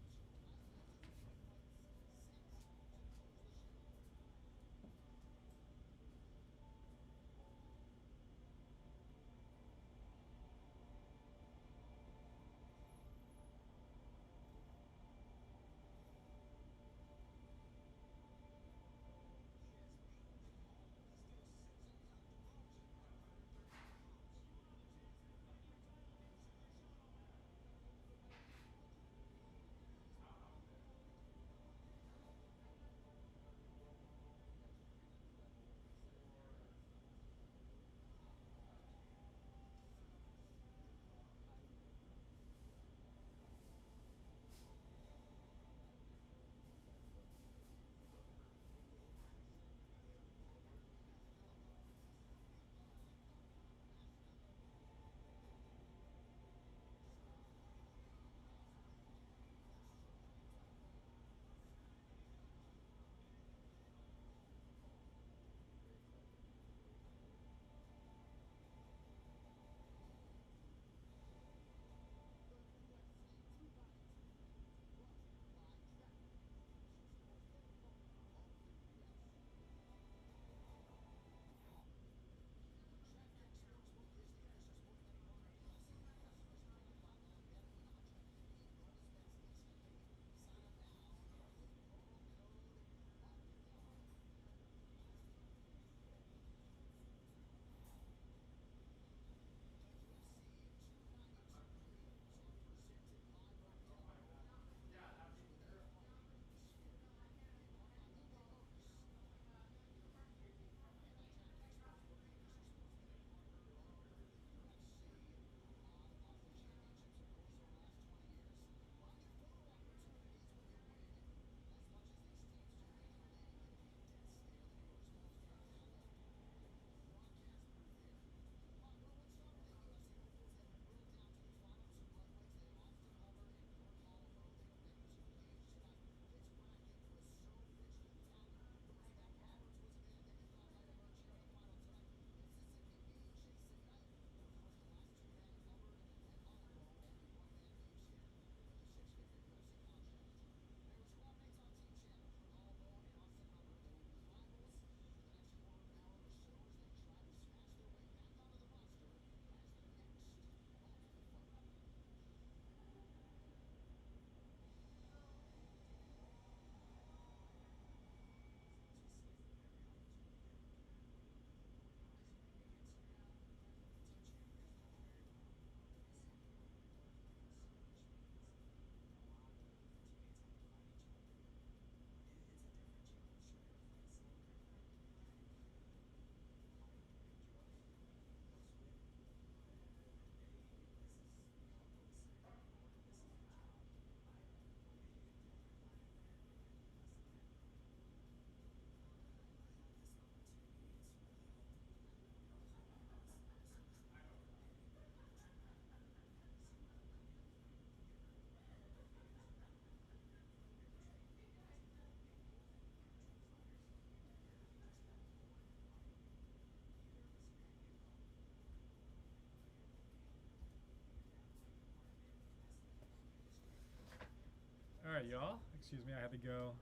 Alright, y'all. Excuse me, I had to go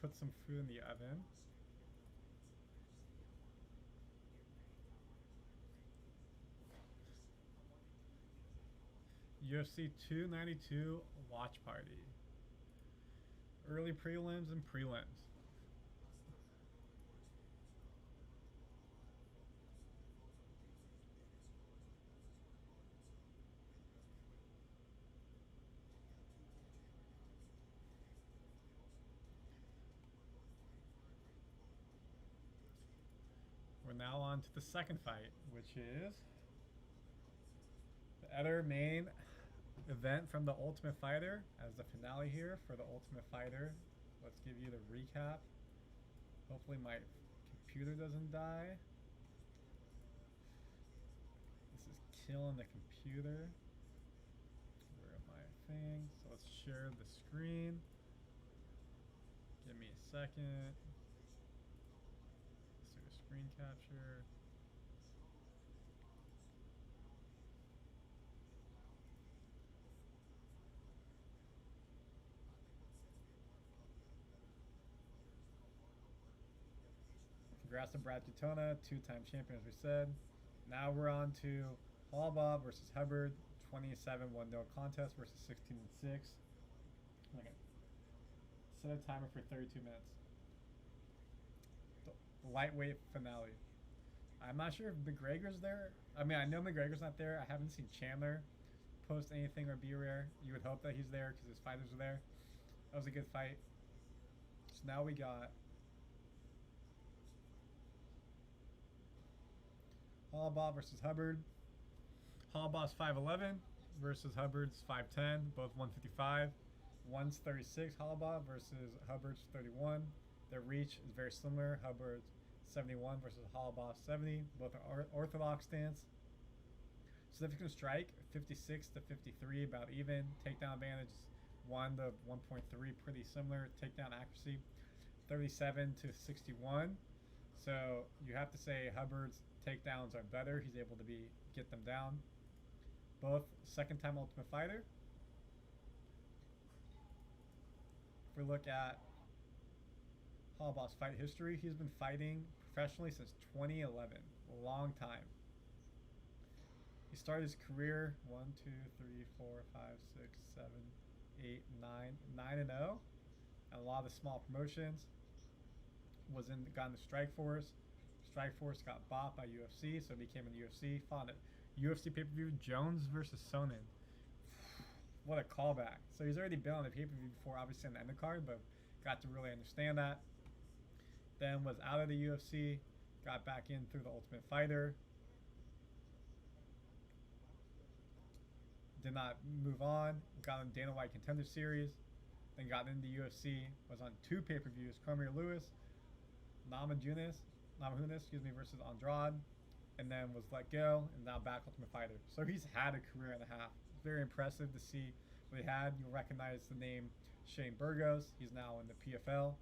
put some food in the oven. UFC 292 watch party. Early prelims and prelims. We're now on to the second fight, which is the other main event from the Ultimate Fighter as the finale here for the Ultimate Fighter. Let's give you the recap. Hopefully my computer doesn't die. This is killing the computer. Where are my things? So let's share the screen. Give me a second. Let's do a screen capture. Congrats to Brad Daytona, two-time champion as we said. Now we're on to Hallbaugh versus Hubbard, 27 1-0 contest versus 16-6. Okay. Set a timer for 32 minutes. The lightweight finale. I'm not sure if McGregor's there. I mean, I know McGregor's not there. I haven't seen Chandler post anything or be rare. You would hope that he's there because his fighters are there. That was a good fight. So now we got Hallbaugh versus Hubbard. Hallbaugh's 5'11 versus Hubbard's 5'10, both 155. One's 36, Hallbaugh versus Hubbard's 31. Their reach is very similar. Hubbard's 71 versus Hallbaugh 70, both are orthodox stance. Significant strike, 56 to 53, about even. Takedown advantage, 1 to 1.3, pretty similar. Takedown accuracy, 37 to 61. So you have to say Hubbard's takedowns are better. He's able to get them down. Both second-time Ultimate Fighter. If we look at Hallbaugh's fight history, he's been fighting professionally since 2011. A long time. He started his career 1, 2, 3, 4, 5, 6, 7, 8, 9, 9-0. And a lot of the small promotions. Got in the Strike Force. Strike Force got bought by UFC, so he became in the UFC. Fought it. UFC pay-per-view Jones versus Sonnen. What a callback. So he's already been on the pay-per-view before, obviously on the undercard, but got to really understand that. Then was out of the UFC, got back in through the Ultimate Fighter. Did not move on. Got on Dana White Contender Series. Then got into UFC. Was on 2 pay-per-views. Cormier Lewis, Namajunas, versus Andrade, and then was let go, and now back Ultimate Fighter. So he's had a career and a half. It's very impressive to see what he had. You'll recognize the name Shane Burgos. He's now in the PFL.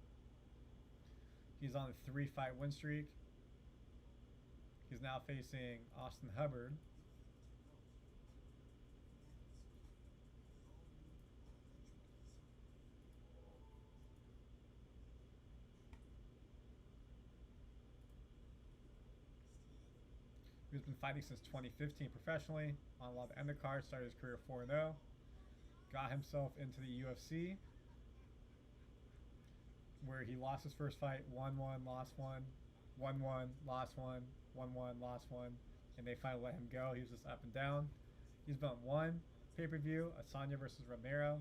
He's on a 3-fight win streak. He's now facing Austin Hubbard. He's been fighting since 2015 professionally on a lot of undercards. Started his career 4-0. Got himself into the UFC, where he lost his first fight, 1-1, lost 1, 1-1, lost 1, 1-1, lost 1, and they finally let him go. He was just up and down. He's been on 1 pay-per-view, Asanya versus Romero.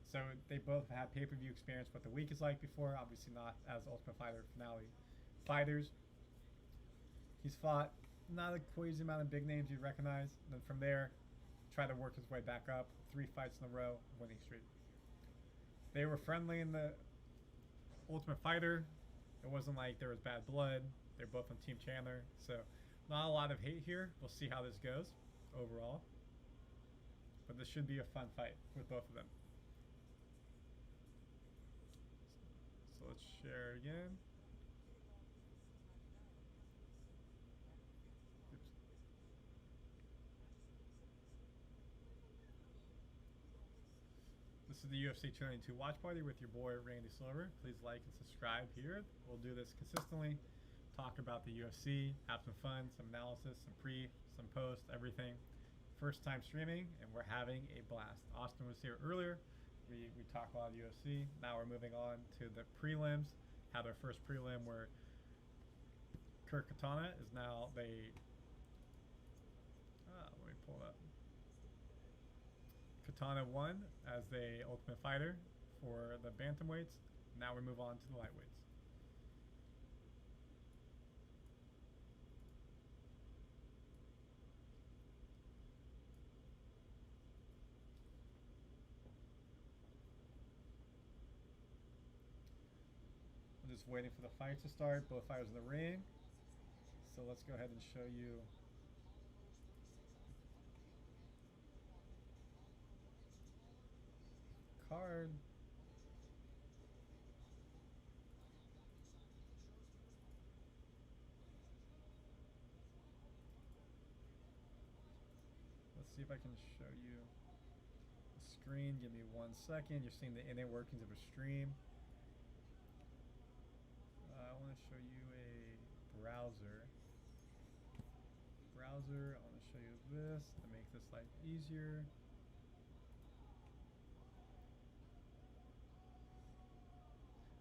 So they both had pay-per-view experience, what the week is like before. Obviously not as Ultimate Fighter finale fighters. He's fought not a crazy amount of big names you'd recognize. And then from there, try to work his way back up. 3 fights in a row, winning streak. They were friendly in the Ultimate Fighter. It wasn't like there was bad blood. They're both on Team Chandler. So not a lot of hate here. We'll see how this goes overall. But this should be a fun fight with both of them. So let's share again. This is the UFC 292 watch party with your boy Randy Silver. Please like and subscribe here. We'll do this consistently. Talk about the UFC, have some fun, some analysis, some pre, some post, everything. First time streaming, and we're having a blast. Austin was here earlier. We talked a lot of UFC. Now we're moving on to the prelims. Had our first prelim where Kurt Katana is now let me pull it up. Katana won as the Ultimate Fighter for the bantamweights. Now we move on to the lightweights. I'm just waiting for the fight to start. Both fighters in the ring. So let's go ahead and show you card. Let's see if I can show you the screen. Give me 1 second. You're seeing the inner workings of a stream. I want to show you a browser. I want to show you this to make this life easier.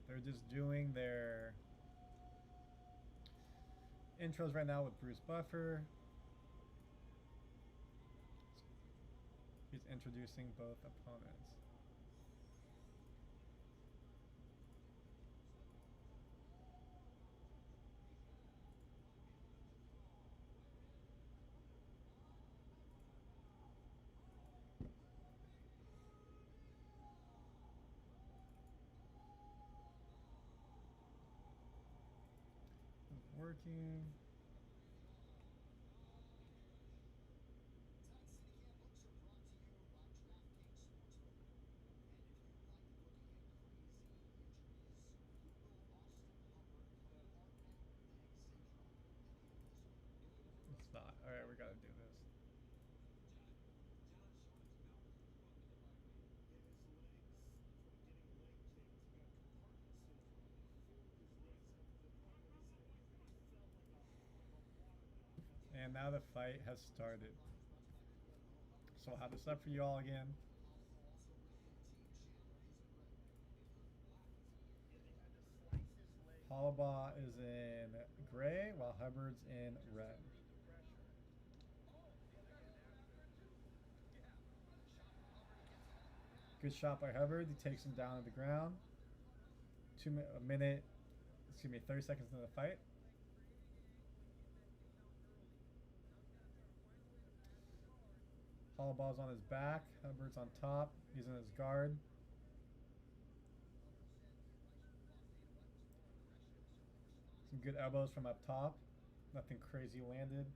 They're just doing their intros right now with Bruce Buffer. He's introducing both opponents. Working. It's not. Alright, we gotta do this. And now the fight has started. So I'll have this up for you all again. Hollabaugh is in gray while Hubbard's in red. Good shot by Hubbard. He takes him down to the ground. 30 seconds into the fight. Hollabaw's on his back. Hubbard's on top. He's in his guard. Some good elbows from up top. Nothing crazy landed.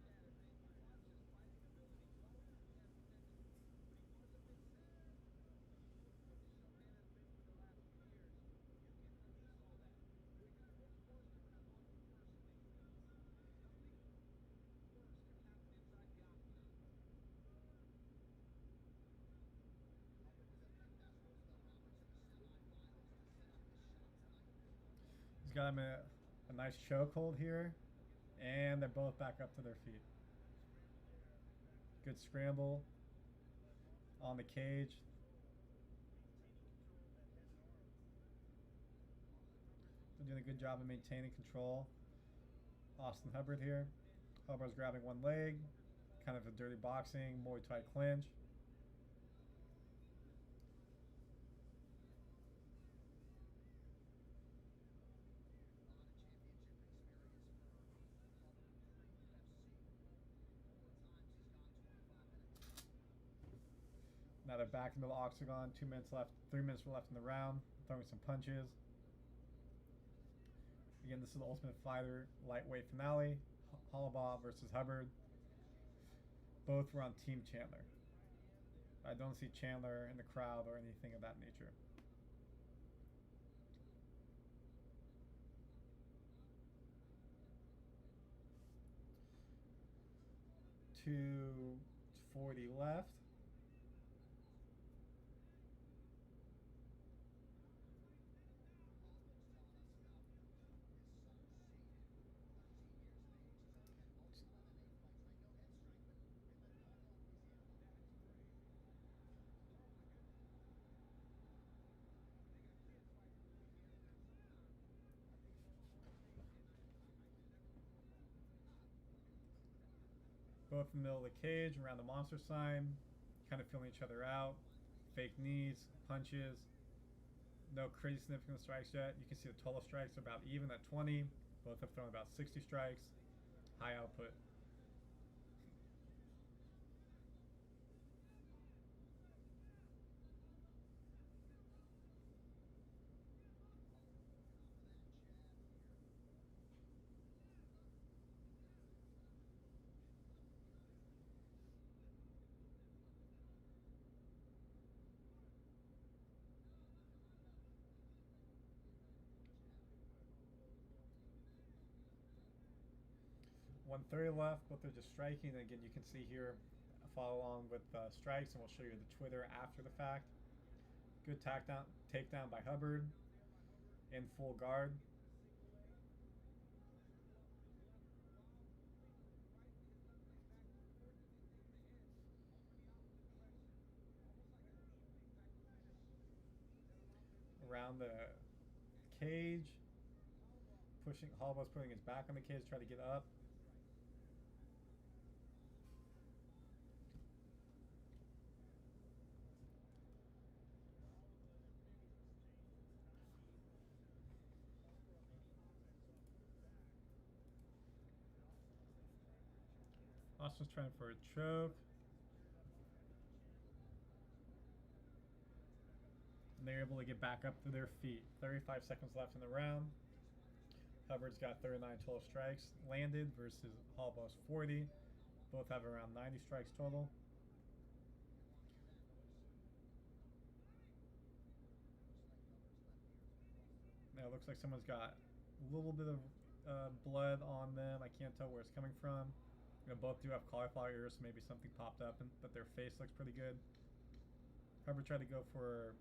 He's got him a nice chokehold here, and they're both back up to their feet. Good scramble on the cage. They're doing a good job of maintaining control. Austin Hubbard here. Hubbard's grabbing one leg, kind of a dirty boxing, Muay Thai clinch. Now they're back into the octagon. 2 minutes left, 3 minutes left in the round. Throwing some punches. Again, this is the Ultimate Fighter lightweight finale. Hollabaugh versus Hubbard. Both were on Team Chandler. I don't see Chandler in the crowd or anything of that nature. .240 left. both in the middle of the cage, around the monster sign, kind of feeling each other out. Fake knees, punches. No crazy significant strikes yet. You can see the total strikes are about even at 20. Both have thrown about 60 strikes. High output. .130 left, both are just striking. And again, you can see here, follow along with strikes, and we'll show you the Twitter after the fact. Good takedown by Hubbard in full guard. Around the cage, Holloway's putting his back on the cage, try to get up. Austin's trying for a choke. And they're able to get back up to their feet. 35 seconds left in the round. Hubbard's got 39 total strikes landed versus Holloway's 40. Both have around 90 strikes total. Now it looks like someone's got a little bit of blood on them. I can't tell where it's coming from. You know, both do have cauliflower ears, so maybe something popped up, but their face looks pretty good. Hubbard tried to go for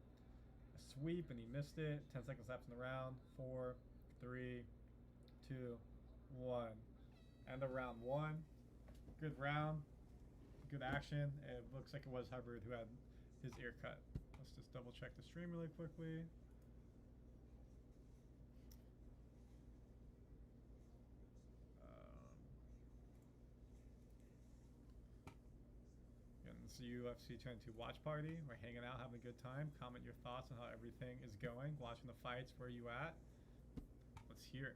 a sweep, and he missed it. 10 seconds left in the round. 4, 3, 2, 1. End of round 1. Good round. Good action. It looks like it was Hubbard who had his ear cut. Let's just double check the stream really quickly. It's the UFC 22 watch party. We're hanging out, having a good time. Comment your thoughts on how everything is going. Watching the fights, where are you at? Let's hear it.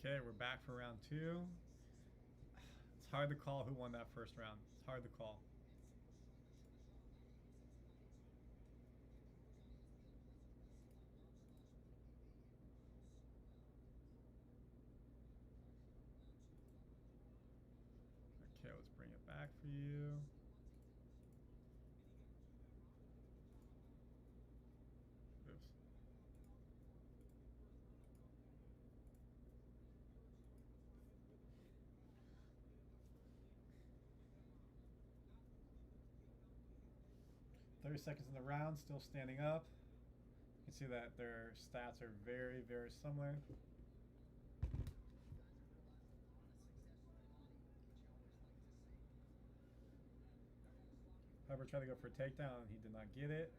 Okay, we're back for round 2. It's hard to call who won that first round. It's hard to call. Okay, let's bring it back for you. Oops. .30 seconds in the round, still standing up. You can see that their stats are very, very similar. Hubbard tried to go for a takedown and he did not get it.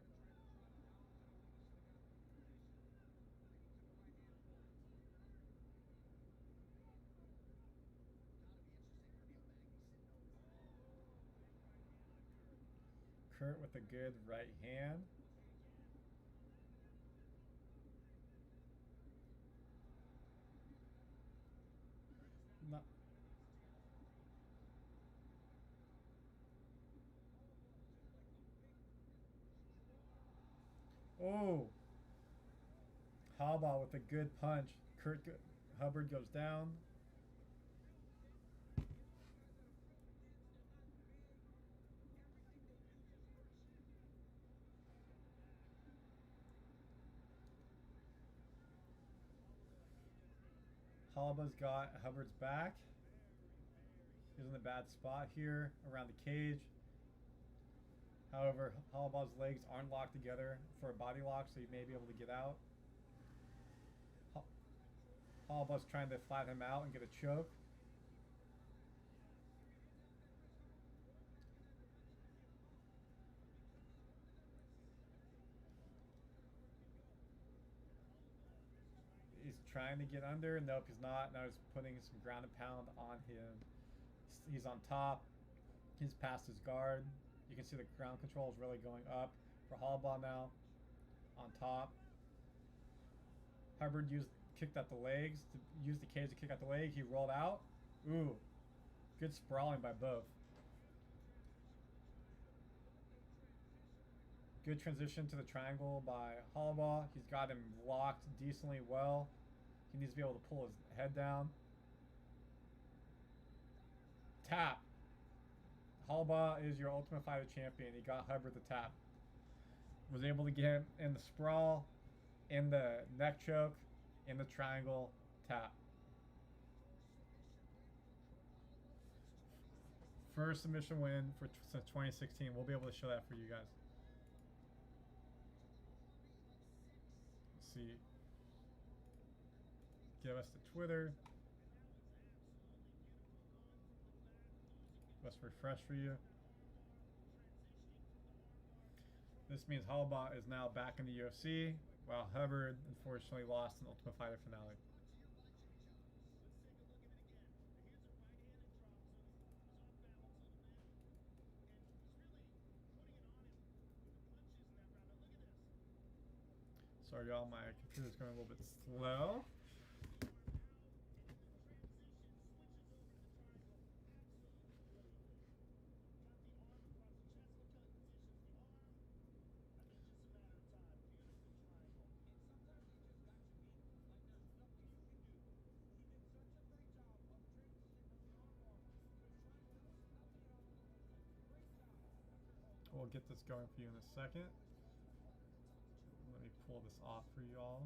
Kurt with a good right hand. Not. Oh. Hallball with a good punch. Hubbard goes down. Halaba's got Hubbard's back. He's in a bad spot here around the cage. However, Halaba's legs aren't locked together for a body lock, so he may be able to get out. Halaba's trying to flatten him out and get a choke. He's trying to get under. Nope, he's not. Now he's putting some ground and pound on him. He's on top. He's past his guard. You can see the ground control is really going up for Halaba now. On top. Hubbard kicked at the legs. Used the cage to kick at the leg. He rolled out. Ooh. Good sprawling by both. Good transition to the triangle by Halaba. He's got him locked decently well. He needs to be able to pull his head down. Tap. Halaba is your Ultimate Fighter champion. He got Hubbard the tap. Was able to get him in the sprawl, in the neck choke, in the triangle, tap. First submission win since 2016. We'll be able to show that for you guys. Let's see. Give us the Twitter. Let's refresh for you. This means Halaba is now back in the UFC, while Hubbard unfortunately lost in Ultimate Fighter finale. Sorry y'all, my computer's going a little bit slow. We'll get this going for you in a second. Let me pull this off for you all.